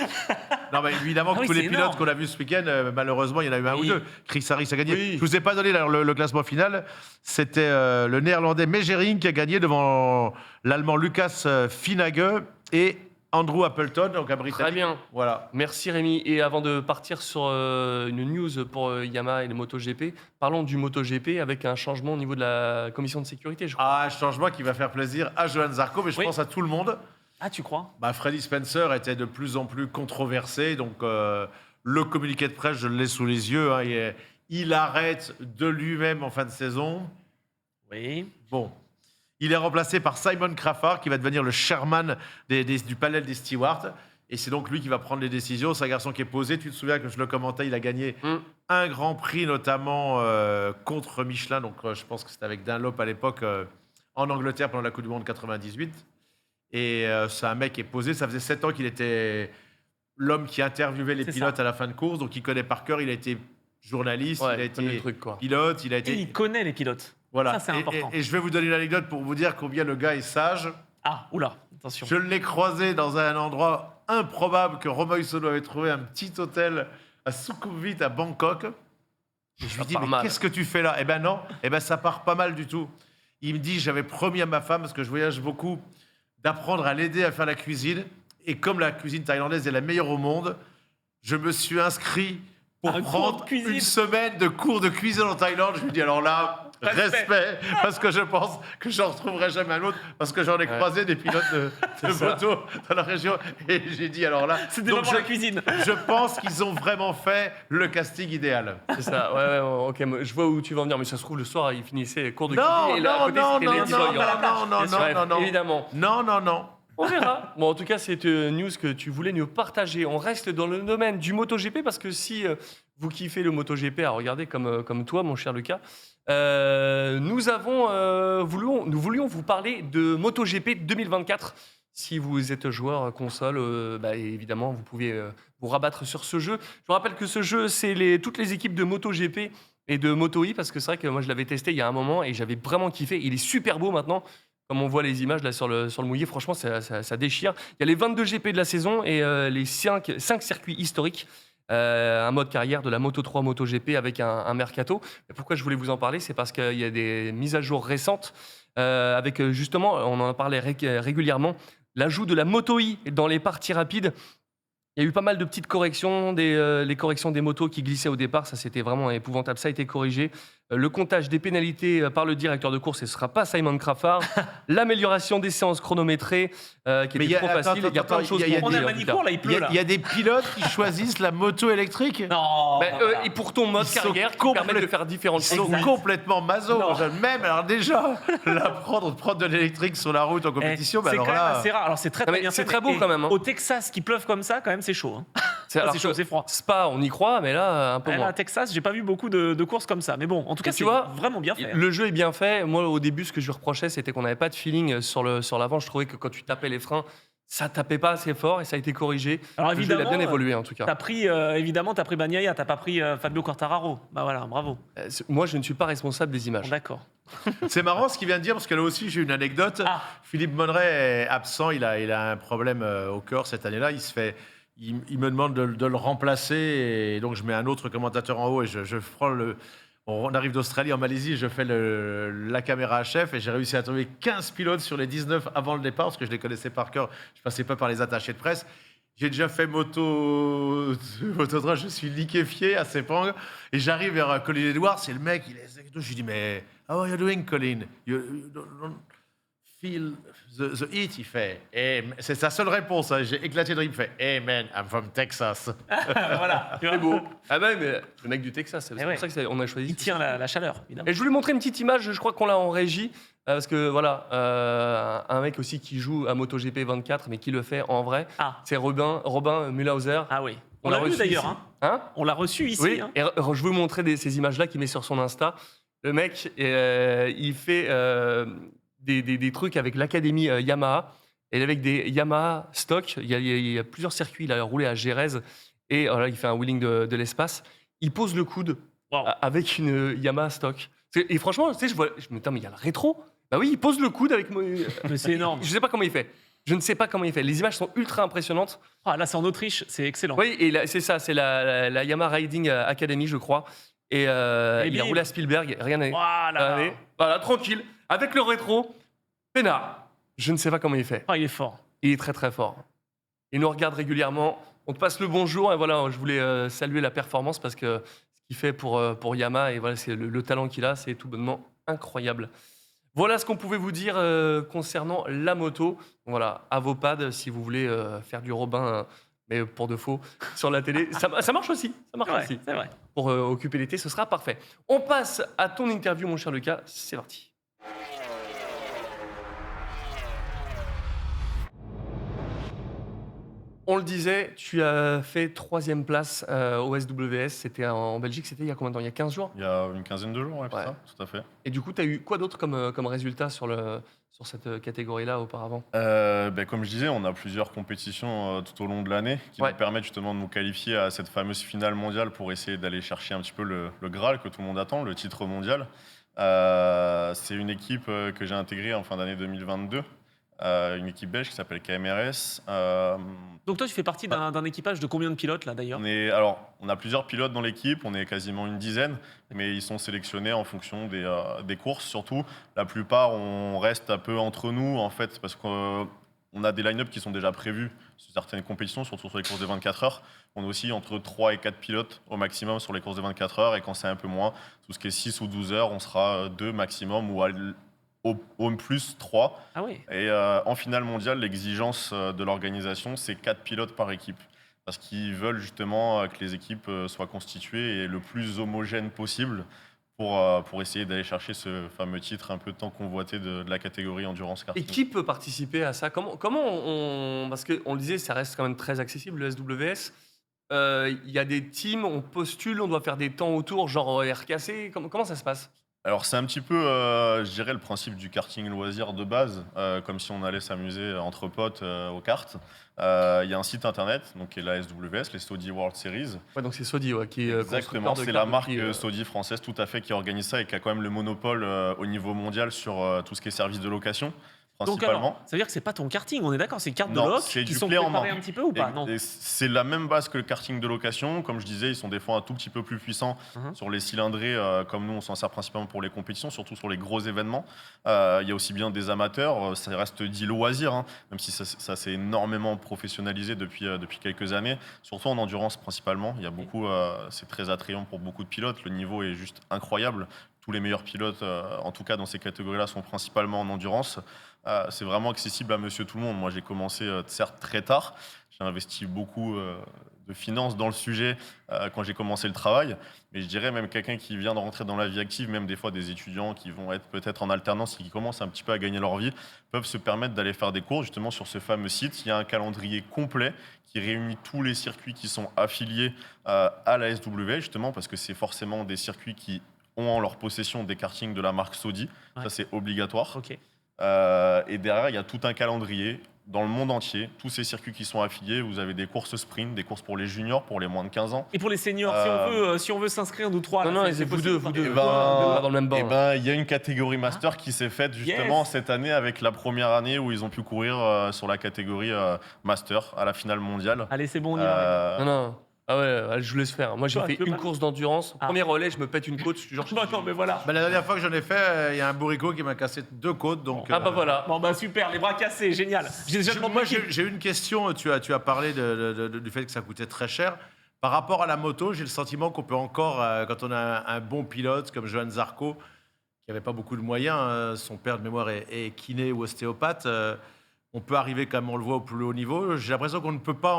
Speaker 4: Non, mais évidemment que
Speaker 3: Ah oui,
Speaker 4: tous les
Speaker 3: c'est
Speaker 4: pilotes
Speaker 3: énorme.
Speaker 4: qu'on a vus ce week-end, malheureusement, il y en a eu un
Speaker 3: Oui.
Speaker 4: ou deux. Chris Harris a gagné.
Speaker 2: Oui.
Speaker 4: Je vous ai pas donné le classement final. C'était le néerlandais Mejering qui a gagné devant l'allemand Lucas Finage et Andrew Appleton, donc un Britannique.
Speaker 2: Très bien.
Speaker 4: Voilà.
Speaker 2: Merci Rémi. Et avant de partir sur une news pour Yamaha et le MotoGP, parlons du MotoGP avec un changement au niveau de la commission de sécurité, je crois.
Speaker 4: Ah, un changement qui va faire plaisir à Johan Zarco, mais je
Speaker 3: Oui.
Speaker 4: pense à tout le monde.
Speaker 3: Ah, tu crois?
Speaker 4: Freddie Spencer était de plus en plus controversé, donc le communiqué de presse, je le laisse sous les yeux. Hein, il arrête de lui-même en fin de saison.
Speaker 3: Oui.
Speaker 4: Bon. Il est remplacé par Simon Craffard, qui va devenir le chairman du panel des stewards. Et c'est donc lui qui va prendre les décisions. C'est un garçon qui est posé. Tu te souviens que je le commentais, il a gagné un grand prix, notamment contre Michelin. Donc je pense que c'était avec Dunlop à l'époque, en Angleterre, pendant la Coupe du Monde 98. Et c'est un mec qui est posé. Ça faisait 7 ans qu'il était l'homme qui interviewait les
Speaker 3: C'est
Speaker 4: pilotes à la fin de course. Donc il connaît par cœur. Il a été journaliste,
Speaker 2: Ouais,
Speaker 4: il a
Speaker 2: il connaît
Speaker 4: été
Speaker 2: le truc, quoi.
Speaker 4: pilote, il a
Speaker 3: Et
Speaker 4: été...
Speaker 3: il connaît les pilotes.
Speaker 4: Voilà.
Speaker 3: Ça, c'est important.
Speaker 4: Et je vais vous donner une anecdote pour vous dire combien le gars est sage.
Speaker 3: Ah, oula, attention.
Speaker 4: Je l'ai croisé dans un endroit improbable que Romain Sono avait trouvé, un petit hôtel à Sukhumvit à Bangkok. Et je lui dis,
Speaker 2: part
Speaker 4: mais
Speaker 2: mal.
Speaker 4: qu'est-ce que tu fais là? Eh ben non, ça part pas mal du tout. Il me dit, j'avais promis à ma femme, parce que je voyage beaucoup, d'apprendre à l'aider à faire la cuisine. Et comme la cuisine thaïlandaise est la meilleure au monde, je me suis inscrit pour
Speaker 3: Un cours
Speaker 4: prendre
Speaker 3: de cuisine.
Speaker 4: une semaine de cours de cuisine en Thaïlande. Je lui dis, alors là... Respect, parce que je pense que j'en retrouverai jamais un autre, parce que j'en ai croisé des pilotes de moto dans la région, et j'ai dit alors là.
Speaker 3: C'était
Speaker 4: donc
Speaker 3: vraiment la cuisine.
Speaker 4: je pense qu'ils ont vraiment fait le casting idéal.
Speaker 2: C'est ça, ouais, ok, je vois où tu vas en venir, mais ça se trouve, le soir, il finissait cours de
Speaker 4: Non,
Speaker 2: cuisine, et là, à
Speaker 4: non,
Speaker 2: côté,
Speaker 4: non,
Speaker 2: c'était
Speaker 4: non,
Speaker 2: Lady
Speaker 4: non,
Speaker 2: Logan.
Speaker 4: non,
Speaker 2: Bien sûr,
Speaker 4: non, non.
Speaker 2: évidemment.
Speaker 4: Non.
Speaker 2: On verra. Bon, en tout cas, c'est une news que tu voulais nous partager. On reste dans le domaine du MotoGP parce que si vous kiffez le MotoGP à regarder comme toi, mon cher Lucas, nous voulions vous parler de MotoGP 2024. Si vous êtes joueur console, évidemment, vous pouvez vous rabattre sur ce jeu. Je vous rappelle que ce jeu, c'est toutes les équipes de MotoGP et de MotoE, parce que c'est vrai que moi, je l'avais testé il y a un moment et j'avais vraiment kiffé. Il est super beau maintenant. Comme on voit les images là sur le mouillé, franchement, ça déchire. Il y a les 22 GP de la saison et les 5 circuits historiques. Un mode carrière de la Moto 3 MotoGP avec un mercato. Et pourquoi je voulais vous en parler, c'est parce qu'il y a des mises à jour récentes avec justement, on en parlait régulièrement, l'ajout de la Moto E dans les parties rapides. Il y a eu pas mal de petites corrections, les corrections des motos qui glissaient au départ, ça c'était vraiment épouvantable, ça a été corrigé. Le comptage des pénalités par le directeur de course, ce ne sera pas Simon Craffard. L'amélioration des séances chronométrées, qui était trop facile. Il y a plein de choses
Speaker 4: il y a
Speaker 2: pour
Speaker 3: On
Speaker 2: dire,
Speaker 3: a
Speaker 2: en tout
Speaker 3: Manicourt,
Speaker 2: cas.
Speaker 3: là, il pleut, là.
Speaker 4: Il y a des pilotes qui choisissent la moto électrique.
Speaker 3: Non.
Speaker 2: Et pour ton mode
Speaker 4: Ils sont
Speaker 2: carrière, qui permet de faire différentes
Speaker 4: Ils sont
Speaker 2: choses.
Speaker 4: complètement maso.
Speaker 3: Non.
Speaker 4: Même, alors déjà, prendre de l'électrique sur la route en compétition,
Speaker 3: c'est
Speaker 4: alors
Speaker 3: quand même
Speaker 4: là...
Speaker 3: assez rare. Alors c'est très,
Speaker 2: Non,
Speaker 3: très
Speaker 2: mais
Speaker 3: bien
Speaker 2: c'est
Speaker 3: fait,
Speaker 2: très beau
Speaker 3: mais
Speaker 2: quand même, hein.
Speaker 3: Au Texas, qui pleuve comme ça, quand même, c'est chaud. Hein.
Speaker 2: Alors
Speaker 3: c'est chaud,
Speaker 2: que
Speaker 3: c'est froid.
Speaker 2: Spa, on y croit, mais là, un peu
Speaker 3: Là,
Speaker 2: moins.
Speaker 3: à Texas, j'ai pas vu beaucoup de courses comme ça. Mais bon, en tout cas,
Speaker 2: tu
Speaker 3: c'est
Speaker 2: vois,
Speaker 3: vraiment bien fait.
Speaker 2: Le jeu est bien fait. Moi, au début, ce que je reprochais, c'était qu'on n'avait pas de feeling sur l'avant. Je trouvais que quand tu tapais les freins, ça tapait pas assez fort et ça a été corrigé.
Speaker 3: Alors
Speaker 2: Le jeu, il a
Speaker 3: évidemment,
Speaker 2: bien évolué en tout cas.
Speaker 3: T'as pris, Bagnaia, t'as pas pris Fabio Quartararo. Bah voilà, bravo.
Speaker 2: Moi, je ne suis pas responsable des
Speaker 3: Bon,
Speaker 2: images.
Speaker 3: d'accord.
Speaker 4: C'est marrant ce qu'il vient de dire, parce que là aussi, j'ai une anecdote.
Speaker 3: Ah.
Speaker 4: Philippe Monneret est absent, il a un problème au cœur cette année-là. Il me demande de le remplacer, et donc je mets un autre commentateur en haut, et je prends on arrive d'Australie, en Malaisie, je fais la caméra à chef, et j'ai réussi à trouver 15 pilotes sur les 19 avant le départ, parce que je les connaissais par cœur, je passais pas par les attachés de presse. J'ai déjà fait moto 3, je suis liquéfié à Sepang, et j'arrive vers Colin Edwards, et le mec, je lui dis, mais how are you doing, Colin? You don't feel the heat, il fait. C'est sa seule réponse, hein. J'ai éclaté de rire, il fait, hey man, I'm from Texas.
Speaker 3: Voilà.
Speaker 2: C'est beau. Ah ben, mais le mec du Texas, c'est
Speaker 3: Eh
Speaker 2: pour
Speaker 3: ouais.
Speaker 2: ça qu'on a choisi.
Speaker 3: Il tient la chaleur, évidemment.
Speaker 2: Et je voulais montrer une petite image, je crois qu'on l'a en régie, parce que voilà, un mec aussi qui joue à MotoGP 24, mais qui le fait en vrai,
Speaker 3: Ah.
Speaker 2: c'est Robin Mühlhauser.
Speaker 3: Ah oui.
Speaker 2: On
Speaker 3: On
Speaker 2: l'a
Speaker 3: l'a vu
Speaker 2: reçu
Speaker 3: d'ailleurs.
Speaker 2: ici.
Speaker 3: Hein.
Speaker 2: Hein
Speaker 3: On l'a reçu ici.
Speaker 2: Oui,
Speaker 3: Hein.
Speaker 2: et je vais vous montrer ces images-là qu'il met sur son Insta. Le mec, il fait des trucs avec l'académie Yamaha et avec des Yamaha stock. Il y a plusieurs circuits. Il a roulé à Jerez et voilà, il fait un wheeling de l'espace. Il pose le coude
Speaker 3: Wow.
Speaker 2: avec une Yamaha stock. Et franchement, tu sais, je me dis, mais il y a le rétro. Bah oui, il pose le coude avec.
Speaker 3: Mais c'est énorme.
Speaker 2: Je sais pas comment il fait. Je ne sais pas comment il fait. Les images sont ultra impressionnantes.
Speaker 3: Ah, là, c'est en Autriche, c'est excellent.
Speaker 2: Oui, et c'est ça, c'est la Yamaha Riding Academy, je crois. Et il a
Speaker 3: bim.
Speaker 2: roulé à Spielberg, rien n'est.
Speaker 3: Voilà.
Speaker 2: Voilà, tranquille. Avec le rétro, peinard. Je ne sais pas comment il fait.
Speaker 3: Ah, il est fort.
Speaker 2: Il est très très fort. Il nous regarde régulièrement. On te passe le bonjour et voilà, je voulais saluer la performance parce que ce qu'il fait pour Yamaha et voilà, c'est le talent qu'il a, c'est tout bonnement incroyable. Voilà ce qu'on pouvait vous dire concernant la moto. Voilà, à vos pads si vous voulez faire du Robin, mais pour de faux, sur la télé. Ça marche aussi. Ça marche
Speaker 3: Ouais,
Speaker 2: aussi.
Speaker 3: c'est vrai.
Speaker 2: Pour occuper l'été, ce sera parfait. On passe à ton interview, mon cher Lucas. C'est parti. On le disait, tu as fait 3e place au SWS. C'était en Belgique. C'était il y a combien de temps? Il y a 15 jours.
Speaker 5: Il y a une quinzaine de jours, ouais,
Speaker 2: Ouais.
Speaker 5: ça, tout à fait.
Speaker 2: Et du coup, tu as eu quoi d'autre comme résultat sur cette catégorie-là auparavant?
Speaker 5: Comme je disais, on a plusieurs compétitions tout au long de l'année qui
Speaker 2: Ouais.
Speaker 5: nous permettent justement de nous qualifier à cette fameuse finale mondiale pour essayer d'aller chercher un petit peu le Graal que tout le monde attend, le titre mondial. C'est une équipe que j'ai intégrée en fin d'année 2022, une équipe belge qui s'appelle KMRS.
Speaker 3: Donc toi, tu fais partie d'un équipage de combien de pilotes, là, d'ailleurs?
Speaker 5: On a plusieurs pilotes dans l'équipe, on est quasiment une dizaine, mais ils sont sélectionnés en fonction des courses surtout. La plupart, on reste un peu entre nous, en fait, parce qu'on a des line-up qui sont déjà prévus sur certaines compétitions, surtout sur les courses de 24 heures. On est aussi entre 3 et 4 pilotes au maximum sur les courses de 24 heures, et quand c'est un peu moins, tout ce qui est 6 ou 12 heures, on sera 2 maximum, ou au plus 3.
Speaker 3: Ah oui.
Speaker 5: Et en finale mondiale, l'exigence de l'organisation, c'est 4 pilotes par équipe. Parce qu'ils veulent justement que les équipes soient constituées et le plus homogènes possible pour essayer d'aller chercher ce fameux titre un peu tant convoité de la catégorie endurance
Speaker 2: Et
Speaker 5: karting.
Speaker 2: qui peut participer à ça? Parce qu'on le disait, ça reste quand même très accessible, le SWS. Il y a des teams, on postule, on doit faire des temps autour, genre RKC. Comment ça se passe?
Speaker 5: Alors c'est un petit peu, je dirais, le principe du karting loisir de base, comme si on allait s'amuser entre potes aux karts. Il y a un site internet donc, qui est la SWS, les Saudi World Series.
Speaker 2: Ouais, donc c'est Sodi qui est
Speaker 5: Exactement,
Speaker 2: constructeur de
Speaker 5: c'est
Speaker 2: cartes
Speaker 5: la marque
Speaker 2: depuis,
Speaker 5: Saudi française tout à fait qui organise ça et qui a quand même le monopole au niveau mondial sur tout ce qui est service de location,
Speaker 3: Donc
Speaker 5: principalement.
Speaker 3: alors, ça veut dire que c'est pas ton karting, on est d'accord? C'est cartes de
Speaker 5: Non,
Speaker 3: loc
Speaker 5: c'est
Speaker 3: qui
Speaker 5: du
Speaker 3: sont
Speaker 5: clé en
Speaker 3: préparées
Speaker 5: main.
Speaker 3: un petit peu ou pas? Non.
Speaker 5: Et c'est la même base que le karting de location. Comme je disais, ils sont des fois un tout petit peu plus puissants
Speaker 3: Mhm.
Speaker 5: sur les cylindrés, comme nous, on s'en sert principalement pour les compétitions, surtout sur les gros événements. Il y a aussi bien des amateurs, ça reste dit loisir, hein, même si ça s'est énormément professionnalisé depuis quelques années, surtout en endurance principalement. Il y a beaucoup, c'est très attrayant pour beaucoup de pilotes. Le niveau est juste incroyable. Tous les meilleurs pilotes, en tout cas dans ces catégories-là, sont principalement en endurance. C'est vraiment accessible à monsieur tout le monde. Moi, j'ai commencé certes très tard. J'ai investi beaucoup de finances dans le sujet quand j'ai commencé le travail. Mais je dirais même quelqu'un qui vient de rentrer dans la vie active, même des fois des étudiants qui vont être peut-être en alternance et qui commencent un petit peu à gagner leur vie, peuvent se permettre d'aller faire des cours justement sur ce fameux site. Il y a un calendrier complet qui réunit tous les circuits qui sont affiliés à la SW, justement parce que c'est forcément des circuits qui ont en leur possession des kartings de la marque Saudi.
Speaker 3: Ouais.
Speaker 5: Ça, c'est obligatoire.
Speaker 3: Ok.
Speaker 5: Et derrière, il y a tout un calendrier dans le monde entier. Tous ces circuits qui sont affiliés, vous avez des courses sprint, des courses pour les juniors, pour les moins de 15 ans.
Speaker 3: Et pour les seniors, si on veut s'inscrire, nous trois,
Speaker 2: Non,
Speaker 3: là,
Speaker 2: non,
Speaker 3: c'est
Speaker 2: c'est vous
Speaker 3: possible
Speaker 2: deux,
Speaker 3: ou pas?
Speaker 2: vous deux.
Speaker 5: Eh
Speaker 2: Ouais,
Speaker 5: ben,
Speaker 2: dans le même banc.
Speaker 5: Eh ben, il y a une catégorie master qui s'est faite justement
Speaker 3: Yes.
Speaker 5: cette année avec la première année où ils ont pu courir sur la catégorie master à la finale mondiale.
Speaker 3: Allez, c'est bon, on y va.
Speaker 5: Euh,
Speaker 2: Non, non. Ah ouais, je vous laisse faire. Moi, j'ai
Speaker 3: Toi,
Speaker 2: fait
Speaker 3: tu veux
Speaker 2: une
Speaker 3: pas
Speaker 2: course d'endurance.
Speaker 3: Ah.
Speaker 2: Premier relais, je me pète une côte. Genre,
Speaker 3: Bah non, mais voilà.
Speaker 4: Bah, la dernière fois que j'en ai fait, il y a un bourricot qui m'a cassé 2 côtes. Donc,
Speaker 2: Ah bah voilà.
Speaker 3: Bon, bah super, les bras cassés, génial. J'ai déjà demandé
Speaker 4: Moi, j'ai une question. Tu as parlé du fait que ça coûtait très cher. Par rapport à la moto, j'ai le sentiment qu'on peut encore, quand on a un bon pilote comme Johan Zarco, qui n'avait pas beaucoup de moyens, son père de mémoire est kiné ou ostéopathe, on peut arriver, comme on le voit, au plus haut niveau. J'ai l'impression qu'on ne peut pas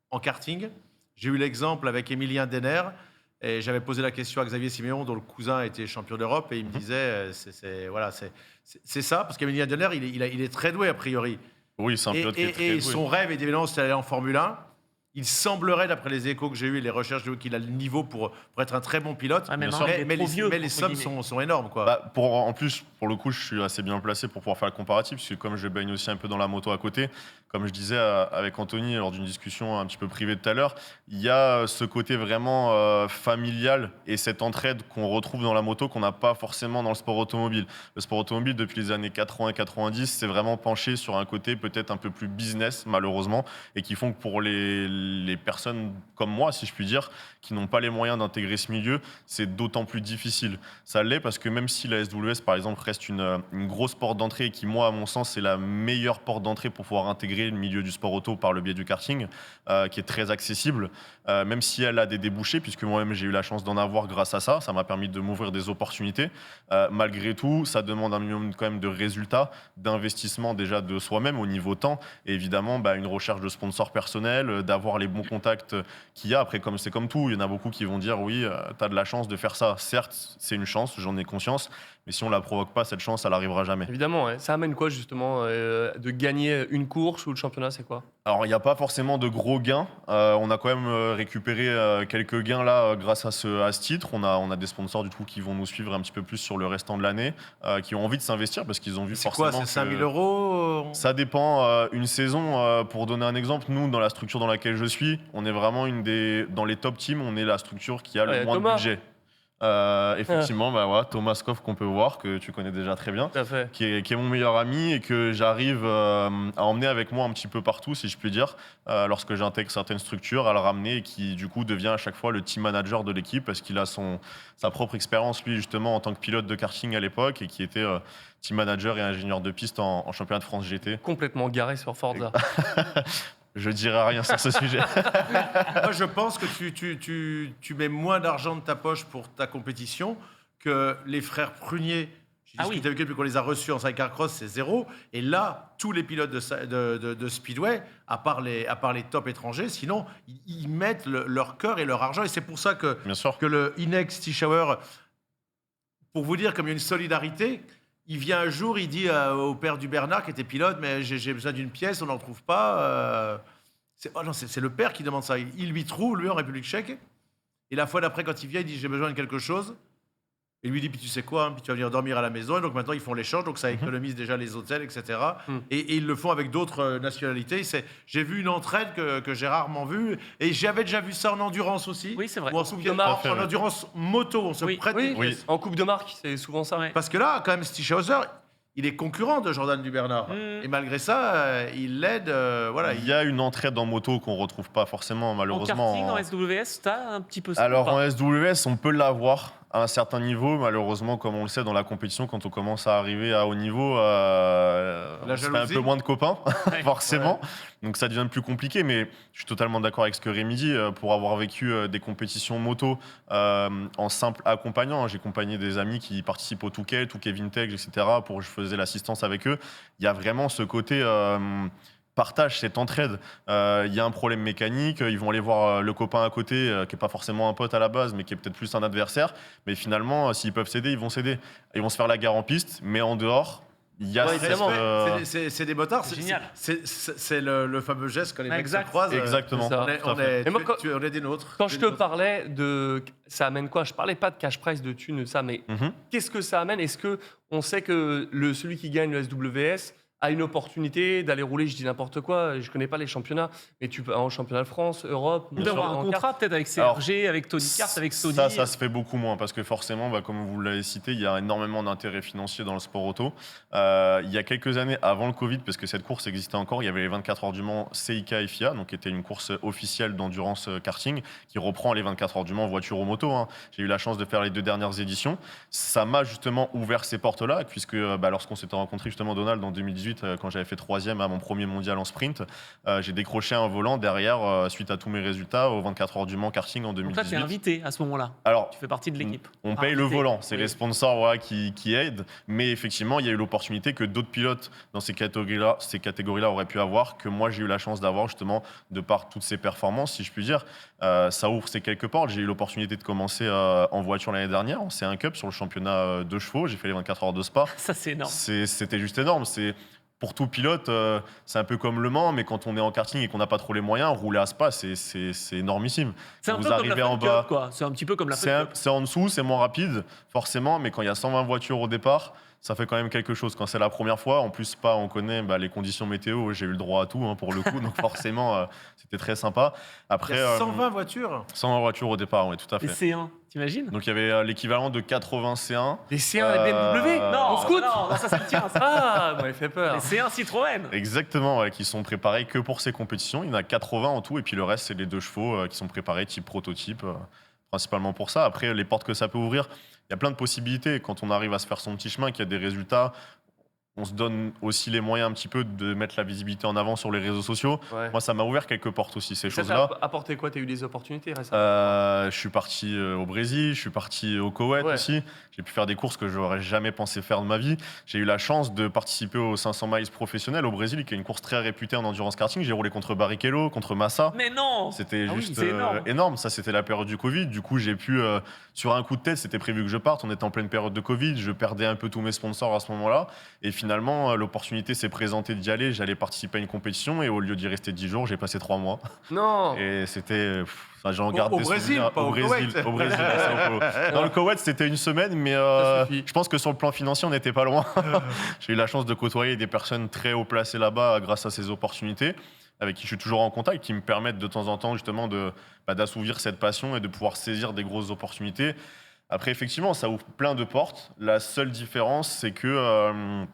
Speaker 4: en karting. J'ai eu l'exemple avec Émilien Denner. Et j'avais posé la question à Xavier Siméon, dont le cousin était champion d'Europe, et il me disait, c'est ça, parce qu'Emilien Denner, il est très doué a priori.
Speaker 5: Oui, c'est un pilote qui est très doué.
Speaker 4: Son rêve, évidemment, c'est d'aller en Formule 1. Il semblerait, d'après les échos que j'ai eus et les recherches, qu'il a le niveau pour être un très bon pilote.
Speaker 3: Ouais, mais
Speaker 5: Bien
Speaker 3: maintenant,
Speaker 5: sûr.
Speaker 3: il est
Speaker 4: Mais
Speaker 3: trop vieux,
Speaker 4: les
Speaker 3: entre
Speaker 4: sommes
Speaker 3: guillemets.
Speaker 4: sont énormes, quoi.
Speaker 5: Bah, en plus, pour le coup, je suis assez bien placé pour pouvoir faire le comparatif, parce que comme je baigne aussi un peu dans la moto à côté, comme je disais avec Anthony lors d'une discussion un petit peu privée tout à l'heure, il y a ce côté vraiment familial et cette entraide qu'on retrouve dans la moto qu'on n'a pas forcément dans le sport automobile. Le sport automobile, depuis les années 80 et 90, c'est vraiment penché sur un côté peut-être un peu plus business, malheureusement, et qui font que pour les personnes comme moi, si je puis dire, qui n'ont pas les moyens d'intégrer ce milieu, c'est d'autant plus difficile. Ça l'est parce que même si la SWS, par exemple, reste une grosse porte d'entrée et qui, moi, à mon sens, c'est la meilleure porte d'entrée pour pouvoir intégrer le milieu du sport auto par le biais du karting, qui est très accessible, même si elle a des débouchés, puisque moi-même, j'ai eu la chance d'en avoir grâce à ça. Ça m'a permis de m'ouvrir des opportunités. Malgré tout, ça demande un minimum quand même de résultats, d'investissement déjà de soi-même au niveau temps, et évidemment, une recherche de sponsors personnels, d'avoir les bons contacts qu'il y a. Après, comme c'est comme tout, il y en a beaucoup qui vont dire oui, tu as de la chance de faire ça. Certes, c'est une chance, j'en ai conscience, mais si on la provoque pas, cette chance, elle n'arrivera jamais.
Speaker 2: Évidemment, ouais. Ça amène quoi justement de gagner une course ou le championnat, c'est quoi?
Speaker 5: Alors, il n'y a pas forcément de gros gains. On a quand même récupéré quelques gains là grâce à ce titre. On a des sponsors du coup qui vont nous suivre un petit peu plus sur le restant de l'année, qui ont envie de s'investir parce qu'ils ont vu
Speaker 4: C'est
Speaker 5: forcément.
Speaker 4: quoi, c'est 5 000
Speaker 5: que-
Speaker 4: euros
Speaker 5: Ça dépend. Une saison, pour donner un exemple, nous, dans la structure dans laquelle je suis, on est vraiment dans les top teams, on est la structure qui a le
Speaker 2: Ouais,
Speaker 5: moins
Speaker 2: Thomas.
Speaker 5: de budget. Effectivement, voilà, Thomas Skoff qu'on peut voir, que tu connais déjà très bien,
Speaker 2: Tout à fait.
Speaker 5: qui est mon meilleur ami et que j'arrive à emmener avec moi un petit peu partout, si je puis dire, lorsque j'intègre certaines structures, à le ramener et qui, du coup, devient à chaque fois le team manager de l'équipe parce qu'il a sa propre expérience, lui, justement, en tant que pilote de karting à l'époque et qui était team manager et ingénieur de piste en championnat de France GT.
Speaker 2: Complètement garé sur Forza.
Speaker 5: Je dirai rien sur ce sujet.
Speaker 4: Moi, je pense que tu mets moins d'argent de ta poche pour ta compétition que les frères Prunier. J'ai
Speaker 3: Ah
Speaker 4: discuté
Speaker 3: oui.
Speaker 4: avec eux depuis qu'on les a reçus en sidecar cross, c'est 0. Et là, tous les pilotes de Speedway, à part les top étrangers, sinon, ils mettent leur cœur et leur argent. Et c'est pour ça que
Speaker 5: Bien sûr.
Speaker 4: le Inex Tischauer, pour vous dire, comme il y a une solidarité, il vient un jour, il dit au père du Bernard, qui était pilote, mais j'ai besoin d'une pièce, on n'en trouve pas. C'est le père qui demande ça. Il lui trouve, lui, en République tchèque. Et la fois d'après, quand il vient, il dit j'ai besoin de quelque chose. Et lui dit, puis tu sais quoi, puis tu vas venir dormir à la maison. Et donc maintenant, ils font l'échange, donc ça économise déjà les hôtels, etc. Et ils le font avec d'autres nationalités. J'ai vu une entraide que j'ai rarement vue. Et j'avais déjà vu ça en endurance aussi.
Speaker 3: Oui, c'est vrai.
Speaker 4: Ou en,
Speaker 2: de marque.
Speaker 4: en endurance moto, on se
Speaker 3: Oui.
Speaker 4: prête
Speaker 2: Oui,
Speaker 4: des pièces.
Speaker 2: en coupe de marque, c'est souvent ça.
Speaker 3: Ouais.
Speaker 4: Parce que là, quand même, Stichhauser, il est concurrent de Jordan Dubernard. Et malgré ça, il l'aide. Voilà,
Speaker 5: Il y a une entraide en moto qu'on retrouve pas forcément,
Speaker 3: En
Speaker 5: malheureusement.
Speaker 3: karting, en SWS, t'as un petit peu ça.
Speaker 5: Alors
Speaker 3: ou pas
Speaker 5: en SWS, on peut l'avoir à un certain niveau. Malheureusement, comme on le sait dans la compétition, quand on commence à arriver à haut niveau, on se fait un
Speaker 4: jalousie.
Speaker 5: peu moins de copains,
Speaker 3: Ouais.
Speaker 5: forcément. Donc ça devient plus compliqué. Mais je suis totalement d'accord avec ce que Rémi dit. Pour avoir vécu des compétitions moto en simple accompagnant, j'ai accompagné des amis qui participent au Touquet Vintage, etc. Je faisais l'assistance avec eux. Il y a vraiment ce côté partage, cette entraide. Il y a un problème mécanique, ils vont aller voir le copain à côté, qui n'est pas forcément un pote à la base, mais qui est peut-être plus un adversaire. Mais finalement, s'ils peuvent s'aider, ils vont s'aider. Ils vont se faire la guerre en piste, mais en dehors, il y a
Speaker 2: Ouais,
Speaker 5: cette,
Speaker 2: évidemment.
Speaker 4: c'est des motards.
Speaker 3: C'est génial.
Speaker 4: C'est le fameux geste quand les mecs
Speaker 3: Exact.
Speaker 4: se croisent.
Speaker 5: Exactement.
Speaker 2: c'est ça.
Speaker 4: On est,
Speaker 5: Tout à
Speaker 4: on
Speaker 5: fait.
Speaker 4: est-
Speaker 2: Mais moi,
Speaker 4: on est des nôtres.
Speaker 2: Quand je
Speaker 4: Des
Speaker 2: te
Speaker 4: nôtres.
Speaker 2: parlais de ça amène quoi, je parlais pas de cash prize, de thunes, de ça, mais
Speaker 5: Mhm.
Speaker 2: qu'est-ce que ça amène? Est-ce que on sait que celui qui gagne le SWS a une opportunité d'aller rouler, je dis n'importe quoi, je connais pas les championnats, mais tu peux en championnat de France, Europe,
Speaker 3: Ou d'avoir un
Speaker 2: en
Speaker 3: contrat peut-être avec CRG, avec Tony Kart, avec Sony.
Speaker 5: Ça se fait beaucoup moins parce que forcément, comme vous l'avez cité, il y a énormément d'intérêts financiers dans le sport auto. Il y a quelques années, avant le Covid, parce que cette course existait encore, il y avait les 24 heures du Mans CIK et FIA, donc qui était une course officielle d'endurance karting, qui reprend les 24 heures du Mans voiture ou moto. J'ai eu la chance de faire les 2 dernières éditions. Ça m'a justement ouvert ces portes-là, puisque lorsqu'on s'était rencontré justement Donald en 2018, quand j'avais fait 3e à mon premier mondial en sprint, j'ai décroché un volant derrière suite à tous mes résultats aux 24 heures du Mans karting en
Speaker 3: Donc là,
Speaker 5: 2018.
Speaker 3: tu es invité à ce moment-là.
Speaker 5: Alors,
Speaker 3: Tu fais partie de l'équipe.
Speaker 5: on paye le
Speaker 3: Invité.
Speaker 5: volant, c'est
Speaker 3: Oui.
Speaker 5: les sponsors qui aident, mais effectivement, il y a eu l'opportunité que d'autres pilotes dans ces catégories-là auraient pu avoir, que moi j'ai eu la chance d'avoir justement de par toutes ces performances, si je puis dire. Ça ouvre ces quelques portes. J'ai eu l'opportunité de commencer en voiture l'année dernière, en C1 Cup sur le championnat de chevaux. J'ai fait les 24 heures de Spa.
Speaker 3: Ça, c'est énorme.
Speaker 5: C'était juste énorme. pour tout pilote, c'est un peu comme Le Mans, mais quand on est en karting et qu'on n'a pas trop les moyens, rouler à Spa, c'est énormissime.
Speaker 3: C'est un
Speaker 5: Vous
Speaker 3: peu comme
Speaker 5: arrivez
Speaker 3: la
Speaker 5: en
Speaker 3: Fun
Speaker 5: bas,
Speaker 3: Cup, quoi. C'est un petit peu comme la Fun Cup.
Speaker 5: c'est en dessous, c'est moins rapide, forcément, mais quand il y a 120 voitures au départ, ça fait quand même quelque chose. Quand c'est la première fois, en plus, Spa, on connaît les conditions météo, j'ai eu le droit à tout pour le coup, donc forcément, c'était très sympa. Après,
Speaker 4: Il y a 120 voitures.
Speaker 5: 120 voitures au départ, oui, tout à
Speaker 3: Et
Speaker 5: fait.
Speaker 3: C1, t'imagines?
Speaker 5: Donc il y avait l'équivalent de 80 C1.
Speaker 2: Les C1 et BMW
Speaker 3: Non,
Speaker 2: On scoot
Speaker 3: non, ça c'est le tien, ça.
Speaker 2: Ah, vous m'avez fait peur.
Speaker 3: Les C1 Citroën.
Speaker 5: Exactement, ouais, qui sont préparés que pour ces compétitions. Il y en a 80 en tout, et puis le reste, c'est les 2 chevaux qui sont préparés type prototype, principalement pour ça. Après, les portes que ça peut ouvrir, il y a plein de possibilités. Quand on arrive à se faire son petit chemin, qu'il y a des résultats, on se donne aussi les moyens un petit peu de mettre la visibilité en avant sur les réseaux sociaux.
Speaker 2: Ouais.
Speaker 5: Moi, ça m'a ouvert quelques portes aussi, ces
Speaker 2: Ça
Speaker 5: choses-là.
Speaker 2: t'a apporté quoi? T'as eu des opportunités récemment?
Speaker 5: Je suis parti au Brésil, je suis parti au Koweït
Speaker 2: Ouais.
Speaker 5: aussi. J'ai pu faire des courses que j'aurais jamais pensé faire de ma vie. J'ai eu la chance de participer aux 500 miles professionnels au Brésil, qui est une course très réputée en endurance karting. J'ai roulé contre Barrichello, contre Massa.
Speaker 3: Mais non.
Speaker 5: C'était
Speaker 3: Ah oui,
Speaker 5: juste
Speaker 3: c'est énorme.
Speaker 5: énorme. Ça, c'était la période du Covid. Du coup, j'ai pu, sur un coup de tête, c'était prévu que je parte. On était en pleine période de Covid. Je perdais un peu tous mes sponsors à ce moment-là. Et finalement, l'opportunité s'est présentée d'y aller. J'allais participer à une compétition. Et au lieu d'y rester 10 jours, j'ai passé 3 mois.
Speaker 2: Non.
Speaker 5: Et c'était. J'en garde
Speaker 4: Au
Speaker 5: des
Speaker 4: Brésil,
Speaker 5: souvenirs.
Speaker 4: pas au
Speaker 5: Brésil.
Speaker 4: Koweït.
Speaker 5: Au Brésil, à São Paulo. Dans le Koweït, c'était une semaine, mais
Speaker 2: Ça suffit.
Speaker 5: je pense que sur le plan financier, on n'était pas loin. J'ai eu la chance de côtoyer des personnes très haut placées là-bas grâce à ces opportunités, avec qui je suis toujours en contact, qui me permettent de temps en temps justement d'assouvir cette passion et de pouvoir saisir des grosses opportunités. Après, effectivement, ça ouvre plein de portes. La seule différence, c'est que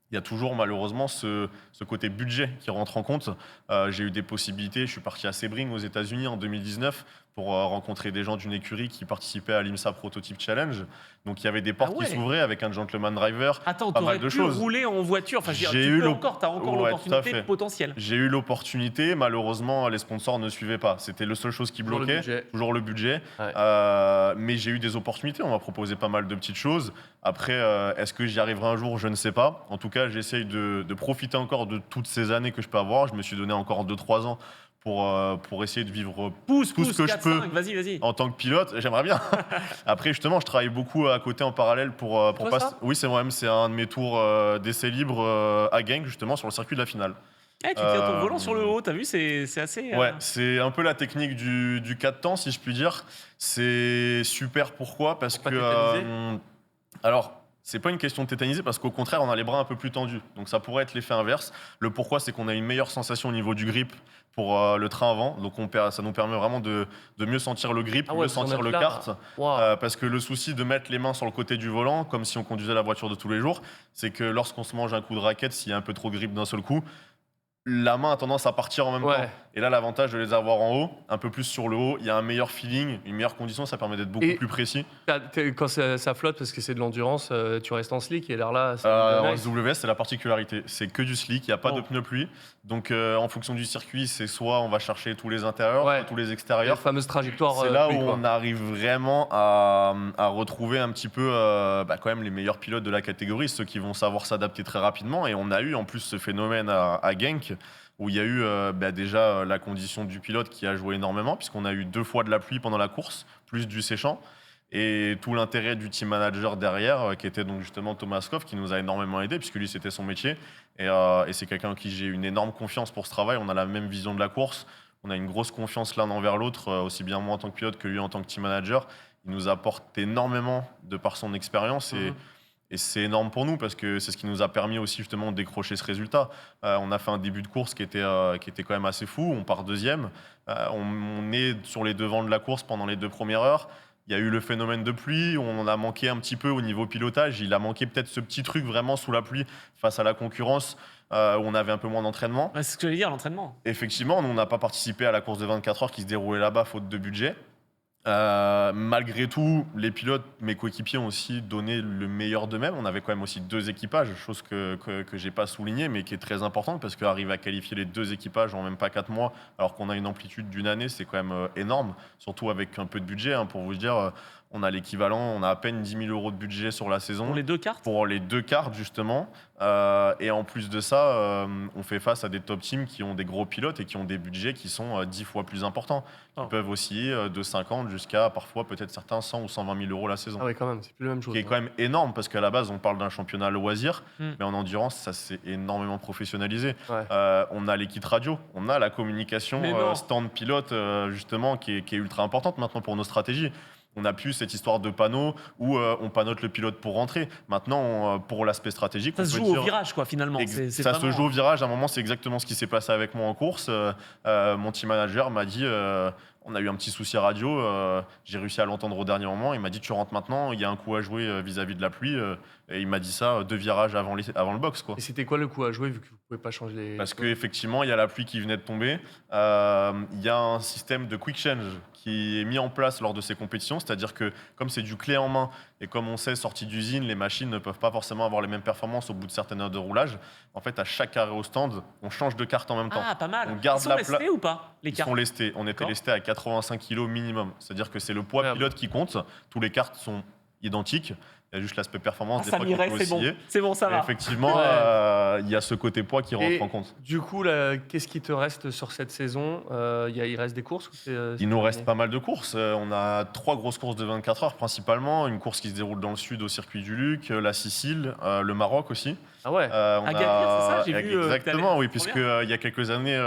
Speaker 5: il y a toujours malheureusement ce côté budget qui rentre en compte. J'ai eu des possibilités, je suis parti à Sebring aux États-Unis en 2019 pour rencontrer des gens d'une écurie qui participaient à l'IMSA Prototype Challenge. Donc il y avait des portes
Speaker 3: Ah ouais.
Speaker 5: qui s'ouvraient avec un gentleman driver.
Speaker 3: Attends,
Speaker 5: Pas
Speaker 3: t'aurais
Speaker 5: mal de
Speaker 3: pu
Speaker 5: choses.
Speaker 3: rouler en voiture. Enfin, je veux dire,
Speaker 5: J'ai
Speaker 3: tu
Speaker 5: eu
Speaker 3: peux
Speaker 5: l'op-
Speaker 3: encore, t'as encore
Speaker 5: Ouais, tout à
Speaker 3: l'opportunité
Speaker 5: fait.
Speaker 3: potentielle.
Speaker 5: J'ai eu l'opportunité, malheureusement les sponsors ne suivaient pas. C'était la seule chose qui
Speaker 2: Toujours le
Speaker 5: bloquait,
Speaker 2: budget.
Speaker 5: toujours le budget.
Speaker 2: Ouais.
Speaker 5: Mais j'ai eu des opportunités, on m'a proposé pas mal de petites choses. Après, est-ce que j'y arriverai un jour? Je ne sais pas. En tout cas, j'essaye de profiter encore de toutes ces années que je peux avoir. Je me suis donné encore 2-3 ans pour essayer de vivre
Speaker 3: Pousse,
Speaker 5: tout ce que
Speaker 3: 4,
Speaker 5: je peux
Speaker 3: 5, vas-y, vas-y.
Speaker 5: en tant que pilote. J'aimerais bien. Après, justement, je travaille beaucoup à côté en parallèle pour
Speaker 2: toi,
Speaker 5: pas.
Speaker 2: ça
Speaker 5: Oui, c'est moi-même. C'est un de mes tours d'essai libre à Genk, justement, sur le circuit de la finale.
Speaker 3: Eh, tu tiens ton
Speaker 5: Euh,
Speaker 3: volant sur le haut, t'as vu, c'est assez.
Speaker 5: Ouais, c'est un peu la technique du 4 temps, si je puis dire. C'est super, pourquoi? Parce
Speaker 2: Pour
Speaker 5: que.
Speaker 2: pas tétaniser
Speaker 5: Alors, c'est pas une question de tétaniser, parce qu'au contraire, on a les bras un peu plus tendus. Donc ça pourrait être l'effet inverse. Le pourquoi, c'est qu'on a une meilleure sensation au niveau du grip pour le train avant. Donc ça nous permet vraiment de mieux sentir le grip,
Speaker 2: Ah ouais,
Speaker 5: mieux
Speaker 2: vous en
Speaker 5: sentir
Speaker 2: êtes
Speaker 5: le
Speaker 2: là.
Speaker 5: kart.
Speaker 2: Waouh.
Speaker 5: Parce que le souci de mettre les mains sur le côté du volant, comme si on conduisait la voiture de tous les jours, c'est que lorsqu'on se mange un coup de raquette, s'il y a un peu trop de grip d'un seul coup, la main a tendance à partir en même
Speaker 2: Ouais.
Speaker 5: temps. Et là, l'avantage de les avoir en haut, un peu plus sur le haut, il y a un meilleur feeling, une meilleure condition, ça permet d'être beaucoup
Speaker 2: Et-
Speaker 5: plus précis.
Speaker 2: Quand ça flotte parce que c'est de l'endurance, tu restes en slick et alors là, c'est
Speaker 5: En
Speaker 2: nice.
Speaker 5: SWS, c'est la particularité. C'est que du slick, il n'y a pas
Speaker 2: Bon.
Speaker 5: de pneus pluie. Donc, en fonction du circuit, c'est soit on va chercher tous les intérieurs,
Speaker 2: Ouais.
Speaker 5: soit tous les
Speaker 2: La
Speaker 5: extérieurs.
Speaker 2: fameuse trajectoire.
Speaker 5: C'est là où
Speaker 2: pluie, quoi.
Speaker 5: on arrive vraiment à retrouver un petit peu quand même les meilleurs pilotes de la catégorie, ceux qui vont savoir s'adapter très rapidement. Et on a eu en plus ce phénomène à Genk, où il y a eu déjà la condition du pilote qui a joué énormément, puisqu'on a eu 2 fois de la pluie pendant la course, plus du séchant. Et tout l'intérêt du team manager derrière, qui était donc justement Thomas Koff, qui nous a énormément aidé, puisque lui c'était son métier. Et c'est quelqu'un en qui j'ai une énorme confiance pour ce travail. On a la même vision de la course. On a une grosse confiance l'un envers l'autre, aussi bien moi en tant que pilote que lui en tant que team manager. Il nous apporte énormément de par son expérience. Et c'est énorme pour nous parce que c'est ce qui nous a permis aussi justement de décrocher ce résultat. On a fait un début de course qui était quand même assez fou. On part deuxième. On est sur les devants de la course pendant les 2 premières heures. Il y a eu le phénomène de pluie. On en a manqué un petit peu au niveau pilotage. Il a manqué peut-être ce petit truc vraiment sous la pluie face à la concurrence où on avait un peu moins d'entraînement.
Speaker 3: Ouais, c'est ce que j'allais dire, l'entraînement.
Speaker 5: Effectivement, nous, on n'a pas participé à la course de 24 heures qui se déroulait là-bas faute de budget. Malgré tout, les pilotes, mes coéquipiers, ont aussi donné le meilleur d'eux-mêmes. On avait quand même aussi 2 équipages, chose que j'ai pas souligné, mais qui est très importante parce qu'arriver à qualifier les 2 équipages en même pas 4 mois, alors qu'on a une amplitude d'une année, c'est quand même énorme, surtout avec un peu de budget. Pour vous dire, on a l'équivalent, on a à peine 10 000 € de budget sur la saison.
Speaker 3: Pour les 2 cartes.
Speaker 5: Pour les 2 cartes, justement, Et en plus de ça, on fait face à des top teams qui ont des gros pilotes et qui ont des budgets qui sont 10 fois plus importants, qui peuvent osciller de 50 jusqu'à parfois peut-être certains 100 ou 120 000 euros la saison.
Speaker 2: Ah ouais, quand même, c'est plus la même chose.
Speaker 5: Qui est quand même énorme parce qu'à la base, on parle d'un championnat loisir, mais en endurance, ça s'est énormément professionnalisé.
Speaker 2: Ouais.
Speaker 5: On a l'équipe radio, on a la communication stand pilote, justement, qui est ultra importante maintenant pour nos stratégies. On n'a plus cette histoire de panneau où on panote le pilote pour rentrer. Maintenant, pour l'aspect stratégique,
Speaker 3: ça se joue au virage, quoi, finalement.
Speaker 5: Ça se joue au virage. À un moment, c'est exactement ce qui s'est passé avec moi en course. Mon team manager m'a dit on a eu un petit souci radio. J'ai réussi à l'entendre au dernier moment. Il m'a dit tu rentres maintenant. Il y a un coup à jouer vis-à-vis de la pluie. Et il m'a dit ça 2 virages avant le box, quoi.
Speaker 2: Et c'était quoi le coup à jouer vu que vous pouvez pas changer les.
Speaker 5: Parce qu'effectivement, il y a la pluie qui venait de tomber. Il y a un système de quick change qui est mis en place lors de ces compétitions. C'est-à-dire que comme c'est du clé en main et comme on sait, sortie d'usine, les machines ne peuvent pas forcément avoir les mêmes performances au bout de certaines heures de roulage. En fait, à chaque arrêt au stand, on change de carte en même temps.
Speaker 3: Ah, pas mal.
Speaker 5: On garde
Speaker 3: Ils sont
Speaker 5: la
Speaker 3: lestés ou pas, les
Speaker 5: Ils
Speaker 3: cartes
Speaker 5: sont lestés. On était lestés à 85 kg minimum. C'est-à-dire que c'est le poids pilote qui compte. Tous les cartes sont identiques. Il y a juste l'aspect performance des
Speaker 3: ça
Speaker 5: fois qui
Speaker 3: m'irait,
Speaker 5: peut
Speaker 3: c'est bon.
Speaker 5: osciller.
Speaker 3: C'est bon, ça
Speaker 5: Et
Speaker 3: va.
Speaker 5: effectivement, il y a ce côté poids qui rentre en compte.
Speaker 2: Du coup, là, qu'est-ce qui te reste sur cette saison? Il reste des courses ou
Speaker 5: Il nous reste pas mal de courses. On a 3 grosses courses de 24 heures principalement. Une course qui se déroule dans le sud au circuit du Luc, la Sicile, le Maroc aussi.
Speaker 2: Ah ouais.
Speaker 3: Agadir, c'est ça, j'ai vu,
Speaker 5: Exactement, oui,
Speaker 3: que t'allais-
Speaker 5: puisque il y a quelques années,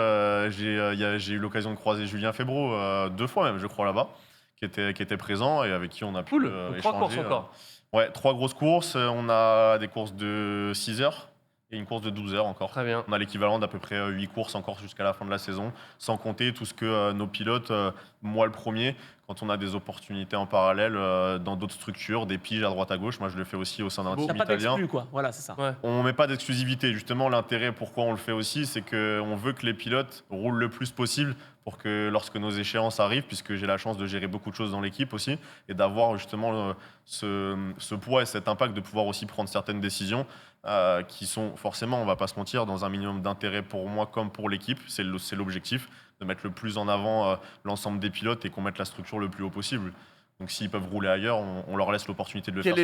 Speaker 5: j'ai eu l'occasion de croiser Julien Febro 2 fois même, je crois, là-bas, qui était présent et avec qui on a pu
Speaker 2: Cool.
Speaker 5: échanger.
Speaker 2: 3 courses encore.
Speaker 5: Ouais, 3 grosses courses. On a des courses de 6 heures et une course de 12 heures encore.
Speaker 2: Très bien.
Speaker 5: On a l'équivalent d'à peu près 8 courses encore jusqu'à la fin de la saison, sans compter tout ce que nos pilotes, moi le premier, quand on a des opportunités en parallèle dans d'autres structures, des piges à droite à gauche, moi je le fais aussi au sein d'un
Speaker 3: T'as
Speaker 5: team
Speaker 3: pas
Speaker 5: italien.
Speaker 3: d'exclus, quoi. Voilà, c'est ça.
Speaker 2: Ouais.
Speaker 5: On ne met pas d'exclusivité. Justement, l'intérêt pourquoi on le fait aussi, c'est qu'on veut que les pilotes roulent le plus possible pour que lorsque nos échéances arrivent, puisque j'ai la chance de gérer beaucoup de choses dans l'équipe aussi, et d'avoir justement ce poids et cet impact de pouvoir aussi prendre certaines décisions qui sont forcément, on ne va pas se mentir, dans un minimum d'intérêt pour moi comme pour l'équipe. C'est l'objectif, de mettre le plus en avant l'ensemble des pilotes et qu'on mette la structure le plus haut possible. Donc s'ils peuvent rouler ailleurs, on leur laisse l'opportunité de le faire.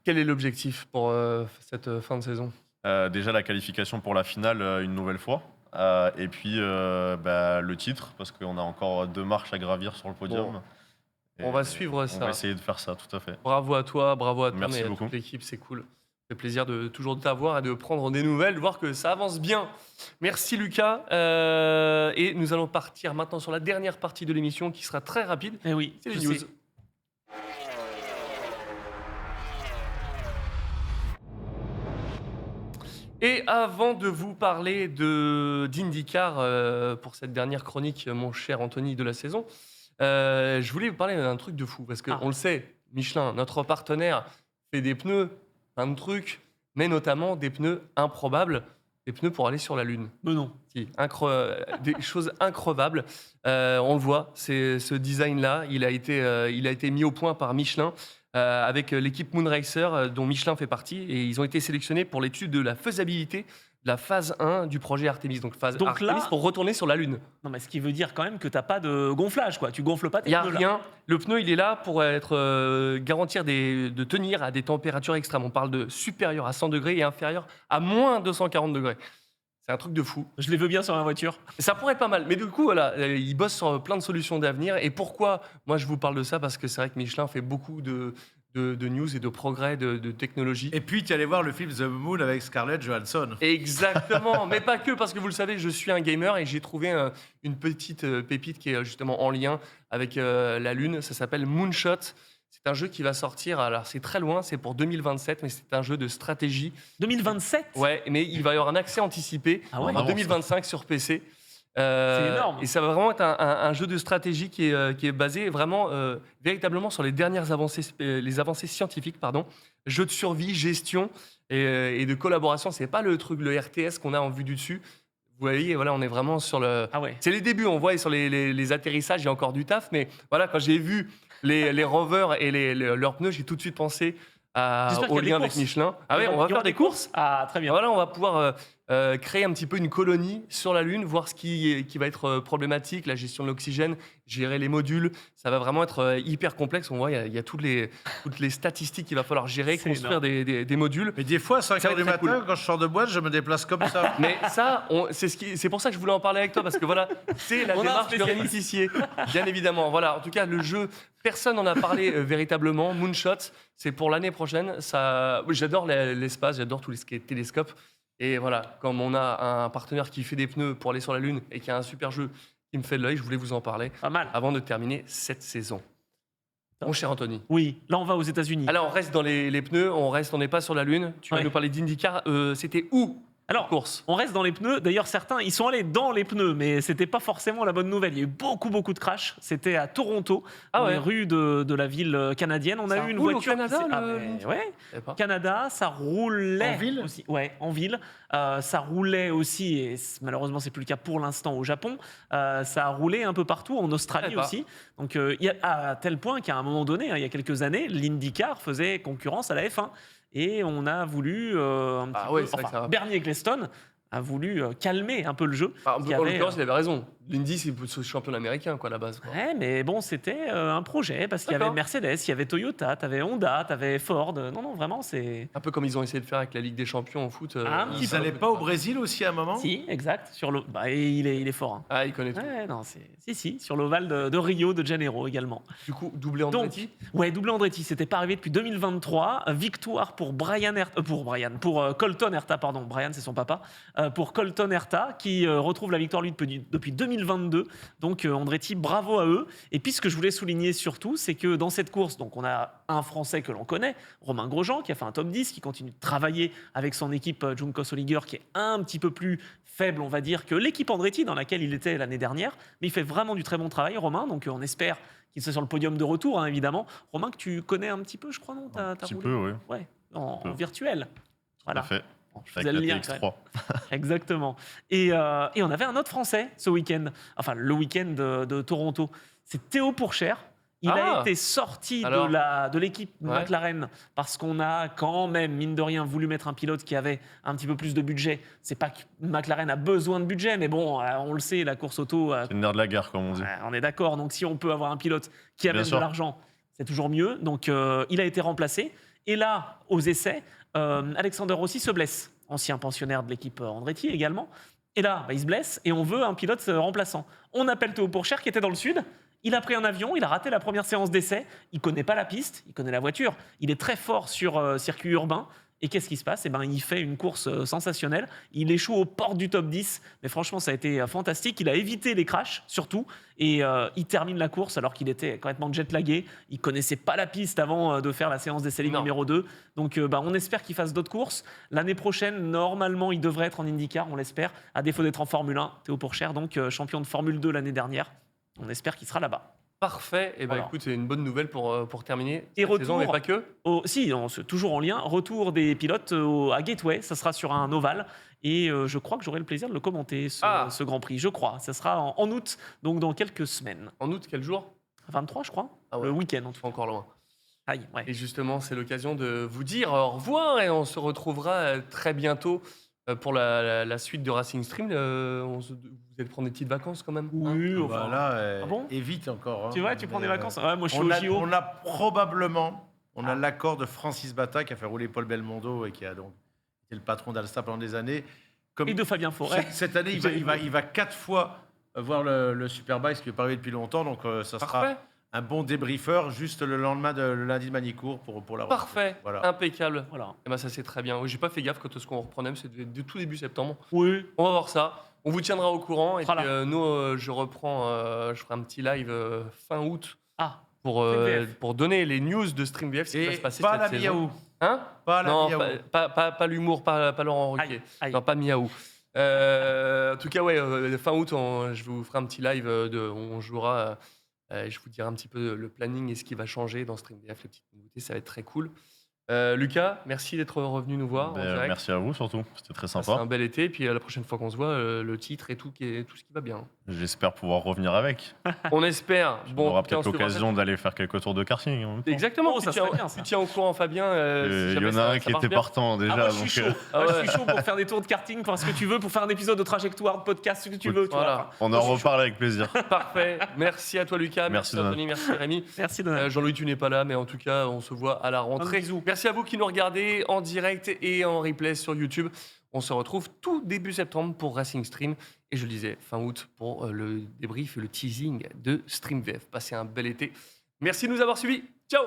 Speaker 2: Quel est l'objectif pour cette fin de saison?
Speaker 5: Déjà la qualification pour la finale une nouvelle fois. Et puis le titre, parce qu'on a encore 2 marches à gravir sur le podium.
Speaker 2: Bon. On va suivre ça.
Speaker 5: On va essayer de faire ça, tout à fait.
Speaker 2: Bravo à toi,
Speaker 5: Merci
Speaker 2: mais à
Speaker 5: beaucoup.
Speaker 2: toute l'équipe, c'est cool. Ça fait plaisir de toujours t'avoir et de prendre des nouvelles, de voir que ça avance bien. Merci Lucas. Et nous allons partir maintenant sur la dernière partie de l'émission qui sera très rapide.
Speaker 3: Eh oui,
Speaker 2: C'est les
Speaker 3: je
Speaker 2: news.
Speaker 3: sais.
Speaker 2: Et avant de vous parler d'IndyCar pour cette dernière chronique, mon cher Anthony, de la saison, je voulais vous parler d'un truc de fou. Parce qu'on le sait, Michelin, notre partenaire, fait des pneus, plein de trucs, mais notamment des pneus improbables, des pneus pour aller sur la Lune.
Speaker 3: Mais non.
Speaker 2: Si, des choses increvables. On le voit, c'est ce design-là, il a été mis au point par Michelin avec l'équipe Moonracer dont Michelin fait partie et ils ont été sélectionnés pour l'étude de la faisabilité de la phase 1 du projet Artemis. Donc Artemis
Speaker 3: là,
Speaker 2: pour retourner sur la Lune.
Speaker 3: Non, mais ce qui veut dire quand même que t'as pas de gonflage, quoi. Tu gonfles pas tes
Speaker 2: Il n'y a
Speaker 3: pneus, là.
Speaker 2: rien. Le pneu, il est là pour garantir de tenir à des températures extrêmes. On parle de supérieur à 100 degrés et inférieur à moins 240 degrés. C'est un truc de fou.
Speaker 3: Je les veux bien sur ma voiture.
Speaker 2: Ça pourrait être pas mal. Mais du coup, voilà, ils bossent sur plein de solutions d'avenir. Et pourquoi moi je vous parle de ça? Parce que c'est vrai que Michelin fait beaucoup de news et de progrès de technologie.
Speaker 4: Et puis, tu allais voir le film The Moon avec Scarlett Johansson.
Speaker 2: Exactement, mais pas que, parce que vous le savez, je suis un gamer et j'ai trouvé une petite pépite qui est justement en lien avec la Lune. Ça s'appelle Moonshot. C'est un jeu qui va sortir, alors c'est très loin, c'est pour 2027, mais c'est un jeu de stratégie.
Speaker 3: 2027 ?
Speaker 2: Ouais, mais il va y avoir un accès anticipé
Speaker 3: Ah ouais,
Speaker 2: en 2025 sur PC.
Speaker 3: C'est énorme.
Speaker 2: Et ça va vraiment être un jeu de stratégie qui est basé vraiment, véritablement sur les dernières avancées, les avancées scientifiques, pardon. Jeu de survie, gestion et de collaboration. C'est pas le truc, le RTS qu'on a en vue du dessus. Vous voyez, voilà, on est vraiment sur le.
Speaker 3: Ah ouais.
Speaker 2: C'est les débuts, on voit, et sur les atterrissages, il y a encore du taf, mais voilà, quand j'ai vu les rovers et leurs pneus, j'ai tout de suite pensé
Speaker 3: J'espère qu'il y
Speaker 2: au
Speaker 3: a des
Speaker 2: lien avec
Speaker 3: courses.
Speaker 2: Michelin. Ah ouais, on va faire des courses.
Speaker 3: Ah, très bien.
Speaker 2: Voilà, on va pouvoir créer un petit peu une colonie sur la Lune, voir ce qui va être problématique, la gestion de l'oxygène, gérer les modules. Ça va vraiment être hyper complexe. On voit, il y a toutes les statistiques qu'il va falloir gérer,
Speaker 3: C'est
Speaker 2: construire des modules.
Speaker 4: Mais des fois, à 5
Speaker 2: Ça va
Speaker 4: h du
Speaker 2: être très
Speaker 4: matin,
Speaker 2: cool.
Speaker 4: quand je sors de boîte, je me déplace comme ça.
Speaker 2: Mais ça, c'est pour ça que je voulais en parler avec toi, parce que voilà, c'est la
Speaker 3: On a un
Speaker 2: démarche de
Speaker 3: spécialiste.
Speaker 2: Rémi Tissier, bien évidemment. Voilà, en tout cas, le jeu, personne n'en a parlé véritablement. Moonshot, c'est pour l'année prochaine. Ça, j'adore l'espace, j'adore tout ce qui est télescope. Et voilà, comme on a un partenaire qui fait des pneus pour aller sur la Lune et qui a un super jeu qui me fait de l'œil, je voulais vous en parler
Speaker 3: Pas mal.
Speaker 2: avant de terminer cette saison. Mon cher Anthony.
Speaker 3: Oui, là on va aux États-Unis.
Speaker 2: Alors, on reste dans les pneus, on n'est pas sur la Lune. Tu vas
Speaker 3: Ouais.
Speaker 2: nous parler d'IndyCar. C'était où
Speaker 3: Alors,
Speaker 2: course?
Speaker 3: on reste dans les pneus. D'ailleurs, certains, ils sont allés dans les pneus, mais c'était pas forcément la bonne nouvelle. Il y a eu beaucoup de crashs. C'était à Toronto,
Speaker 2: Ah
Speaker 3: dans
Speaker 2: ouais.
Speaker 3: les rues de la ville canadienne. On a
Speaker 2: Ça
Speaker 3: eu une
Speaker 2: roule au
Speaker 3: voiture.
Speaker 2: Canada,
Speaker 3: qui s'est-
Speaker 2: le-
Speaker 3: mais ouais.
Speaker 2: Je savais pas.
Speaker 3: Canada, ça roulait
Speaker 4: En ville
Speaker 3: aussi. Ouais, en ville. Ça roulait aussi, et malheureusement, c'est plus le cas pour l'instant au Japon. Ça a roulé un peu partout, en Australie
Speaker 2: savais pas.
Speaker 3: aussi. Donc, il y a, à tel point qu'à un moment donné, hein, il y a quelques années, l'IndyCar faisait concurrence à la F1. Et on a voulu un petit
Speaker 2: Ah ouais,
Speaker 3: peu.
Speaker 2: c'est vrai que ça va.
Speaker 3: Bernie Ecclestone a voulu calmer un peu le jeu.
Speaker 2: Enfin,
Speaker 3: parce qu'il y
Speaker 2: en
Speaker 3: avait,
Speaker 2: l'occurrence, il avait raison. L'Indy, c'est le champion américain, quoi, à la base. Quoi.
Speaker 3: Ouais, mais bon, c'était un projet parce qu'il y avait
Speaker 2: D'accord.
Speaker 3: Mercedes, il y avait Toyota, t'avais Honda, t'avais Ford. Non, vraiment, c'est.
Speaker 2: Un peu comme ils ont essayé de faire avec la Ligue des Champions au foot.
Speaker 3: Un petit
Speaker 4: Ils
Speaker 3: peu.
Speaker 4: n'allaient pas au Brésil aussi à un moment?
Speaker 3: Si, exact. Sur le. Bah, et il est fort. Hein.
Speaker 2: Ah, il connaît tout.
Speaker 3: Ouais, non, si, sur l'ovale de Rio de Janeiro également.
Speaker 2: Du coup, doublé en
Speaker 3: Donc,
Speaker 2: Andretti.
Speaker 3: ouais, double Andretti, c'était pas arrivé depuis 2023. Victoire pour pour Colton Herta, pardon. Brian, c'est son papa. Pour Colton Herta, qui retrouve la victoire lui depuis 2022. Donc Andretti, bravo à eux. Et puis ce que je voulais souligner surtout, c'est que dans cette course, donc on a un Français que l'on connaît, Romain Grosjean, qui a fait un top 10, qui continue de travailler avec son équipe Junko Solinger, qui est un petit peu plus faible, on va dire, que l'équipe Andretti dans laquelle il était l'année dernière. Mais il fait vraiment du très bon travail, Romain. Donc on espère qu'il soit sur le podium de retour, hein, évidemment. Romain, que tu connais un petit peu, je crois, non?
Speaker 5: Un petit
Speaker 3: roulé
Speaker 5: peu, oui.
Speaker 3: Ouais, en
Speaker 5: peu.
Speaker 3: virtuel. Voilà.
Speaker 5: Tout à fait.
Speaker 3: Bon, je
Speaker 5: Avec
Speaker 3: faisais
Speaker 5: la
Speaker 3: le lien, quand même.
Speaker 5: TX3.
Speaker 3: Exactement. Et on avait un autre Français ce week-end, enfin le week-end de Toronto. C'est Théo Pourchère. Il a
Speaker 2: Ah.
Speaker 3: été sorti
Speaker 2: Alors.
Speaker 3: de l'équipe
Speaker 2: Ouais.
Speaker 3: McLaren parce qu'on a quand même, mine de rien, voulu mettre un pilote qui avait un petit peu plus de budget. C'est pas que McLaren a besoin de budget, mais bon, on le sait, la course auto,
Speaker 5: C'est le nerf de la guerre, comme on dit.
Speaker 3: on est d'accord. Donc si on peut avoir un pilote qui amène de
Speaker 5: sûr.
Speaker 3: l'argent, c'est toujours mieux. Donc il a été remplacé. Et là, aux essais, Alexander Rossi se blesse, ancien pensionnaire de l'équipe Andretti également. Et là, il se blesse et on veut un pilote remplaçant. On appelle Théo Pourchère qui était dans le sud. Il a pris un avion, il a raté la première séance d'essai. Il connaît pas la piste, il connaît la voiture. Il est très fort sur circuit urbain. Et qu'est-ce qui se passe? Il fait une course sensationnelle. Il échoue aux portes du top 10. Mais franchement, ça a été fantastique. Il a évité les crashs, surtout. Et il termine la course alors qu'il était complètement jet-lagué. Il connaissait pas la piste avant de faire la séance d'essai libre
Speaker 2: Non.
Speaker 3: numéro 2. Donc, on espère qu'il fasse d'autres courses. L'année prochaine, normalement, il devrait être en IndyCar, on l'espère. À défaut d'être en Formule 1, Théo Pourchère, donc champion de Formule 2 l'année dernière. On espère qu'il sera là-bas.
Speaker 2: Parfait. Et ben
Speaker 3: Voilà.
Speaker 2: écoute, c'est une bonne nouvelle pour terminer
Speaker 3: Et
Speaker 2: cette saison, mais
Speaker 3: retour.
Speaker 2: pas que.
Speaker 3: Toujours en lien, retour des pilotes à Gateway, ça sera sur un ovale et je crois que j'aurai le plaisir de le commenter ce Grand Prix, je crois. Ça sera en août, donc dans quelques semaines.
Speaker 2: En août, quel jour?
Speaker 3: 23 je crois,
Speaker 2: Ah ouais.
Speaker 3: le week-end en tout cas.
Speaker 2: Encore loin.
Speaker 3: Aïe, ouais.
Speaker 2: Et justement, c'est l'occasion de vous dire au revoir et on se retrouvera très bientôt pour la suite de Racing Stream. Vous allez prendre des petites vacances quand même, hein?
Speaker 3: Oui, enfin,
Speaker 4: Voilà,
Speaker 3: Ah bon
Speaker 4: et vite encore. hein.
Speaker 3: tu vois, tu prends
Speaker 4: Mais,
Speaker 3: des vacances. Ouais, moi je suis
Speaker 4: On
Speaker 3: au
Speaker 4: a,
Speaker 3: JO.
Speaker 4: on a probablement
Speaker 3: Ah.
Speaker 4: l'accord de Francis Bata qui a fait rouler Paul Belmondo et qui a donc été le patron d'Alstar pendant des années. Comme
Speaker 3: Et de Fabien Forêt.
Speaker 4: cette année, il va 4 fois voir le Superbike, ce qui n'est pas arrivé depuis longtemps. Donc ça sera
Speaker 2: Parfait,
Speaker 4: un bon débriefeur juste le lendemain le lundi de Manicourt pour la
Speaker 2: parfait,
Speaker 4: Voilà.
Speaker 2: impeccable.
Speaker 3: Voilà.
Speaker 2: Et ben ça c'est très bien. Oui, j'ai pas fait gaffe quand est-ce qu'on reprenait, mais c'est de tout début septembre.
Speaker 3: Oui.
Speaker 2: On va voir ça. On vous tiendra au courant. Et
Speaker 3: Voilà.
Speaker 2: puis, nous, je reprends, je ferai un petit live fin août
Speaker 3: Ah,
Speaker 2: pour
Speaker 3: StreamVF.
Speaker 2: donner les news de StreamVF, ce qui va
Speaker 4: Et
Speaker 2: se passer
Speaker 4: pas
Speaker 2: cette
Speaker 4: la
Speaker 2: saison.
Speaker 4: miaou.
Speaker 2: Hein?
Speaker 4: Pas la
Speaker 2: Non,
Speaker 4: miaou.
Speaker 2: pas l'humour, pas Laurent Ruquier.
Speaker 3: aïe, aïe.
Speaker 2: Non, pas miaou. En tout cas, ouais, fin août, je vous ferai un petit live où on jouera. Je vous dirai un petit peu le planning et ce qui va changer dans StreamVF, les petites nouveautés, ça va être très cool. Lucas, merci d'être revenu nous voir en direct.
Speaker 5: Merci à vous surtout, c'était très
Speaker 2: C'est un
Speaker 5: sympa.
Speaker 2: bel été. Puis la prochaine fois qu'on se voit, le titre et tout, tout ce qui va bien.
Speaker 5: J'espère pouvoir revenir avec.
Speaker 2: On espère.
Speaker 5: On aura
Speaker 2: tiens,
Speaker 5: peut-être
Speaker 2: on se
Speaker 5: l'occasion d'aller faire quelques tours de karting. En même temps.
Speaker 2: Exactement,
Speaker 3: Oh, ça serait bien, ça.
Speaker 2: tu tiens au courant, Fabien. si
Speaker 5: Il y
Speaker 2: jamais
Speaker 5: en a
Speaker 2: ça-
Speaker 5: un
Speaker 2: ça
Speaker 5: qui
Speaker 2: marche
Speaker 5: était
Speaker 2: bien.
Speaker 5: partant déjà.
Speaker 3: moi, je suis chaud.
Speaker 5: donc,
Speaker 2: Ah
Speaker 3: Je
Speaker 2: ouais.
Speaker 3: suis chaud pour faire des tours de karting, faire ce que tu veux, pour faire un épisode de trajectoire, de podcast, ce que tu veux. Tu
Speaker 2: Voilà.
Speaker 3: vois. Enfin,
Speaker 5: on
Speaker 3: moi,
Speaker 5: en
Speaker 3: je suis
Speaker 5: reparle avec plaisir.
Speaker 2: Parfait. Merci à toi, Lucas.
Speaker 5: Merci,
Speaker 2: Anthony. Merci, Rémi.
Speaker 3: chaud. Merci Donald.
Speaker 2: Jean-Louis, tu n'es pas là, mais en tout cas, on se voit à la rentrée.
Speaker 3: bisous.
Speaker 2: Merci à vous qui nous regardez en direct et en replay sur YouTube. On se retrouve tout début septembre pour Racing Stream. Et je le disais, fin août pour le débrief et le teasing de Stream VF. Passez un bel été. Merci de nous avoir suivis. Ciao!